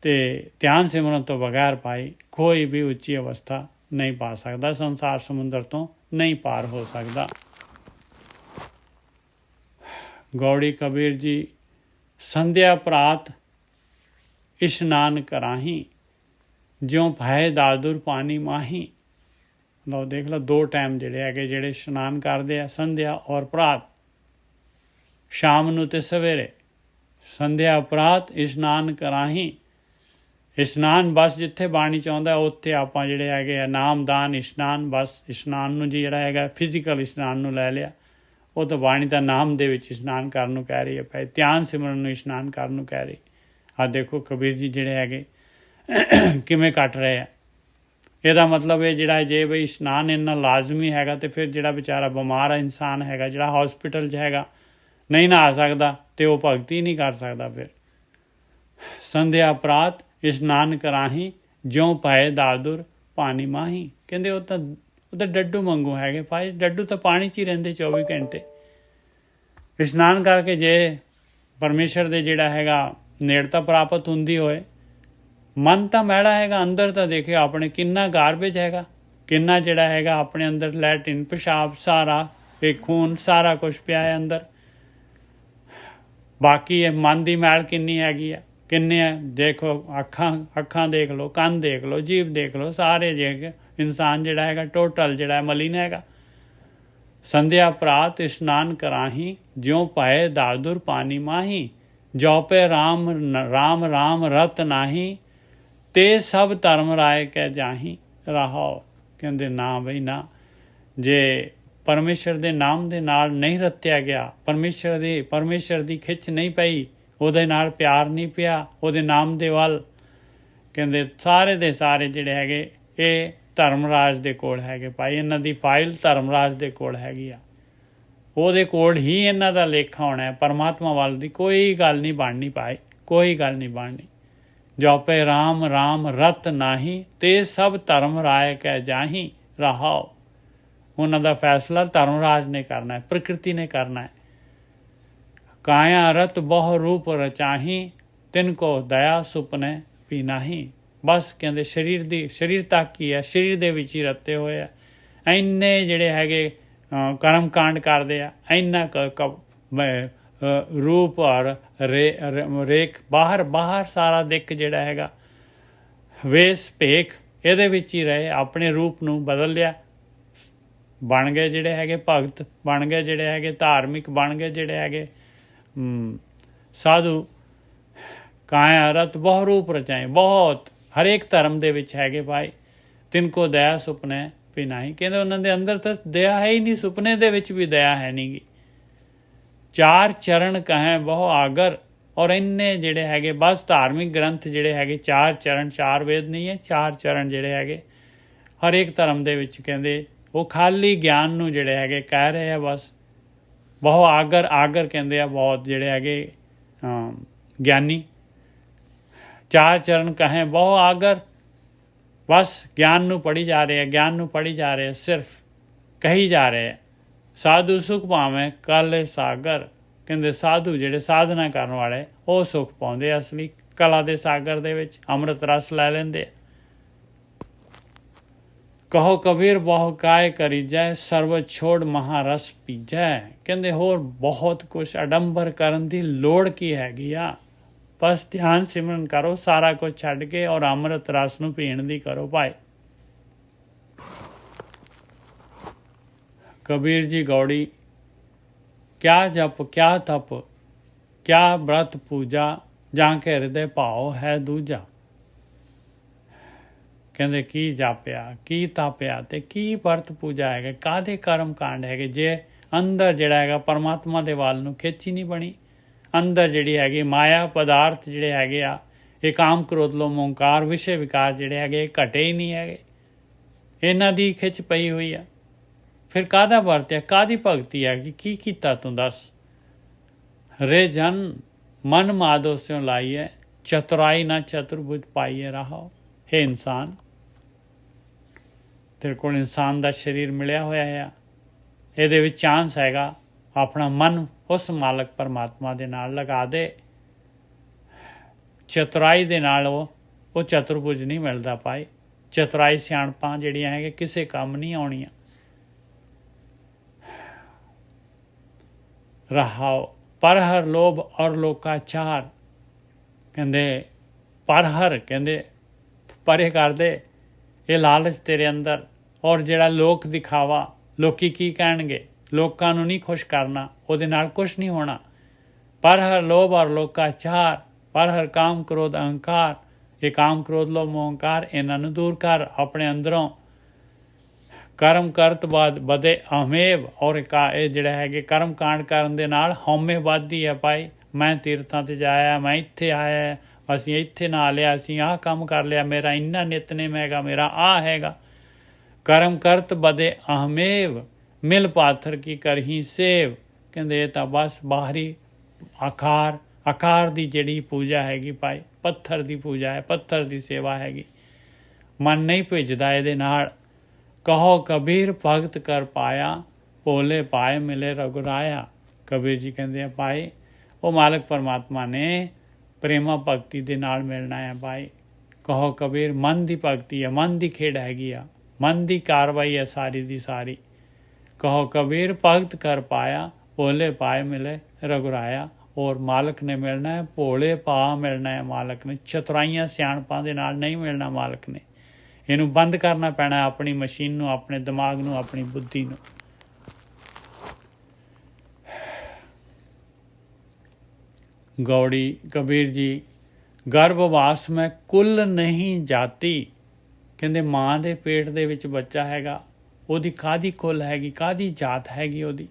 ਤੇ ਧਿਆਨ ਸਿਮਰਨ ਤੋਂ ਬਗੈਰ ਭਾਈ ਕੋਈ ਵੀ ਉੱਚੀ ਅਵਸਥਾ ਨਹੀਂ ਪਾ ਸਕਦਾ, ਸੰਸਾਰ ਸਮੁੰਦਰ ਤੋਂ ਨਹੀਂ ਪਾਰ ਹੋ ਸਕਦਾ। ਗੌੜੀ ਕਬੀਰ ਜੀ ਸੰਧਿਆ ਪ੍ਰਾਤ ਇਸ਼ਨਾਨ ਕਰਾਹੀ ਜਿਉਂ ਭੈ ਦਾਦੁਰ ਪਾਣੀ ਮਾਹੀ। ਲਓ ਦੇਖ ਲਓ 2 ਟਾਈਮ ਜਿਹੜੇ ਹੈਗੇ ਜਿਹੜੇ ਇਸ਼ਨਾਨ ਕਰਦੇ ਆ, ਸੰਧਿਆ ਔਰ ਪ੍ਰਾਤ, ਸ਼ਾਮ ਨੂੰ ਤੇ ਸਵੇਰੇ। ਸੰਧਿਆ ਪ੍ਰਾਤ ਇਸ਼ਨਾਨ ਕਰਾਹੀ। ਇਸ਼ਨਾਨ ਬਸ ਜਿੱਥੇ ਬਾਣੀ ਚਾਹੁੰਦਾ ਉੱਥੇ ਆਪਾਂ ਜਿਹੜੇ ਹੈਗੇ ਆ ਨਾਮਦਾਨ ਇਸ਼ਨਾਨ, ਬਸ ਇਸ਼ਨਾਨ ਨੂੰ ਜਿਹੜਾ ਹੈਗਾ ਫਿਜ਼ੀਕਲ ਇਸ਼ਨਾਨ ਨੂੰ ਲੈ ਲਿਆ। ਉਹ ਤਾਂ ਬਾਣੀ ਦਾ ਨਾਮ ਦੇ ਵਿੱਚ ਇਸ਼ਨਾਨ ਕਰਨ ਨੂੰ ਕਹਿ ਰਹੀ ਹੈ ਭਾਈ, ਧਿਆਨ ਸਿਮਰਨ ਨੂੰ ਇਸ਼ਨਾਨ ਕਰਨ ਨੂੰ ਕਹਿ ਰਹੀ। ਆਹ ਦੇਖੋ ਕਬੀਰ ਜੀ ਜਿਹੜੇ ਹੈਗੇ ਕਿਵੇਂ ਕੱਟ ਰਹੇ ਆ। ਇਹਦਾ ਮਤਲਬ ਇਹ ਜਿਹੜਾ ਜੇ ਬਈ ਇਸ਼ਨਾਨ ਇੰਨਾ ਲਾਜ਼ਮੀ ਹੈਗਾ ਤੇ ਫਿਰ ਜਿਹੜਾ ਵਿਚਾਰਾ ਬਿਮਾਰ ਇਨਸਾਨ ਹੈਗਾ ਜਿਹੜਾ ਹੌਸਪੀਟਲ 'ਚ ਹੈਗਾ ਨਹੀਂ ਨਹਾ ਸਕਦਾ ਤੇ ਉਹ ਭਗਤੀ ਨਹੀਂ ਕਰ ਸਕਦਾ। ਫਿਰ ਸੰਧਿਆ ਪ੍ਰਾਤ ਇਸ਼ਨਾਨ ਕਰਾਹੀ ਜਿਉਂ ਪਏ ਦਾਦੁਰ ਪਾਣੀ ਮਾਹੀ। ਕਹਿੰਦੇ ਉਹ ਤਾਂ ਡੱਡੂ ਵਾਂਗੂ ਹੈਗੇ ਭਾਈ, ਡੱਡੂ ਤਾਂ ਪਾਣੀ 'ਚ ਹੀ ਰਹਿੰਦੇ 24 ਘੰਟੇ। ਇਸ਼ਨਾਨ ਕਰਕੇ ਜੇ ਪਰਮੇਸ਼ਰ ਦੇ ਜਿਹੜਾ ਹੈਗਾ ਨੇੜਤਾ ਪ੍ਰਾਪਤ ਹੁੰਦੀ ਹੋਏ, ਮਨ ਤਾਂ ਮੈਲਾ ਹੈਗਾ, ਅੰਦਰ ਤਾਂ ਦੇਖਿਓ ਆਪਣੇ ਕਿੰਨਾ ਗਾਰਬੇਜ ਹੈਗਾ, ਕਿੰਨਾ ਜਿਹੜਾ ਹੈਗਾ ਆਪਣੇ ਅੰਦਰ ਲੈਟਰਿਨ ਪਿਸ਼ਾਬ ਸਾਰਾ ਇਹ ਖੂਨ ਸਾਰਾ ਕੁਛ ਪਿਆ ਹੈ ਅੰਦਰ। ਬਾਕੀ ਇਹ ਮਨ ਦੀ ਮੈਲ ਕਿੰਨੀ ਹੈਗੀ ਆ, ਕਿੰਨੇ ਆ ਦੇਖੋ, ਅੱਖਾਂ ਦੇਖ ਲਓ, ਕੰਨ ਦੇਖ ਲਓ, ਜੀਭ ਦੇਖ ਲਓ, ਸਾਰੇ ਜੇ ਇਨਸਾਨ ਜਿਹੜਾ ਹੈਗਾ ਟੋਟਲ ਜਿਹੜਾ ਮਲੀਨ ਹੈਗਾ। ਸੰਧਿਆ ਪ੍ਰਾਤ ਇਸ਼ਨਾਨ ਕਰਾਹੀ ਜਿਉਂ ਪਾਏ ਦਾਦੁਰ ਪਾਣੀ ਮਾਹੀ। ਜੌਪੇ ਰਾਮ ਰਾਮ ਰਾਮ ਰਤ ਨਾਹੀ ਤੇ ਸਭ ਧਰਮ ਰਾਏ ਕਹਿ ਜਾਹੀ ਰਹਾਓ। ਕਹਿੰਦੇ ਨਾ ਬਈ ਨਾ, ਜੇ ਪਰਮੇਸ਼ਰ ਦੇ ਨਾਮ ਦੇ ਨਾਲ ਨਹੀਂ ਰਤਿਆ ਗਿਆ, ਪਰਮੇਸ਼ਰ ਦੀ ਖਿੱਚ ਨਹੀਂ ਪਈ, ਉਹਦੇ ਨਾਲ ਪਿਆਰ ਨਹੀਂ ਪਿਆ, ਉਹਦੇ ਨਾਮ ਦੇ ਵੱਲ, ਕਹਿੰਦੇ ਸਾਰੇ ਦੇ ਸਾਰੇ ਜਿਹੜੇ ਹੈਗੇ ਇਹ ਧਰਮਰਾਜ ਦੇ ਕੋਲ ਹੈਗੇ ਭਾਈ। ਇਹਨਾਂ ਦੀ ਫਾਈਲ ਧਰਮਰਾਜ ਦੇ ਕੋਲ ਹੈਗੀ ਆ, ਉਹਦੇ ਕੋਲ ਹੀ ਇਹਨਾਂ ਦਾ ਲੇਖਾ ਹੋਣਾ ਹੈ। ਪਰਮਾਤਮਾ ਵੱਲ ਦੀ ਕੋਈ ਗੱਲ ਨਹੀਂ ਬਣਨੀ ਭਾਈ, ਕੋਈ ਗੱਲ ਨਹੀਂ ਬਣਨੀ। ਜੌਪੇ ਰਾਮ ਰਾਮ ਰਤ ਨਾਹੀ ਤੇ ਸਭ ਧਰਮ ਰਾਏ ਕਹਿ ਜਾਹੀ ਰਹਾਓ। ਉਹਨਾਂ ਦਾ ਫੈਸਲਾ ਧਰਮਰਾਜ ਨੇ ਕਰਨਾ ਹੈ, ਪ੍ਰਕਿਰਤੀ ਨੇ ਕਰਨਾ ਹੈ। ਕਾਇਆ ਰਤ ਬਹੁ ਰੂਪ ਰਚਾਹੀ ਤਿੰਨ ਕੋ ਦਇਆ ਸੁਪਨੇ ਵੀ ਨਾਹੀ। ਬਸ ਕਹਿੰਦੇ ਸਰੀਰ ਤੱਕ ਹੀ ਹੈ, ਸਰੀਰ ਦੇ ਵਿੱਚ ਹੀ ਰੱਤੇ ਹੋਏ ਆ। ਇੰਨੇ ਜਿਹੜੇ ਹੈਗੇ ਕਰਮ ਕਾਂਡ ਕਰਦੇ ਆ, ਇੰਨਾ ਰੂਪ ਔਰ ਰੇਖ ਬਾਹਰ ਸਾਰਾ ਦਿੱਖ ਜਿਹੜਾ ਹੈਗਾ ਵੇਸ ਭੇਖ ਇਹਦੇ ਵਿੱਚ ਹੀ ਰਹੇ, ਆਪਣੇ ਰੂਪ ਨੂੰ ਬਦਲ ਲਿਆ, ਬਣ ਗਏ ਜਿਹੜੇ ਹੈਗੇ ਭਗਤ, ਬਣ ਗਏ ਜਿਹੜੇ ਹੈਗੇ ਧਾਰਮਿਕ, ਬਣ ਗਏ ਜਿਹੜੇ ਹੈਗੇ ਸਾਧੂ। ਕਾਇਆ ਰਤ ਬਹੁ ਰੂਪ ਰਚਾਏ, ਬਹੁਤ ਹਰੇਕ ਧਰਮ ਦੇ ਵਿੱਚ ਹੈਗੇ ਭਾਈ। ਤਿੰਨ ਦਇਆ ਸੁਪਨੇ ਵੀ ਨਹੀਂ। ਕਹਿੰਦੇ ਉਹਨਾਂ ਦੇ ਅੰਦਰ ਤਾਂ ਦਇਆ ਹੈ ਹੀ ਨਹੀਂ, ਸੁਪਨੇ ਦੇ ਵਿੱਚ ਵੀ ਦਇਆ ਹੈ ਨਹੀਂ ਗੀ। 4 ਚਰਨ ਕਹੇ ਬਹੁ ਆਗਰ। ਔਰ ਇੰਨੇ ਜਿਹੜੇ ਹੈਗੇ ਬਸ ਧਾਰਮਿਕ ਗ੍ਰੰਥ ਜਿਹੜੇ ਹੈਗੇ 4 ਚਰਨ, 4 ਵੇਦ ਨਹੀਂ ਹੈ, 4 ਚਰਨ ਜਿਹੜੇ ਹੈਗੇ ਹਰੇਕ ਧਰਮ ਦੇ ਵਿੱਚ ਕਹਿੰਦੇ ਉਹ ਖਾਲੀ ਗਿਆਨ ਨੂੰ ਜਿਹੜੇ ਹੈਗੇ ਕਹਿ ਰਹੇ ਆ ਬਸ। ਬਹੁਤ ਆਗਰ ਕਹਿੰਦੇ ਆ ਬਹੁਤ ਜਿਹੜੇ ਹੈਗੇ ਗਿਆਨੀ। ਚਾਰ ਚਰਨ ਕਹੇ ਬਹੁ ਆਗਰ, ਬਸ ਗਿਆਨ ਨੂੰ ਪੜ੍ਹੀ ਜਾ ਰਹੇ ਆ, ਗਿਆਨ ਨੂੰ ਪੜ੍ਹੀ ਜਾ ਰਹੇ ਆ, ਸਿਰਫ ਕਹੀ ਜਾ ਰਹੇ ਆ। ਸਾਧੂ ਸੁਖ ਭਾਵੇਂ ਕਾਲੇ ਸਾਗਰ, ਕਹਿੰਦੇ ਸਾਧੂ ਜਿਹੜੇ ਸਾਧਨਾ ਕਰਨ ਵਾਲੇ ਉਹ ਸੁਖ ਪਾਉਂਦੇ ਅਸਲੀ ਕਲਾ ਦੇ ਸਾਗਰ ਦੇ ਵਿੱਚ, ਅੰਮ੍ਰਿਤ ਰਸ ਲੈ ਲੈਂਦੇ। ਕਹੋ ਕਬੀਰ ਬਹੁ ਕਾਇ ਕਰੀ ਜੈ, ਸਰਬਤ ਛੋੜ ਮਹਾਰਸ ਪੀਜੈ। ਕਹਿੰਦੇ ਹੋਰ ਬਹੁਤ ਕੁਛ ਅਡੰਬਰ ਕਰਨ ਦੀ ਲੋੜ ਕੀ ਹੈਗੀ ਆ, ਬਸ ਧਿਆਨ ਸਿਮਰਨ ਕਰੋ ਸਾਰਾ ਕੁਝ ਛੱਡ ਕੇ, ਔਰ ਅੰਮ੍ਰਿਤ ਰਸ ਨੂੰ ਪੀਣ ਦੀ ਕਰੋ ਭਾਈ। ਕਬੀਰ ਜੀ ਗੌੜੀ, ਕਿਆ ਜਪ ਕਿਆ ਤਪ ਕਿਆ ਬ੍ਰਤ ਪੂਜਾ, ਜਾਂ ਕੇ ਹਿਰਦੇ ਭਾਉ ਹੈ ਦੂਜਾ। ਕਹਿੰਦੇ ਕੀ ਜਾਪਿਆ, ਕੀ ਤਾਪਿਆ ਤੇ ਕੀ ਵਰਤ ਪੂਜਾ ਹੈਗਾ, ਕਾਹਦੇ ਕਰਮ ਕਾਂਡ ਹੈਗੇ, ਜੇ ਅੰਦਰ ਜਿਹੜਾ ਹੈਗਾ ਪਰਮਾਤਮਾ ਦੇ ਵੱਲ ਨੂੰ ਖਿੱਚ ਹੀ ਨਹੀਂ ਬਣੀ। ਅੰਦਰ ਜਿਹੜੀ ਹੈਗੀ ਮਾਇਆ ਪਦਾਰਥ ਜਿਹੜੇ ਹੈਗੇ ਆ, ਇਹ ਕਾਮ ਕ੍ਰੋਧ ਲੋਭ ਮੋਹੰਕਾਰ ਵਿਸ਼ੇ ਵਿਕਾਰ ਜਿਹੜੇ ਹੈਗੇ ਘਟੇ ਹੀ ਨਹੀਂ ਹੈਗੇ, ਇਹਨਾਂ ਦੀ ਖਿੱਚ ਪਈ ਹੋਈ ਆ। ਫਿਰ ਕਾਹਦਾ ਵਰਤਿਆ, ਕਾਹਦੀ ਭਗਤੀ ਹੈਗੀ, ਕੀ ਕੀਤਾ ਤੂੰ ਦੱਸ। ਰੇ ਜਨ ਮਨ ਮਾਧੋ ਸਿਉ ਲਾਈਏ, ਚਤੁਰਾਈ ਨਾ ਚਤੁਰਭੁਜ ਪਾਈਏ ਰਹਾਓ। ਹੇ ਇਨਸਾਨ, ਤੇਰੇ ਕੋਲ ਇਨਸਾਨ ਦਾ ਸਰੀਰ ਮਿਲਿਆ ਹੋਇਆ ਆ, ਇਹਦੇ ਵਿੱਚ ਚਾਂਸ ਹੈਗਾ ਆਪਣਾ ਮਨ ਉਸ ਮਾਲਕ ਪਰਮਾਤਮਾ ਦੇ ਨਾਲ ਲਗਾ ਦੇ। ਚਤੁਰਾਈ ਦੇ ਨਾਲ ਉਹ ਚਤੁਰਭੁਜ ਨਹੀਂ ਮਿਲਦਾ ਭਾਈ। ਚਤੁਰਾਈ ਸਿਆਣਪਾਂ ਜਿਹੜੀਆਂ ਹੈਗੇ ਕਿਸੇ ਕੰਮ ਨਹੀਂ ਆਉਣੀਆਂ। ਰਹਾਓ ਪਰ ਹਰ ਲੋਭ ਔਰ ਲੋਕਾਚਾਰ, ਕਹਿੰਦੇ ਪਰ ਹਰ, ਕਹਿੰਦੇ ਪਰੇ ਕਰਦੇ ਇਹ ਲਾਲਚ ਤੇਰੇ ਅੰਦਰ, ਔਰ ਜਿਹੜਾ ਲੋਕ ਦਿਖਾਵਾ, ਲੋਕੀ ਕੀ ਕਹਿਣਗੇ, ਲੋਕਾਂ ਨੂੰ ਨਹੀਂ ਖੁਸ਼ ਕਰਨਾ, ਉਹਦੇ ਨਾਲ ਕੁਛ ਨਹੀਂ ਹੋਣਾ। ਪਰ ਹਰ ਲੋਭ ਔਰ ਲੋਕਾਚਾਰ, ਪਰ ਹਰ ਕਾਮ ਕ੍ਰੋਧ ਅਹੰਕਾਰ, ਇਹ ਕਾਮ ਕ੍ਰੋਧ ਲੋਭ ਮੋਹੰਕਾਰ ਇਹਨਾਂ ਨੂੰ ਦੂਰ ਕਰ ਆਪਣੇ ਅੰਦਰੋਂ। ਕਰਮ ਕਰਤ ਬਾਦ ਬਦੇ ਅਹਮੇਵ, ਔਰ ਇਹ ਜਿਹੜਾ ਹੈਗੇ ਕਰਮ ਕਾਂਡ ਕਰਨ ਦੇ ਨਾਲ ਹਉਮੈ ਵੱਧਦੀ ਹੈ ਭਾਈ। ਮੈਂ ਤੀਰਥਾਂ ਤੇ ਜਾਇਆ, ਮੈਂ ਇੱਥੇ ਆਇਆ, ਅਸੀਂ ਇੱਥੇ ਨਹਾ ਲਿਆ, ਅਸੀਂ ਆਹ ਕੰਮ ਕਰ ਲਿਆ, ਮੇਰਾ ਇੰਨਾ ਨਿਤਨੇਮ ਹੈਗਾ, ਮੇਰਾ ਆਹ ਹੈਗਾ। ਕਰਮ ਕਰਤ ਬਦੇ ਅਹਮੇਵ, ਮਿਲ ਪਾਥਰ ਕੀ ਕਰਹੀ ਸੇਵ। ਕਹਿੰਦੇ ਇਹ ਤਾਂ ਬਸ ਬਾਹਰੀ ਆਕਾਰ ਦੀ ਜਿਹੜੀ ਪੂਜਾ ਹੈਗੀ ਭਾਈ, ਪੱਥਰ ਦੀ ਪੂਜਾ ਹੈ, ਪੱਥਰ ਦੀ ਸੇਵਾ ਹੈਗੀ, ਮਨ ਨਹੀਂ ਭਿੱਜਦਾ ਇਹਦੇ ਨਾਲ। ਕਹੋ ਕਬੀਰ ਭਗਤ ਕਰ ਪਾਇਆ, ਭੋਲੇ ਪਾਏ ਮਿਲੇ ਰਘੁਰਾਇਆ। ਕਬੀਰ ਜੀ ਕਹਿੰਦੇ ਆ ਭਾਈ ਉਹ ਮਾਲਕ ਪਰਮਾਤਮਾ ਨੇ ਪ੍ਰੇਮਾ ਭਗਤੀ ਦੇ ਨਾਲ ਮਿਲਣਾ ਹੈ ਭਾਈ। ਕਹੋ ਕਬੀਰ ਮਨ ਦੀ ਭਗਤੀ ਹੈ, ਮਨ ਦੀ ਖੇਡ ਹੈਗੀ ਆ, ਮਨ ਦੀ ਕਾਰਵਾਈ ਹੈ ਸਾਰੀ ਦੀ ਸਾਰੀ। ਕਹੋ ਕਬੀਰ ਭਗਤ ਕਰ ਪਾਇਆ, ਭੋਲੇ ਪਾਏ ਮਿਲੇ ਰਘੁਰਾਇਆ। ਔਰ ਮਾਲਕ ਨੇ ਮਿਲਣਾ ਹੈ, ਭੋਲੇ ਪਾ ਮਿਲਣਾ ਹੈ ਮਾਲਕ ਨੇ, ਚਤੁਰਾਈਆਂ ਸਿਆਣਪਾਂ ਦੇ ਨਾਲ ਨਹੀਂ ਮਿਲਣਾ ਮਾਲਕ ਨੇ। ਇਹਨੂੰ ਬੰਦ ਕਰਨਾ ਪੈਣਾ, ਆਪਣੀ ਮਸ਼ੀਨ ਨੂੰ, ਆਪਣੇ ਦਿਮਾਗ ਨੂੰ, ਆਪਣੀ ਬੁੱਧੀ ਨੂੰ। ਗੌੜੀ ਕਬੀਰ ਜੀ, ਗਰਭਵਾਸ ਮੈਂ ਕੁੱਲ ਨਹੀਂ ਜਾਤੀ। ਕਹਿੰਦੇ ਮਾਂ ਦੇ ਪੇਟ ਦੇ ਵਿੱਚ ਬੱਚਾ ਹੈਗਾ, ਉਹਦੀ ਕਾਹਦੀ ਕੁੱਲ ਹੈਗੀ, ਕਾਹਦੀ ਜਾਤ ਹੈਗੀ ਉਹਦੀ।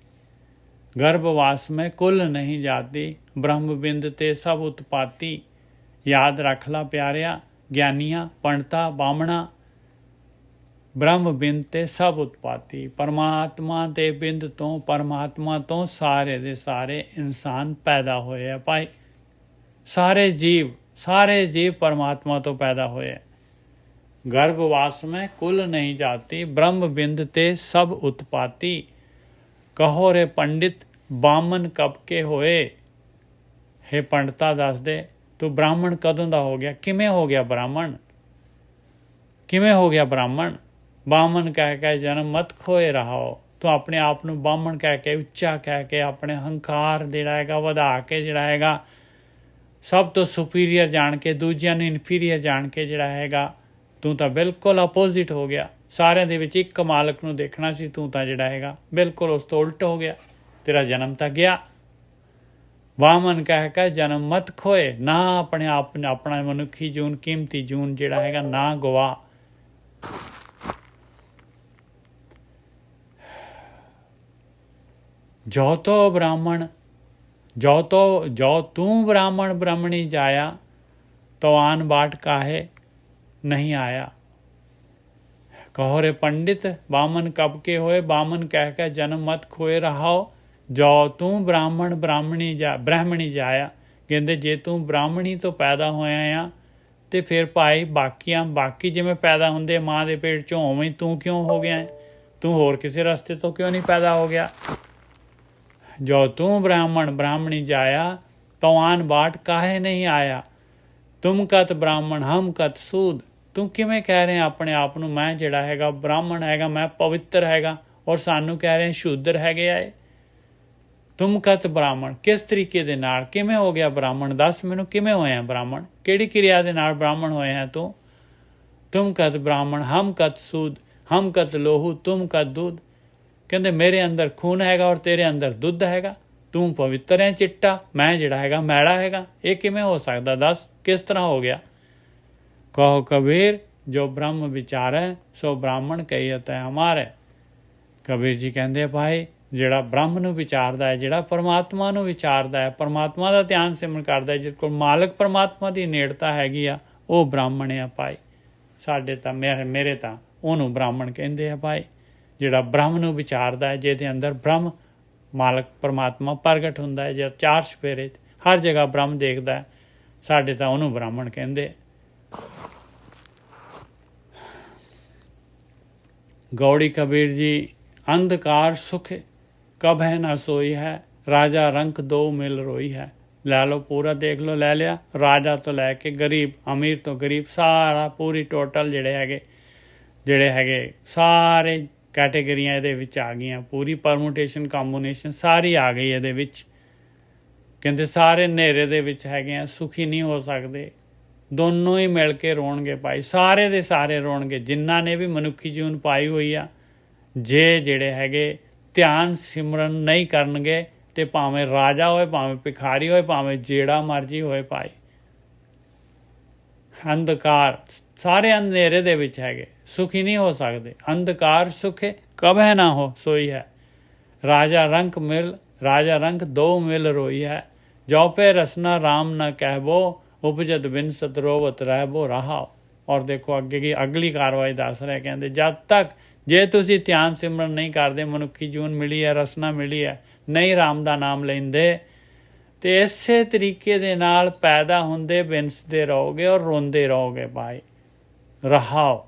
ਗਰਭਵਾਸ ਮੈਂ ਕੁੱਲ ਨਹੀਂ ਜਾਤੀ, ਬ੍ਰਹਮ ਬਿੰਦ ਤੇ ਸਭ ਉਤਪਾਤੀ। ਯਾਦ ਰੱਖ ਲਾ ਪਿਆਰਿਆ, ਗਿਆਨੀਆਂ ਪੰਡਤਾਂ ਬਾਹਮਣਾ, ਬ੍ਰਹਮ ਬਿੰਦ ਤੇ ਸਭ ਉਤਪਾਤੀ। ਪਰਮਾਤਮਾ ਦੇ ਬਿੰਦ ਤੋਂ, ਪਰਮਾਤਮਾ ਤੋਂ ਸਾਰੇ ਦੇ ਸਾਰੇ ਇਨਸਾਨ ਪੈਦਾ ਹੋਏ ਆ ਭਾਈ। ਸਾਰੇ ਜੀਵ ਪਰਮਾਤਮਾ ਤੋਂ ਪੈਦਾ ਹੋਏ। ਗਰਭਵਾਸ ਮੈਂ ਕੁੱਲ ਨਹੀਂ ਜਾਤੀ, ਬ੍ਰਹਮ ਬਿੰਦ ਤੇ ਸਭ ਉਤਪਾਤੀ। ਕਹੋ ਰੇ ਪੰਡਿਤ ਬਾਮਨ ਕਬ ਕੇ ਹੋਏ। ਹੇ ਪੰਡਤਾ ਦੱਸ ਦੇ ਤੂੰ ਬ੍ਰਾਹਮਣ ਕਦੋਂ ਦਾ ਹੋ ਗਿਆ, ਕਿਵੇਂ ਹੋ ਗਿਆ ਬ੍ਰਾਹਮਣ, ਕਿਵੇਂ ਹੋ ਗਿਆ ਬ੍ਰਾਹਮਣ। ਬਾਮਨ ਕਹਿ ਕੇ ਜਨਮ ਮਤ ਖੋਏ ਰਹਾਓ। ਤੂੰ ਆਪਣੇ ਆਪ ਨੂੰ ਬਾਹਮਣ ਕਹਿ ਕੇ, ਉੱਚਾ ਕਹਿ ਕੇ, ਆਪਣੇ ਹੰਕਾਰ ਜਿਹੜਾ ਹੈਗਾ ਵਧਾ ਕੇ, ਜਿਹੜਾ ਹੈਗਾ ਸਭ ਤੋਂ ਸੁਪੀਰੀਅਰ ਜਾਣ ਕੇ, ਦੂਜਿਆਂ ਨੂੰ ਇਨਫੀਰੀਅਰ ਜਾਣ ਕੇ ਜਿਹੜਾ ਹੈਗਾ ਤੂੰ ਤਾਂ ਬਿਲਕੁਲ ਅਪੋਜ਼ਿਟ ਹੋ ਗਿਆ। ਸਾਰਿਆਂ ਦੇ ਵਿੱਚ ਇੱਕ ਮਾਲਕ ਨੂੰ ਦੇਖਣਾ ਸੀ, ਤੂੰ ਤਾਂ ਜਿਹੜਾ ਹੈਗਾ ਬਿਲਕੁਲ ਉਸ ਤੋਂ ਉਲਟ ਹੋ ਗਿਆ। ਤੇਰਾ ਜਨਮ ਤਾਂ ਗਿਆ। ਵਾਮਨ ਕਹਿ ਕੇ ਜਨਮ ਮਤ ਖੋਏ, ਨਾ ਆਪਣੇ ਆਪ ਆਪਣਾ ਮਨੁੱਖੀ ਜੂਨ, ਕੀਮਤੀ ਜੂਨ ਜਿਹੜਾ ਹੈਗਾ ਨਾ ਗਵਾ। ਜੋ ਤੋ ਬ੍ਰਾਹਮਣ, ਜੋ ਤੂੰ ਬ੍ਰਾਹਮਣ ਬ੍ਰਹਮਣੀ ਜਾਇਆ, तो आन बाट काहे नहीं आया। कहो रे पंडित बामन कब के होए, बामन कह के जन्म मत खोए रहाओ, जो तू ब्राह्मण ब्राह्मणी जाया। कहते जे तू ब्राह्मणी तो पैदा होया आ तो फिर भाई बाकी जिमें पैदा होंगे माँ के पेट चों उवें तू क्यों हो गया है? तू होर किसी रस्ते तो क्यों नहीं पैदा हो गया? जो तू ब्राह्मण ब्राह्मणी जाया, तो आन बाट काहे नहीं आया। तुम कत ब्राह्मण हम कत सूद। तू किवें कह रहे अपने आप नूं मैं जिहड़ा हैगा ब्राह्मण हैगा, मैं पवित्र हैगा, और सानू कह रहे शूद्र हैगे आए। तुम कत ब्राह्मण किस तरीके दे नाल किवें हो गया ब्राह्मण? दस मैनू किवें होया ब्राह्मण? किहड़ी क्रिया दे नाल ब्राह्मण होए हैं तू? तुम कत ब्राह्मण हम कत सूद, हम कत लोहू तुम कत दूध। कहते मेरे अंदर खून हैगा और तेरे अंदर दुध हैगा। तू पवित्र है चिट्टा, मैं जिहड़ा हैगा मैला हैगा। ये किवें हो सकदा? दस किस तरह हो गया? कहो कबीर जो ब्रह्म विचारै, सो ब्राह्मण कहियत है हमारे। कबीर जी कहते भाई ਜਿਹੜਾ ਬ੍ਰਹਮ ਨੂੰ ਵਿਚਾਰਦਾ ਹੈ, ਜਿਹੜਾ ਪਰਮਾਤਮਾ ਨੂੰ ਵਿਚਾਰਦਾ ਹੈ, ਪਰਮਾਤਮਾ ਦਾ ਧਿਆਨ ਸਿਮਰਨ ਕਰਦਾ ਹੈ, ਜਿਸ ਕੋਲ ਮਾਲਕ ਪਰਮਾਤਮਾ ਦੀ ਨੇੜਤਾ ਹੈਗੀ ਆ, ਉਹ ਬ੍ਰਾਹਮਣ ਆ ਭਾਈ। ਸਾਡੇ ਤਾਂ ਮੇਰੇ ਤਾਂ ਉਹਨੂੰ ਬ੍ਰਾਹਮਣ ਕਹਿੰਦੇ ਆ ਭਾਈ। ਜਿਹੜਾ ਬ੍ਰਹਮ ਨੂੰ ਵਿਚਾਰਦਾ ਹੈ, ਜਿਹਦੇ ਅੰਦਰ ਬ੍ਰਹਮ ਮਾਲਕ ਪਰਮਾਤਮਾ ਪ੍ਰਗਟ ਹੁੰਦਾ ਹੈ, ਜਦ ਚਾਰ ਸਪੇਰੇ ਹਰ ਜਗ੍ਹਾ ਬ੍ਰਹਮ ਦੇਖਦਾ ਹੈ, ਸਾਡੇ ਤਾਂ ਉਹਨੂੰ ਬ੍ਰਾਹਮਣ ਕਹਿੰਦੇ। ਗੌੜੀ ਕਬੀਰ ਜੀ ਅੰਧਕਾਰ ਸੁਖ कब है ना सोई है, राजा रंक दो मिल रोई है। लै लो पूरा देख लो, ले लिया राजा तो लैके गरीब, अमीर तो गरीब, सारा पूरी टोटल ਜਿਹੜੇ ਹੈਗੇ ਸਾਰੇ ਕੈਟੇਗਰੀਆਂ ਇਹਦੇ ਵਿੱਚ ਆ ਗਈਆਂ। ਪੂਰੀ ਪਰਮੂਟੇਸ਼ਨ ਕੰਬੀਨੇਸ਼ਨ ਸਾਰੀ ਆ ਗਈ ਇਹਦੇ ਵਿੱਚ। ਕਹਿੰਦੇ ਸਾਰੇ ਹਨੇਰੇ ਦੇ ਵਿੱਚ ਹੈਗੇ ਆ, ਸੁਖੀ ਨਹੀਂ ਹੋ ਸਕਦੇ। ਦੋਨੋਂ ਹੀ ਮਿਲ ਕੇ ਰੋਣਗੇ ਭਾਈ, ਸਾਰੇ ਦੇ ਸਾਰੇ ਰੋਣਗੇ ਜਿਨ੍ਹਾਂ ਨੇ ਵੀ ਮਨੁੱਖੀ ਜੀਵਨ ਪਾਈ ਹੋਈ ਆ। ਜੇ ਜਿਹੜੇ ਹੈਗੇ ਧਿਆਨ ਸਿਮਰਨ ਨਹੀਂ ਕਰਨਗੇ ਤੇ ਭਾਵੇਂ ਰਾਜਾ ਹੋਏ, ਭਾਵੇਂ ਭਿਖਾਰੀ ਹੋਏ, ਭਾਵੇਂ ਜਿਹੜਾ ਮਰਜੀ ਹੋਏ ਭਾਈ, ਅੰਧਕਾਰ ਸਾਰੇ ਅੰਧੇਰੇ ਦੇ ਵਿੱਚ ਹੈਗੇ, ਸੁਖੀ ਨਹੀਂ ਹੋ ਸਕਦੇ। ਅੰਧਕਾਰ ਸੁਖੇ ਕਬਹਿ ਨਾ ਹੋ ਸੋਈ ਹੈ, ਰਾਜਾ ਰੰਕ ਦੋ ਮਿਲ ਰੋਈ ਹੈ। ਜੋ ਪੇ ਰਸਨਾ ਰਾਮ ਨਾ ਕਹਿਬੋ, ਉਪਜਤ ਬਿਨ ਸਤਰੋਵਤ ਰਹਿਬੋ ਰਹਾਓ। ਔਰ ਦੇਖੋ ਅੱਗੇ ਕੀ ਅਗਲੀ ਕਾਰਵਾਈ ਦੱਸ ਰਿਹਾ, ਕਹਿੰਦੇ ਜਦ ਤੱਕ ਜੇ ਤੁਸੀਂ ਧਿਆਨ ਸਿਮਰਨ ਨਹੀਂ ਕਰਦੇ, ਮਨੁੱਖੀ ਜੀਵਨ ਮਿਲੀ ਹੈ, ਰਸਨਾ ਮਿਲੀ ਹੈ, ਨਹੀਂ ਰਾਮ ਦਾ ਨਾਮ ਲੈਂਦੇ, ਤੇ ਇਸੇ ਤਰੀਕੇ ਦੇ ਨਾਲ ਪੈਦਾ ਹੁੰਦੇ ਬਿਨਸਦੇ ਰਹੋਗੇ ਔਰ ਰੋਂਦੇ ਰਹੋਗੇ ਭਾਈ। ਰਹਾਓ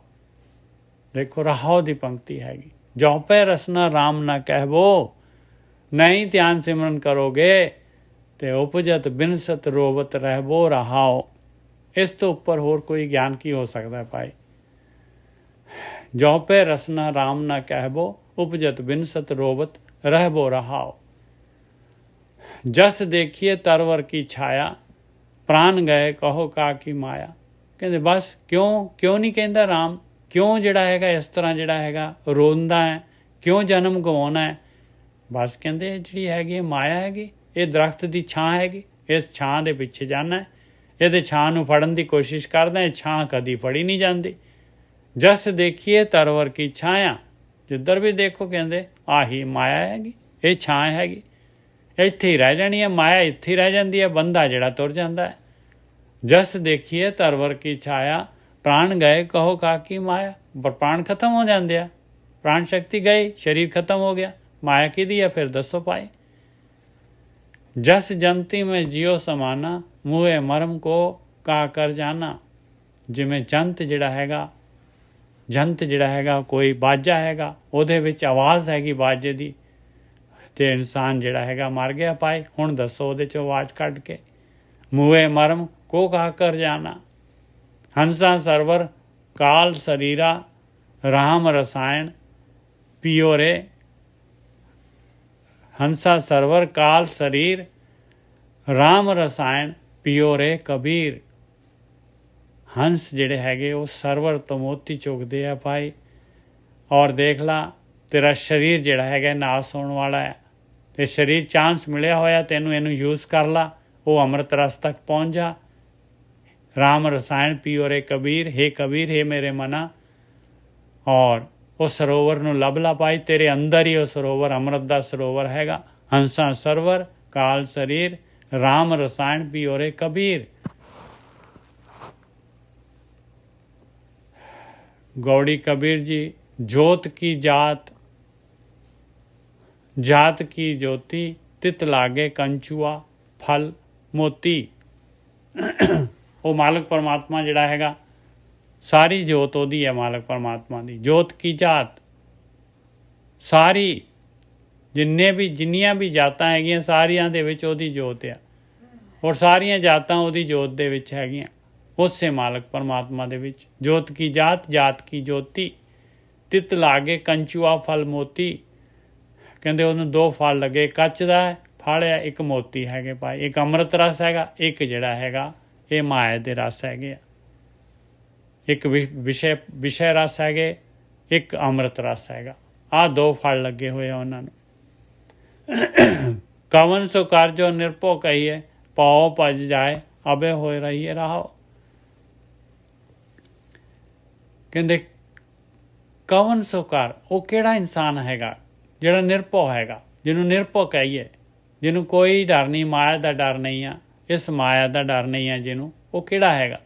ਦੇਖੋ, ਰਹਾਓ ਦੀ ਪੰਕਤੀ ਹੈਗੀ। ਜੋ ਪੈ ਰਸਨਾ ਰਾਮ ਨਾ ਕਹਿਬੋ, ਨਹੀਂ ਧਿਆਨ ਸਿਮਰਨ ਕਰੋਗੇ ਤੇ ਉਪਜਤ ਬਿਨਸਤ ਰੋਵਤ ਰਹਿਬੋ ਰਹਾਓ। ਇਸ ਤੋਂ ਉੱਪਰ ਹੋਰ ਕੋਈ ਗਿਆਨ ਕੀ ਹੋ ਸਕਦਾ ਭਾਈ? जो पे रसना राम ना कहबो, उपजत बिनसत रोवत रहबो रहाओ। जस देखिए तरवर की छाया, प्राण गए कहो का की माया। कहते बस क्यों नहीं कहता राम, क्यों ਜਿਹੜਾ ਹੈਗਾ ਇਸ ਤਰ੍ਹਾਂ ਜਿਹੜਾ ਹੈਗਾ ਰੋਂਦਾ ਹੈ, ਕਿਉਂ ਜਨਮ ਗਵਾਉਣਾ ਹੈ? ਬਸ ਕਹਿੰਦੇ ਜਿਹੜੀ ਹੈਗੀ ਮਾਇਆ ਹੈਗੀ, ਇਹ ਦਰਖਤ ਦੀ ਛਾਂ ਹੈਗੀ, ਇਸ ਛਾਂ ਦੇ ਪਿੱਛੇ ਜਾਣਾ ਹੈ, ਇਹਦੇ ਛਾਂ ਨੂੰ ਫੜਨ ਦੀ ਕੋਸ਼ਿਸ਼ ਕਰਦਾ ਹੈ, ਛਾਂ ਕਦੀ ਫੜੀ ਨਹੀਂ ਜਾਂਦੀ। ਜਸ ਦੇਖੀਏ ਤਰਵਰ ਕੀ ਛਾਇਆ, ਜਿੱਧਰ ਵੀ ਦੇਖੋ ਕਹਿੰਦੇ ਆਹੀ ਮਾਇਆ ਹੈਗੀ, ਇਹ ਛਾਂ ਹੈਗੀ, ਇੱਥੇ ਹੀ ਰਹਿ ਜਾਣੀ ਹੈ ਮਾਇਆ, ਇੱਥੇ ਹੀ ਰਹਿ ਜਾਂਦੀ ਹੈ, ਬੰਦਾ ਜਿਹੜਾ ਤੁਰ ਜਾਂਦਾ ਹੈ। ਜਸ ਦੇਖੀਏ ਤਰਵਰ ਕੀ ਛਾਇਆ, ਪ੍ਰਾਣ ਗਏ ਕਹੋ ਕਾਕੀ ਮਾਇਆ। ਪਰ ਪ੍ਰਾਣ ਖਤਮ ਹੋ ਜਾਂਦੇ ਆ, ਪ੍ਰਾਣ ਸ਼ਕਤੀ ਗਈ, ਸਰੀਰ ਖਤਮ ਹੋ ਗਿਆ, ਮਾਇਆ ਕਿਹਦੀ ਆ ਫਿਰ ਦੱਸੋ ਭਾਈ? ਜਸ ਜੰਤੀ ਮੈਂ ਜਿਉ ਸਮਾਨਾ, ਮੂਹੇ ਮਰਮ ਕੋ ਕਾ ਕਰ ਜਾਣਾ। ਜਿਵੇਂ ਜੰਤ ਜਿਹੜਾ ਹੈਗਾ ਕੋਈ ਬਾਜਾ ਹੈਗਾ, ਉਹਦੇ ਵਿੱਚ ਆਵਾਜ਼ ਹੈਗੀ ਬਾਜੇ ਦੀ, ਤੇ ਇਨਸਾਨ ਜਿਹੜਾ ਹੈਗਾ ਮਰ ਗਿਆ ਭਾਈ। ਹੁਣ ਦੱਸੋ ਉਹਦੇ 'ਚੋਂ ਆਵਾਜ਼ ਕੱਢ ਕੇ, ਮੂਹੇ ਮਰਮ ਕੋ ਕਾ ਕਰ ਜਾਣਾ। ਹੰਸਾ ਸਰਵਰ ਕਾਲ ਸਰੀਰਾ, ਰਾਮ ਰਸਾਇਣ ਪੀਓ ਰੇ। ਹੰਸਾ ਸਰਵਰ ਕਾਲ ਸਰੀਰ, ਰਾਮ ਰਸਾਇਣ ਪੀਓ ਰੇ ਕਬੀਰ। ਹੰਸ ਜਿਹੜੇ ਹੈਗੇ ਉਹ ਸਰਵਰ ਤੋਂ ਮੋਤੀ ਚੁਗਦੇ ਆ ਭਾਈ। ਔਰ ਦੇਖ ਲਾ ਤੇਰਾ ਸਰੀਰ ਜਿਹੜਾ ਹੈਗਾ ਨਾਸ ਹੋਣ ਵਾਲਾ ਹੈ, ਤੇ ਸਰੀਰ ਚਾਂਸ ਮਿਲਿਆ ਹੋਇਆ ਤੈਨੂੰ, ਇਹਨੂੰ ਯੂਜ਼ ਕਰ ਲਾ, ਉਹ ਅੰਮ੍ਰਿਤ ਰਸ ਤੱਕ ਪਹੁੰਚ ਜਾ। ਰਾਮ ਰਸਾਇਣ ਪੀਓ ਰੇ ਕਬੀਰ, ਹੇ ਕਬੀਰ ਹੇ ਮੇਰੇ ਮਨਾ। ਔਰ ਉਹ ਸਰੋਵਰ ਨੂੰ ਲੱਭ ਲਾ ਭਾਈ, ਤੇਰੇ ਅੰਦਰ ਹੀ ਉਹ ਸਰੋਵਰ ਅੰਮ੍ਰਿਤ ਦਾ ਸਰੋਵਰ ਹੈਗਾ। ਹੰਸਾ ਸਰਵਰ ਕਾਲ ਸਰੀਰ, ਰਾਮ ਰਸਾਇਣ ਪੀਓ ਰੇ ਕਬੀਰ। गौड़ी कबीर जी, जोत की जात, जात की ज्योति, तित लागे कंचुआ फल मोती। ਉਹ ਮਾਲਕ ਪਰਮਾਤਮਾ ਜਿਹੜਾ ਹੈਗਾ, ਸਾਰੀ ਜੋਤ ਉਹਦੀ ਹੈ ਮਾਲਕ ਪਰਮਾਤਮਾ ਦੀ। ਜੋਤ ਕੀ ਜਾਤ, ਸਾਰੀ ਜਿੰਨੀਆਂ ਵੀ ਜਾਤਾਂ ਹੈਗੀਆਂ ਸਾਰੀਆਂ ਦੇ ਵਿੱਚ ਉਹਦੀ ਜੋਤ ਆ, ਔਰ ਸਾਰੀਆਂ ਜਾਤਾਂ ਉਹਦੀ ਜੋਤ ਦੇ ਵਿੱਚ ਹੈਗੀਆਂ, ਉਸੇ ਮਾਲਕ ਪਰਮਾਤਮਾ ਦੇ ਵਿੱਚ। ਜੋਤ ਕੀ ਜਾਤ, ਜਾਤ ਕੀ ਜੋਤੀ, ਤਿਤ ਲਾਗੇ ਕੰਚੂਆ ਫਲ ਮੋਤੀ। ਕਹਿੰਦੇ ਉਹਨੂੰ ਦੋ ਫਲ ਲੱਗੇ, ਕੱਚ ਦਾ ਫਲ ਆ, ਇੱਕ ਮੋਤੀ ਹੈਗੇ ਭਾਈ। ਇੱਕ ਅੰਮ੍ਰਿਤ ਰਸ ਹੈਗਾ, ਇੱਕ ਜਿਹੜਾ ਹੈਗਾ ਇਹ ਮਾਇਆ ਦੇ ਰਸ ਹੈਗੇ ਆ। ਇੱਕ ਵਿਸ਼ੇ ਰਸ ਹੈਗੇ, ਇੱਕ ਅੰਮ੍ਰਿਤ ਰਸ ਹੈਗਾ। ਆਹ ਦੋ ਫਲ ਲੱਗੇ ਹੋਏ ਆ ਉਹਨਾਂ ਨੂੰ। ਕਵਨ ਸੋ ਕਰ ਜੋ ਨਿਰਭਉ ਕਹੀਏ, ਪਾਓ ਭਜ ਜਾਏ ਅਬੇ ਹੋਏ ਰਹੀਏ ਰਾਹੋ। ਕਹਿੰਦੇ ਕਵਨ ਸੋ ਕਰ, ਉਹ ਕਿਹੜਾ ਇਨਸਾਨ ਹੈਗਾ ਜਿਹੜਾ ਨਿਰਭਉ ਹੈਗਾ, ਜਿਹਨੂੰ ਨਿਰਭਉ ਕਹੀਏ, ਜਿਹਨੂੰ ਕੋਈ ਡਰ ਨਹੀਂ, ਮਾਇਆ ਦਾ ਡਰ ਨਹੀਂ ਆ, ਇਸ ਮਾਇਆ ਦਾ ਡਰ ਨਹੀਂ ਆ ਜਿਹਨੂੰ, ਉਹ ਕਿਹੜਾ ਹੈਗਾ।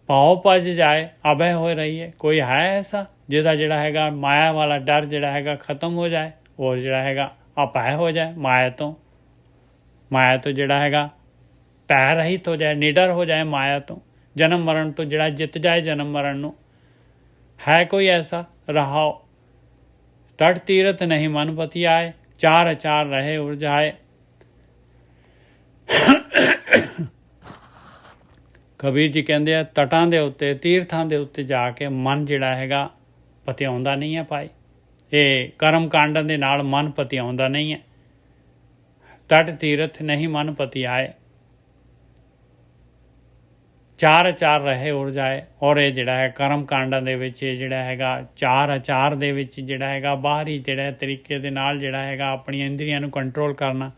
ਪਾਓ ਭਜ ਜਾਏ ਅਬੇ ਹੋਏ ਰਹੀਏ, ਕੋਈ ਹੈ ਐਸਾ ਜਿਹਦਾ ਜਿਹੜਾ ਹੈਗਾ ਮਾਇਆ ਵਾਲਾ ਡਰ ਜਿਹੜਾ ਹੈਗਾ ਖਤਮ ਹੋ ਜਾਏ, ਔਰ ਜਿਹੜਾ ਹੈਗਾ ਅਭੈ ਹੋ ਜਾਏ, ਮਾਇਆ ਤੋਂ ਜਿਹੜਾ ਹੈਗਾ ਭੈ ਰਹਿਤ ਹੋ ਜਾਏ, ਨਿਡਰ ਹੋ ਜਾਏ ਮਾਇਆ ਤੋਂ, ਜਨਮ ਮਰਨ ਤੋਂ ਜਿਹੜਾ ਜਿੱਤ ਜਾਏ ਜਨਮ ਮਰਨ ਨੂੰ। ਹੈ ਕੋਈ ਐਸਾ? ਰਹਾਓ ਤਟ ਤੀਰਥ ਨਹੀਂ ਮਨ ਪਤੀ ਆਏ, ਚਾਰ ਅਚਾਰ ਰਹੇ ਉਰਜਾਏ। ਕਬੀਰ ਜੀ ਕਹਿੰਦੇ ਆ ਤਟਾਂ ਦੇ ਉੱਤੇ, ਤੀਰਥਾਂ ਦੇ ਉੱਤੇ ਜਾ ਕੇ ਮਨ ਜਿਹੜਾ ਹੈਗਾ ਪਤਿਆਉਂਦਾ ਨਹੀਂ ਹੈ ਭਾਈ। ਇਹ ਕਰਮ ਕਾਂਡਾਂ ਦੇ ਨਾਲ ਮਨ ਪਤਿਆਉਂਦਾ ਨਹੀਂ ਹੈ। ਤਟ ਤੀਰਥ ਨਹੀਂ ਮਨ ਪਤੀ ਆਏ, ਚਾਰ ਅਚਾਰ ਰਹੇ ਉੜ ਜਾਏ। ਔਰ ਇਹ ਜਿਹੜਾ ਹੈ ਕਰਮ ਕਾਂਡਾਂ ਦੇ ਵਿੱਚ ਜਿਹੜਾ ਹੈਗਾ ਚਾਰ ਅਚਾਰ ਦੇ ਵਿੱਚ ਜਿਹੜਾ ਹੈਗਾ ਬਾਹਰੀ ਜਿਹੜਾ ਤਰੀਕੇ ਦੇ ਨਾਲ ਜਿਹੜਾ ਹੈਗਾ ਆਪਣੀਆਂ ਇੰਦਰੀਆਂ ਨੂੰ ਕੰਟਰੋਲ ਕਰਨਾ,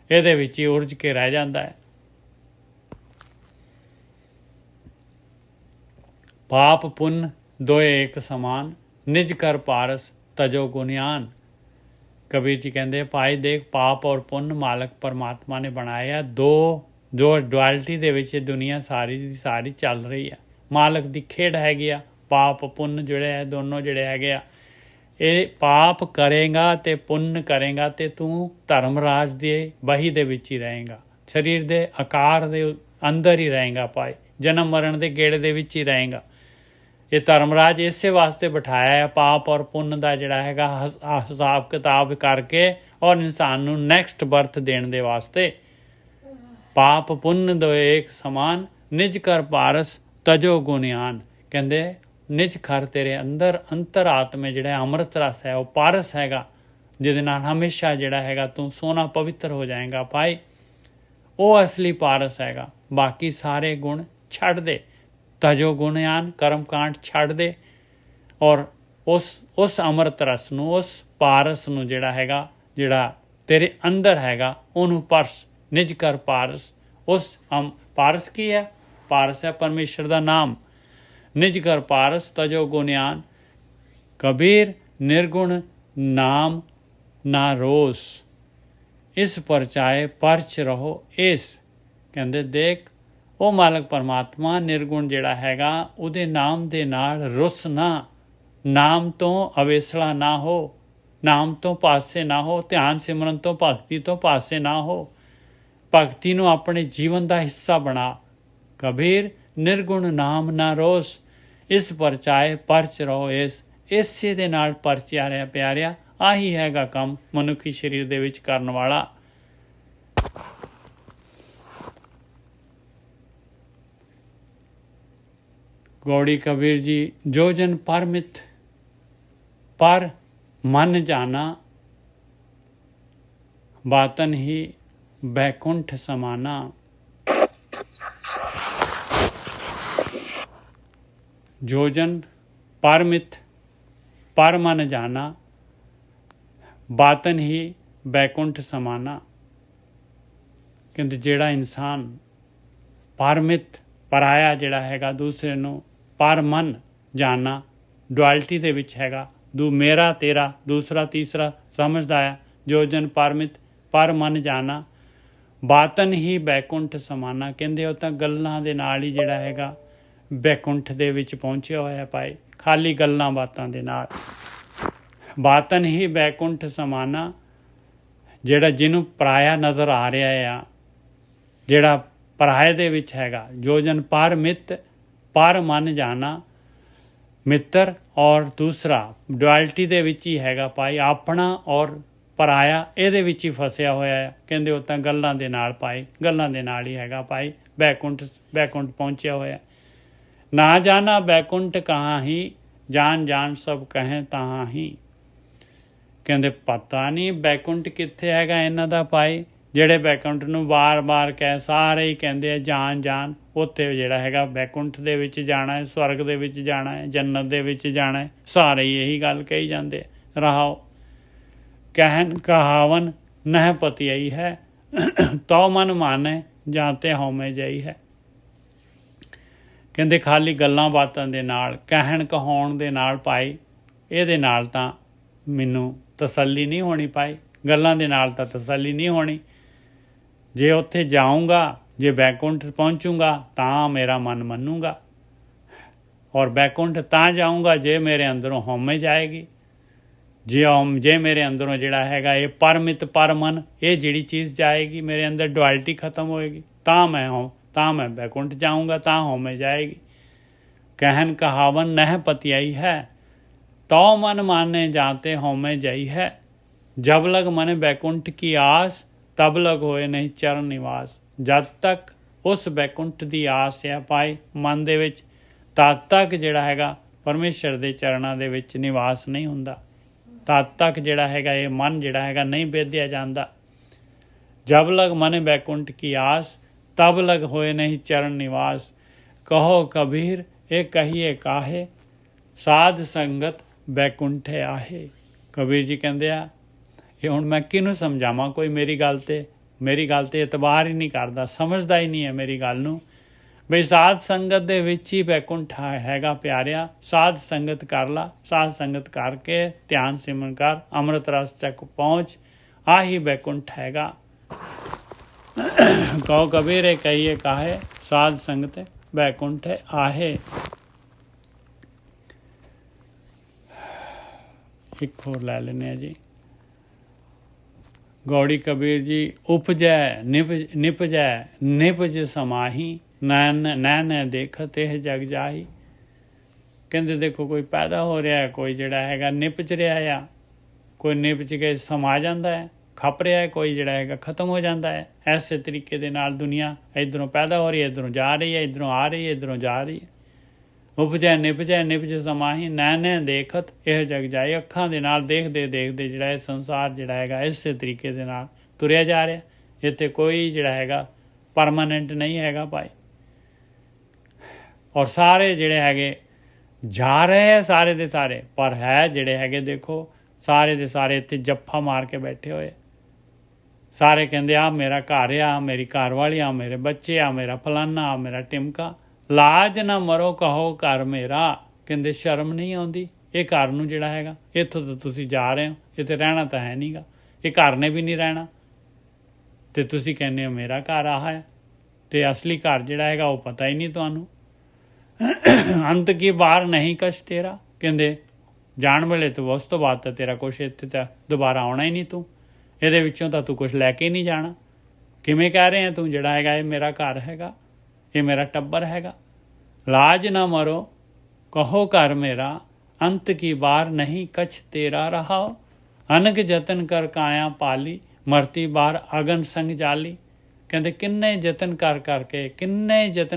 ਇਹਦੇ ਵਿੱਚ ਹੀ ਉਲਝ ਕੇ ਰਹਿ ਜਾਂਦਾ ਹੈ। ਪਾਪ ਪੁੰਨ ਦੋਏ ਇੱਕ ਸਮਾਨ, ਨਿਜ ਕਰ ਪਾਰਸ ਤਜੋ ਗੁਨਿਆਨ। ਕਬੀਰ ਜੀ ਕਹਿੰਦੇ ਭਾਈ ਦੇਖ, ਪਾਪ ਔਰ ਪੁੰਨ ਮਾਲਕ ਪਰਮਾਤਮਾ ਨੇ ਬਣਾਇਆ ਦੋ, ਜੋ ਡੁਐਲਿਟੀ ਦੇ ਵਿੱਚ ਦੁਨੀਆ ਸਾਰੀ ਦੀ ਸਾਰੀ ਚੱਲ ਰਹੀ ਹੈ। ਮਾਲਕ ਦੀ ਖੇਡ ਹੈਗੀ ਆ। ਪਾਪ ਪੁੰਨ ਜਿਹੜੇ ਹੈ ਦੋਨੋਂ ਜਿਹੜੇ ਹੈਗੇ ਆ, ਇਹ ਪਾਪ ਕਰੇਗਾ ਤੇ ਪੁੰਨ ਕਰੇਗਾ ਤੇ ਤੂੰ ਧਰਮ ਰਾਜ ਦੇ ਵਹੀ ਦੇ ਵਿੱਚ ਹੀ ਰਹੇਗਾ, ਸਰੀਰ ਦੇ ਆਕਾਰ ਦੇ ਅੰਦਰ ਹੀ ਰਹੇਗਾ ਭਾਈ, ਜਨਮ ਮਰਨ ਦੇ ਗੇੜੇ ਦੇ ਵਿੱਚ ਹੀ ਰਹੇਗਾ। ਇਹ ਧਰਮ ਰਾਜ ਇਸੇ ਵਾਸਤੇ ਬਿਠਾਇਆ ਹੈ, ਪਾਪ ਔਰ ਪੁੰਨ ਦਾ ਜਿਹੜਾ ਹੈਗਾ ਹਿਸਾਬ ਕਿਤਾਬ ਕਰਕੇ ਔਰ ਇਨਸਾਨ ਨੂੰ ਨੈਕਸਟ ਬਰਥ ਦੇਣ ਦੇ ਵਾਸਤੇ। ਪਾਪ ਪੁੰਨ ਦੋਏ ਇੱਕ ਸਮਾਨ, ਨਿਜ ਕਰ ਪਾਰਸ ਤਜੋ ਗੁਨਿਆਨ। ਕਹਿੰਦੇ ਨਿਜ ਕਰ ਤੇਰੇ ਅੰਦਰ ਅੰਤਰਾਤਮੇ ਜਿਹੜਾ ਅੰਮ੍ਰਿਤ ਰਸ ਹੈ, ਉਹ ਪਾਰਸ ਹੈਗਾ, ਜਿਹਦੇ ਨਾਲ ਹਮੇਸ਼ਾ ਜਿਹੜਾ ਹੈਗਾ ਤੂੰ ਸੋਨਾ ਪਵਿੱਤਰ ਹੋ ਜਾਏਗਾ ਭਾਈ। ਉਹ ਅਸਲੀ ਪਾਰਸ ਹੈਗਾ। ਬਾਕੀ ਸਾਰੇ ਗੁਣ ਛੱਡ ਦੇ, ਤਜੋ ਗੁਨਿਆਨ ਕਰਮ ਕਾਂਡ ਛੱਡ ਦੇ, ਔਰ ਉਸ ਅੰਮ੍ਰਿਤ ਰਸ ਨੂੰ, ਉਸ ਪਾਰਸ ਨੂੰ ਜਿਹੜਾ ਹੈਗਾ, ਜਿਹੜਾ ਤੇਰੇ ਅੰਦਰ ਹੈਗਾ, ਉਹਨੂੰ ਪਰਸ, ਨਿਜ ਕਰ ਪਾਰਸ। ਉਸ ਪਾਰਸ ਕੀ ਹੈ? ਪਾਰਸ ਹੈ ਪਰਮੇਸ਼ਰ ਦਾ ਨਾਮ। ਨਿਜ ਕਰ ਪਾਰਸ ਤਜੋ ਗੁਨਿਆਨ। ਕਬੀਰ ਨਿਰਗੁਣ ਨਾਮ ਨਾ ਰੋਸ, ਇਸ ਪਰਚਾਏ ਪਰਚ ਰਹੋ ਇਸ। ਕਹਿੰਦੇ ਦੇਖ, ਉਹ ਮਾਲਕ ਪਰਮਾਤਮਾ ਨਿਰਗੁਣ ਜਿਹੜਾ ਹੈਗਾ, ਉਹਦੇ ਨਾਮ ਦੇ ਨਾਲ ਰੁੱਸ ਨਾ, ਨਾਮ ਤੋਂ ਅਵੇਸਲਾ ਨਾ ਹੋ, ਨਾਮ ਤੋਂ ਪਾਸੇ ਨਾ ਹੋ, ਧਿਆਨ ਸਿਮਰਨ ਤੋਂ ਭਗਤੀ ਤੋਂ ਪਾਸੇ ਨਾ ਹੋ, ਭਗਤੀ ਨੂੰ ਆਪਣੇ ਜੀਵਨ ਦਾ ਹਿੱਸਾ ਬਣਾ। ਕਬੀਰ ਨਿਰਗੁਣ ਨਾਮ ਨਾ ਰੋਸ, ਇਸ ਪਰਚਾਏ ਪਰਚ ਰਹੋ ਇਸੇ ਦੇ ਨਾਲ ਪਰਚਿਆ ਰਿਹਾ ਪਿਆਰਿਆ। ਆਹੀ ਹੈਗਾ ਕੰਮ ਮਨੁੱਖੀ ਸਰੀਰ ਦੇ ਵਿੱਚ ਕਰਨ ਵਾਲਾ। ਗੌੜੀ ਕਬੀਰ ਜੀ, ਜੋ ਜਨ ਪਰਮਿਤ ਪਰ ਮਨ ਜਾਣਾ, ਬਾਤਨ ਹੀ ਬੈਕੁੰਠ ਸਮਾਨਾ। ਜੋ ਜਨ ਪਰਮਿਤ ਪਰ ਮਨ ਜਾਣਾ, ਬਾਤਨ ਹੀ ਬੈਕੁੰਠ ਸਮਾਨਾ। ਕਹਿੰਦੇ ਜਿਹੜਾ ਇਨਸਾਨ ਪਰਮਿਤ, ਪਰਾਇਆ ਜਿਹੜਾ ਹੈਗਾ ਦੂਸਰੇ ਨੂੰ, ਪਰ ਮਨ ਜਾਣਾ, ਡੁਐਲਿਟੀ ਦੇ ਵਿੱਚ ਹੈਗਾ, ਮੇਰਾ ਤੇਰਾ ਦੂਸਰਾ ਤੀਸਰਾ ਸਮਝਦਾ ਹੈ। ਜੋ ਜਨ ਪਰਮਿਤ ਪਰ ਮਨ ਜਾਣਾ, ਬਾਤਨ ਹੀ ਬੈਕੁੰਠ ਸਮਾਨਾ। ਕਹਿੰਦੇ ਉਹ ਤਾਂ ਗੱਲਾਂ ਦੇ ਨਾਲ ਹੀ ਜਿਹੜਾ ਹੈਗਾ ਬੈਕੁੰਠ ਦੇ ਵਿੱਚ ਪਹੁੰਚਿਆ ਹੋਇਆ ਭਾਈ, ਖਾਲੀ ਗੱਲਾਂ ਬਾਤਾਂ ਦੇ ਨਾਲ। ਬਾਤਨ ਹੀ ਬੈਕੁੰਠ ਸਮਾਨਾ, ਜਿਹੜਾ ਜਿਹਨੂੰ ਪਰਾਇਆ ਨਜ਼ਰ ਆ ਰਿਹਾ ਆ, ਜਿਹੜਾ ਪਰਾਏ ਦੇ ਵਿੱਚ ਹੈਗਾ। ਜੋ ਜਨ ਪਰ ਮਿੱਤ ਪਰ ਮਨ ਜਾਣਾ, ਮਿੱਤਰ ਔਰ ਦੂਸਰਾ ਡੁਐਲਿਟੀ ਦੇ ਵਿੱਚ ਹੀ ਹੈਗਾ ਭਾਈ, ਆਪਣਾ ਔਰ ਪਰਾਇਆ ਇਹਦੇ ਵਿੱਚ ਹੀ ਫਸਿਆ ਹੋਇਆ ਹੈ। ਕਹਿੰਦੇ ਉਹ ਤਾਂ ਗੱਲਾਂ ਦੇ ਨਾਲ ਭਾਈ, ਗੱਲਾਂ ਦੇ ਨਾਲ ਹੀ ਹੈਗਾ ਭਾਈ ਬੈਕੁੰਠ ਪਹੁੰਚਿਆ ਹੋਇਆ। ਨਾ ਜਾਣਾ ਬੈਕੁੰਠ ਕਹਾਂ ਹੀ, ਜਾਨ ਜਾਨ ਸਭ ਕਹੇ ਤਹਾਂ ਹੀ। ਕਹਿੰਦੇ ਪਤਾ ਨਹੀਂ ਬੈਕੁੰਠ ਕਿੱਥੇ ਹੈਗਾ ਇਹਨਾਂ ਦਾ ਭਾਈ, ਜਿਹੜੇ ਬੈਕੁੰਠ ਨੂੰ ਵਾਰ-ਵਾਰ ਕਹਿ, ਸਾਰੇ ਹੀ ਕਹਿੰਦੇ ਆ ਜਾਨ ਜਾਨ। ਉੱਥੇ ਜਿਹੜਾ ਹੈਗਾ ਬੈਕੁੰਠ ਦੇ ਵਿੱਚ ਜਾਣਾ ਹੈ, ਸਵਰਗ ਦੇ ਵਿੱਚ ਜਾਣਾ ਹੈ, ਜੰਨਤ ਦੇ ਵਿੱਚ ਜਾਣਾ ਹੈ, ਸਾਰੇ ਹੀ ਇਹੀ ਗੱਲ ਕਹੀ ਜਾਂਦੇ। ਰਹਾਓ ਕਹਿਨ ਕਹਾਵਨ ਨਹਿ ਪਤਿਆਈ ਹੈ, ਤਉ ਮਨ ਮਾਨੈ ਜਾਂਤੇ ਹਉਮੈ ਜਈ ਹੈ। ਕਹਿੰਦੇ ਖਾਲੀ ਗੱਲਾਂ ਬਾਤਾਂ ਦੇ ਨਾਲ, ਕਹਿਣ ਕਹਾਉਣ ਦੇ ਨਾਲ ਭਾਈ, ਇਹਦੇ ਨਾਲ ਤਾਂ ਮੈਨੂੰ ਤਸੱਲੀ ਨਹੀਂ ਹੋਣੀ ਭਾਈ, ਗੱਲਾਂ ਦੇ ਨਾਲ ਤਾਂ ਤਸੱਲੀ ਨਹੀਂ ਹੋਣੀ। ਜੇ ਉੱਥੇ ਜਾਊਂਗਾ, ਜੇ ਬੈਕੁੰਠ ਪਹੁੰਚੂੰਗਾ ਤਾਂ ਮੇਰਾ ਮਨ ਮੰਨੂਗਾ, ਔਰ ਬੈਕੁੰਠ ਤਾਂ ਜਾਊਂਗਾ ਜੇ ਮੇਰੇ ਅੰਦਰੋਂ ਹਉਮੈ ਜਾਏਗੀ। ਜੇ ਮੇਰੇ ਅੰਦਰੋਂ ਜਿਹੜਾ ਹੈਗਾ ਇਹ ਪਰਮਿਤ ਪਰਮਨ, ਇਹ ਜਿਹੜੀ ਚੀਜ਼ ਜਾਏਗੀ, ਮੇਰੇ ਅੰਦਰ ਡੁਐਲਿਟੀ ਖਤਮ ਹੋਏਗੀ, ਤਾਂ ਮੈਂ ਬੈਕੁੰਠ ਜਾਊਂਗਾ, ਤਾਂ ਹਉਮੈ ਜਾਏਗੀ। ਕਹਿਨ ਕਹਾਵਨ ਨਹਿ ਪਤਿਆਈ ਹੈ, ਤਉ ਮਨ ਮਾਨੇ ਜਾਤੇ ਹਉਮੈ ਜਈ ਹੈ। ਜਬ ਲਗ ਮਨ ਬੈਕੁੰਠ ਕੀ ਆਸ, ਤਬ ਲਗ ਹੋਏ ਨਹੀਂ ਚਰਨ ਨਿਵਾਸ। ਜਦ ਤੱਕ ਉਸ ਬੈਕੁੰਠ ਦੀ ਆਸ ਹੈ ਭਾਈ ਮਨ ਦੇ ਵਿੱਚ, ਤਦ ਤੱਕ ਜਿਹੜਾ ਹੈਗਾ ਪਰਮੇਸ਼ਰ ਦੇ ਚਰਨਾਂ ਦੇ ਵਿੱਚ ਨਿਵਾਸ ਨਹੀਂ ਹੁੰਦਾ, ਤਦ ਤੱਕ ਜਿਹੜਾ ਹੈਗਾ ਇਹ ਮਨ ਜਿਹੜਾ ਹੈਗਾ ਨਹੀਂ ਬੇਧਿਆ ਜਾਂਦਾ। ਜਬ ਲਗ ਮਨ ਬੈਕੁੰਠ ਕੀ ਆਸ, ਤਬ ਲਗ ਹੋਏ ਨਹੀਂ ਚਰਨ ਨਿਵਾਸ। ਕਹੋ ਕਬੀਰ ਇਹ ਕਹੀਏ ਕਾਹੇ, ਸਾਧ ਸੰਗਤ ਬੈਕੁੰਠੇ ਆਹੇ। ਕਬੀਰ ਜੀ ਕਹਿੰਦੇ ਆ ਇਹ ਹੁਣ ਮੈਂ ਕਿਹਨੂੰ ਸਮਝਾਵਾਂ, ਕੋਈ ਮੇਰੀ ਗੱਲ ਤੇ ਇਤਬਾਰ ਹੀ ਨਹੀਂ ਕਰਦਾ, ਸਮਝਦਾ ਹੀ ਨਹੀਂ ਹੈ ਮੇਰੀ ਗੱਲ ਨੂੰ। ਬਈ ਸਾਧ ਸੰਗਤ ਦੇ ਵਿੱਚ ਹੀ ਬੈਕੁੰਠ ਹੈਗਾ ਪਿਆਰਿਆ, ਸਾਧ ਸੰਗਤ ਕਰ ਲਾ, ਸਾਧ ਸੰਗਤ ਕਰਕੇ ਧਿਆਨ ਸਿਮਰਨ ਕਰ, ਅੰਮ੍ਰਿਤ ਰਸ ਤੱਕ ਪਹੁੰਚ, ਆਹੀ ਬੈਕੁੰਠ ਹੈਗਾ। ਕਹੋ ਕਬੀਰ ਕਹੀਏ ਕਾਹੇ, ਸਾਧ ਸੰਗਤ ਬੈਕੁੰਠ ਆਹੇ। ਇੱਕ ਹੋਰ ਲੈ ਲੈਂਦੇ ਆ ਜੀ। ਗੌੜੀ ਕਬੀਰ ਜੀ ਉਪਜੈ ਨਿਪਜੈ ਨਿਪਜ ਸਮਾਹੀ, ਨੈਣ ਦੇਖਤ ਇਹ ਜਗ ਜਾਹੀ। ਕਹਿੰਦੇ ਦੇਖੋ ਕੋਈ ਪੈਦਾ ਹੋ ਰਿਹਾ, ਕੋਈ ਜਿਹੜਾ ਹੈਗਾ ਨਿਪਜ ਰਿਹਾ ਆ, ਕੋਈ ਨਿਪਜ ਕੇ ਸਮਾ ਜਾਂਦਾ ਹੈ, ਖੱਪ ਰਿਹਾ ਹੈ, ਕੋਈ ਜਿਹੜਾ ਹੈਗਾ ਖਤਮ ਹੋ ਜਾਂਦਾ ਹੈ। ਐਸੇ ਤਰੀਕੇ ਦੇ ਨਾਲ ਦੁਨੀਆ ਇੱਧਰੋਂ ਪੈਦਾ ਹੋ ਰਹੀ ਹੈ, ਇੱਧਰੋਂ ਜਾ ਰਹੀ ਹੈ, ਇੱਧਰੋਂ ਆ ਰਹੀ ਹੈ, ਇੱਧਰੋਂ ਜਾ ਰਹੀ ਹੈ। ਉਪਜੈ ਨਿਪਜ ਸਮਾਹੀ, ਨੈਣ ਦੇਖਤ ਇਹ ਜਗ ਜਾਏ। ਅੱਖਾਂ ਦੇ ਨਾਲ ਦੇਖਦੇ ਜਿਹੜਾ ਇਹ ਸੰਸਾਰ ਜਿਹੜਾ ਹੈਗਾ ਇਸੇ ਤਰੀਕੇ ਦੇ ਨਾਲ ਤੁਰਿਆ ਜਾ ਰਿਹਾ। ਇੱਥੇ ਕੋਈ ਜਿਹੜਾ ਹੈਗਾ ਪਰਮਾਨੈਂਟ ਨਹੀਂ ਹੈਗਾ ਭਾਈ, ਔਰ ਸਾਰੇ ਜਿਹੜੇ ਹੈਗੇ ਜਾ ਰਹੇ ਹੈ, ਸਾਰੇ ਦੇ ਸਾਰੇ, ਪਰ ਹੈ ਜਿਹੜੇ ਹੈਗੇ ਦੇਖੋ ਸਾਰੇ ਦੇ ਸਾਰੇ ਇੱਥੇ ਜੱਫਾ ਮਾਰ ਕੇ ਬੈਠੇ ਹੋਏ। ਸਾਰੇ ਕਹਿੰਦੇ ਆ ਮੇਰਾ ਘਰ ਆ, ਮੇਰੀ ਘਰਵਾਲੀ ਆ, ਮੇਰੇ ਬੱਚੇ ਆ, ਮੇਰਾ ਫਲਾਨਾ ਆ, ਮੇਰਾ ਟਿਮਕਾ। ਲਾਜ ਨਾ ਮਰੋ ਕਹੋ ਘਰ ਮੇਰਾ। ਕਹਿੰਦੇ ਸ਼ਰਮ ਨਹੀਂ ਆਉਂਦੀ ਇਹ ਘਰ ਨੂੰ ਜਿਹੜਾ ਹੈਗਾ, ਇੱਥੋਂ ਤਾਂ ਤੁਸੀਂ ਜਾ ਰਹੇ ਹੋ, ਇੱਥੇ ਰਹਿਣਾ ਤਾਂ ਹੈ ਨਹੀਂ ਗਾ, ਇਹ ਘਰ ਨੇ ਵੀ ਨਹੀਂ ਰਹਿਣਾ, ਅਤੇ ਤੁਸੀਂ ਕਹਿੰਦੇ ਹੋ ਮੇਰਾ ਘਰ ਆਹ ਹੈ, ਅਤੇ ਅਸਲੀ ਘਰ ਜਿਹੜਾ ਹੈਗਾ ਉਹ ਪਤਾ ਹੀ ਨਹੀਂ ਤੁਹਾਨੂੰ। ਅੰਤ ਕੀ ਬਾਰ ਨਹੀਂ ਕਛ ਤੇਰਾ। ਕਹਿੰਦੇ ਜਾਣ ਵੇਲੇ ਤਾਂ ਉਸ ਤੋਂ ਬਾਅਦ ਤਾਂ ਤੇਰਾ ਕੁਛ ਇੱਥੇ ਤਾਂ ਦੁਬਾਰਾ ਆਉਣਾ ਹੀ ਨਹੀਂ, ਤੂੰ ਇਹਦੇ ਵਿੱਚੋਂ ਤਾਂ ਤੂੰ ਕੁਛ ਲੈ ਕੇ ਨਹੀਂ ਜਾਣਾ। ਕਿਵੇਂ ਕਹਿ ਰਹੇ ਤੂੰ ਜਿਹੜਾ ਹੈਗਾ ਇਹ ਮੇਰਾ ਘਰ ਹੈਗਾ, ਇਹ ਮੇਰਾ ਟੱਬਰ ਹੈਗਾ। ਲਾਜ ਨਾ ਮਰੋ ਕਹੋ ਘਰ ਮੇਰਾ, ਅੰਤ ਕੀ ਬਾਰ ਨਹੀਂ ਕਛ ਤੇਰਾ ਰਹਾਓ। ਅਨਕ ਜਤਨ ਕਰ ਕਾਇਆ ਪਾਲੀ, ਮਰਤੀ ਬਾਰ ਅਗਨ ਸੰਗ ਜਾਲੀ। ਕਹਿੰਦੇ ਕਿੰਨੇ ਜਤਨ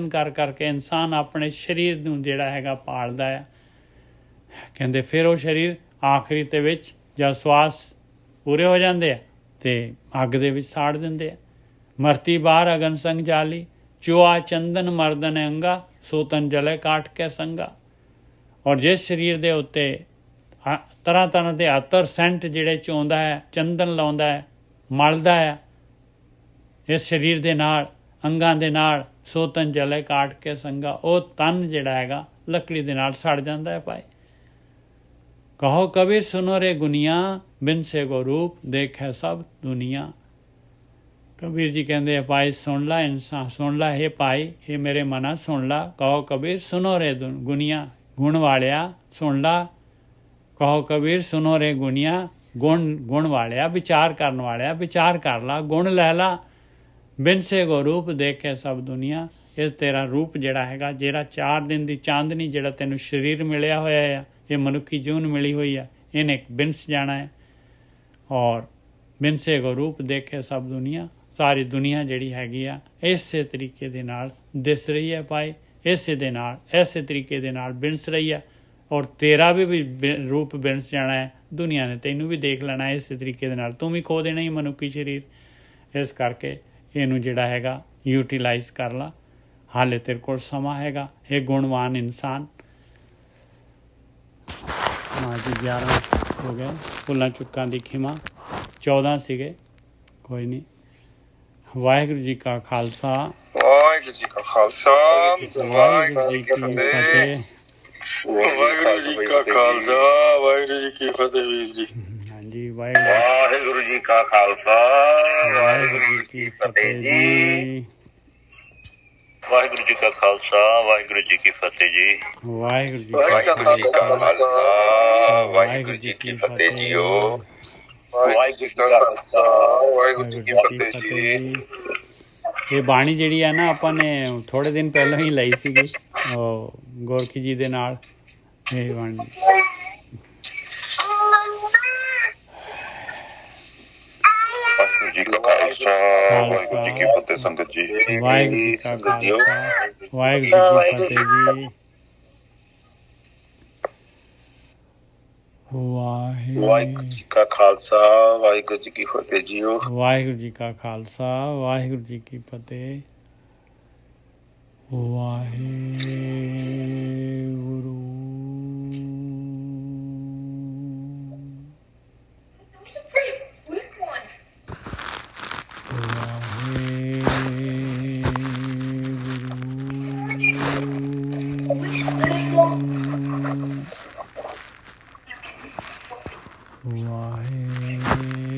ਕਰ ਕਰਕੇ ਇਨਸਾਨ ਆਪਣੇ ਸਰੀਰ ਨੂੰ ਜਿਹੜਾ ਹੈਗਾ ਪਾਲਦਾ ਹੈ। ਕਹਿੰਦੇ ਫਿਰ ਉਹ ਸਰੀਰ ਆਖਰੀ ਦੇ ਵਿੱਚ ਜਦ ਸਵਾਸ ਪੂਰੇ ਹੋ ਜਾਂਦੇ ਆ ਅਤੇ ਅੱਗ ਦੇ ਵਿੱਚ ਸਾੜ ਦਿੰਦੇ ਆ। ਮਰਤੀ ਬਾਰ ਅਗਨ ਸੰਗ ਜਾਲੀ, ਚੋਆ ਚੰਦਨ ਮਰਦਨ ਅੰਗਾ, ਸੋ ਤਨ ਜਲੇ ਕਾਟ ਕੇ ਸੰਗਾ। ਔਰ ਜਿਸ ਸਰੀਰ ਦੇ ਉੱਤੇ ਤਰ੍ਹਾਂ ਤਰ੍ਹਾਂ ਦੇ ਅਤਰ ਸੈਂਟ ਜਿਹੜੇ ਚੋਂਦਾ ਹੈ, ਚੰਦਨ ਲਾਉਂਦਾ ਹੈ, ਮਲਦਾ ਹੈ ਇਸ ਸਰੀਰ ਦੇ ਨਾਲ, ਅੰਗਾਂ ਦੇ ਨਾਲ, ਸੋ ਤਨ ਜਲੇ ਕਾਟ ਕੇ ਸੰਗਾ। ਉਹ ਤਨ ਜਿਹੜਾ ਹੈਗਾ ਲੱਕੜੀ ਦੇ ਨਾਲ ਸੜ ਜਾਂਦਾ ਹੈ ਭਾਈ। ਕਹੋ ਕਬੀਰ ਸੁਨੋ ਰੇ ਗੁਨੀਆਂ, ਬਿਨ ਸੇ ਗੋ ਰੂਪ ਦੇਖੈ ਸਭ ਦੁਨੀਆ। ਕਬੀਰ ਜੀ ਕਹਿੰਦੇ ਆ ਭਾਈ ਸੁਣ ਲਾ ਇਨਸਾਨ, ਸੁਣ ਲਾ ਇਹ ਭਾਈ, ਇਹ ਮੇਰੇ ਮਨਾ ਸੁਣ ਲਾ। ਕਹੋ ਕਬੀਰ ਸੁਨੋ ਰੇ ਗੁਨੀਆ, ਗੁਣ ਵਾਲਿਆ ਸੁਣ ਲਾ। ਕਹੋ ਕਬੀਰ ਸੁਨੋ ਰੇ ਗੁਨੀਆ, ਗੁਣ ਵਾਲਿਆ, ਵਿਚਾਰ ਕਰਨ ਵਾਲਿਆ ਵਿਚਾਰ ਕਰ ਲਾ। ਗੁਣ ਲੈ ਲਾ ਬਿਨਸੇ ਗੋ ਰੂਪ ਦੇਖੇ ਸਭ ਦੁਨੀਆ। ਇਹ ਤੇਰਾ ਰੂਪ ਜਿਹੜਾ ਹੈਗਾ, ਜਿਹੜਾ 4 ਦਿਨ ਦੀ ਚਾਂਦਨੀ, ਜਿਹੜਾ ਤੈਨੂੰ ਸਰੀਰ ਮਿਲਿਆ ਹੋਇਆ ਆ, ਇਹ ਮਨੁੱਖੀ ਜੂਨ ਮਿਲੀ ਹੋਈ ਆ, ਇਹਨੇ ਬਿਨਸ ਜਾਣਾ ਹੈ। ਔਰ ਬਿਨਸੇ ਕੋ ਰੂਪ ਦੇਖੇ ਸਭ ਦੁਨੀਆ, ਸਾਰੀ ਦੁਨੀਆ ਜਿਹੜੀ ਹੈਗੀ ਆ ਇਸੇ ਤਰੀਕੇ ਦੇ ਨਾਲ ਦਿਸ ਰਹੀ ਹੈ ਭਾਈ, ਇਸੇ ਤਰੀਕੇ ਦੇ ਨਾਲ ਬਿਨਸ ਰਹੀ ਹੈ। ਔਰ ਤੇਰਾ ਵੀ ਰੂਪ ਬਿਨਸ ਜਾਣਾ ਹੈ, ਦੁਨੀਆ ਨੇ ਤੈਨੂੰ ਵੀ ਦੇਖ ਲੈਣਾ ਇਸੇ ਤਰੀਕੇ ਦੇ ਨਾਲ, ਤੂੰ ਵੀ ਖੋ ਦੇਣਾ ਹੀ ਮਨੁੱਖੀ ਸਰੀਰ। ਇਸ ਕਰਕੇ ਇਹਨੂੰ ਜਿਹੜਾ ਹੈਗਾ ਯੂਟੀਲਾਈਜ਼ ਕਰ ਲਾ, ਹਾਲੇ ਤੇਰੇ ਕੋਲ ਸਮਾਂ ਹੈਗਾ। ਇਹ ਗੁਣਵਾਨ ਇਨਸਾਨ। ਹਾਂ ਜੀ 11 ਹੋ ਗਏ, ਭੁੱਲਾਂ ਚੁੱਕਾਂ ਦੀ ਖਿਮਾ। 14 ਸੀਗੇ, ਕੋਈ ਨਹੀਂ। ਵਾਹਿਗੁਰੂ ਜੀ ਕਾ ਖਾਲਸਾ, ਵਾਹਿਗੁਰੂ ਜੀ ਕਾ ਖਾਲਸਾ, ਵਾਹਿਗੁਰੂ ਜੀ ਕੀ ਫਤਿਹ। ਵਾਹਿਗੁਰੂ ਜੀ ਕਾ ਖਾਲਸਾ, ਵਾਹਿਗੁਰੂ ਜੀ ਕੀ ਫਤਿਹ। ਵੀਰ ਜੀ ਹਾਂਜੀ ਵਾਹਿਗੁਰੂ ਜੀ ਕਾ ਖਾਲਸਾ, ਵਾਹਿਗੁਰੂ ਜੀ ਕੀ ਫਤਿਹ ਜੀ। ਵਾਹਿਗੁਰੂ ਜੀ ਕਾ ਖਾਲਸਾ, ਵਾਹਿਗੁਰੂ ਜੀ ਕੀ ਫਤਿਹ ਜੀ। ਵਾਹਿਗੁਰੂ ਜੀ ਕਾ ਕਾ ਖਾਲਸਾ, ਵਾਹਿਗੁਰੂ ਜੀ ਕੀ ਫਤਿਹ ਜੀਓ। ਵਾਹਿਗੁਰੂ ਜੀ ਕਾ ਖਾਲਸਾ, ਵਾਹਿਗੁਰੂ ਜੀ ਕੀ ਫਤਿਹ ਜੀ। ਇਹ ਬਾਣੀ ਜਿਹੜੀ ਆ ਨਾ, ਆਪਾਂ ਨੇ ਥੋੜੇ ਦਿਨ ਪਹਿਲਾਂ ਹੀ ਲਈ ਸੀਗੀ ਉਹ ਗੋਰਖੀ ਜੀ ਦੇ ਨਾਲ। ਇਹ ਬਾਣੀ ਵਾਹਿਗੁਰੂ ਜੀ ਕਾ ਖਾਲਸਾ, ਵਾਹਿਗੁਰੂ ਜੀ ਕੀ ਫਤਿਹ। ਸੰਗਤ ਜੀ ਵਾਹਿਗੁਰੂ ਜੀ ਕਾ ਖਾਲਸਾ, ਵਾਹਿਗੁਰੂ ਜੀ ਕੀ ਫਤਿਹ ਜੀ। ਵਾਹਿਗੁਰੂ ਜੀ ਕਾ ਖਾਲਸਾ, ਵਾਹਿਗੁਰੂ ਜੀ ਕੀ ਫਤਿਹ ਜੀਓ। ਵਾਹਿਗੁਰੂ ਜੀ ਕਾ ਖਾਲਸਾ, ਵਾਹਿਗੁਰੂ ਜੀ ਕੀ ਫਤਿਹ। ਵਾਹਿਗੁਰੂ ਵਾਹਿਗੁਰੂ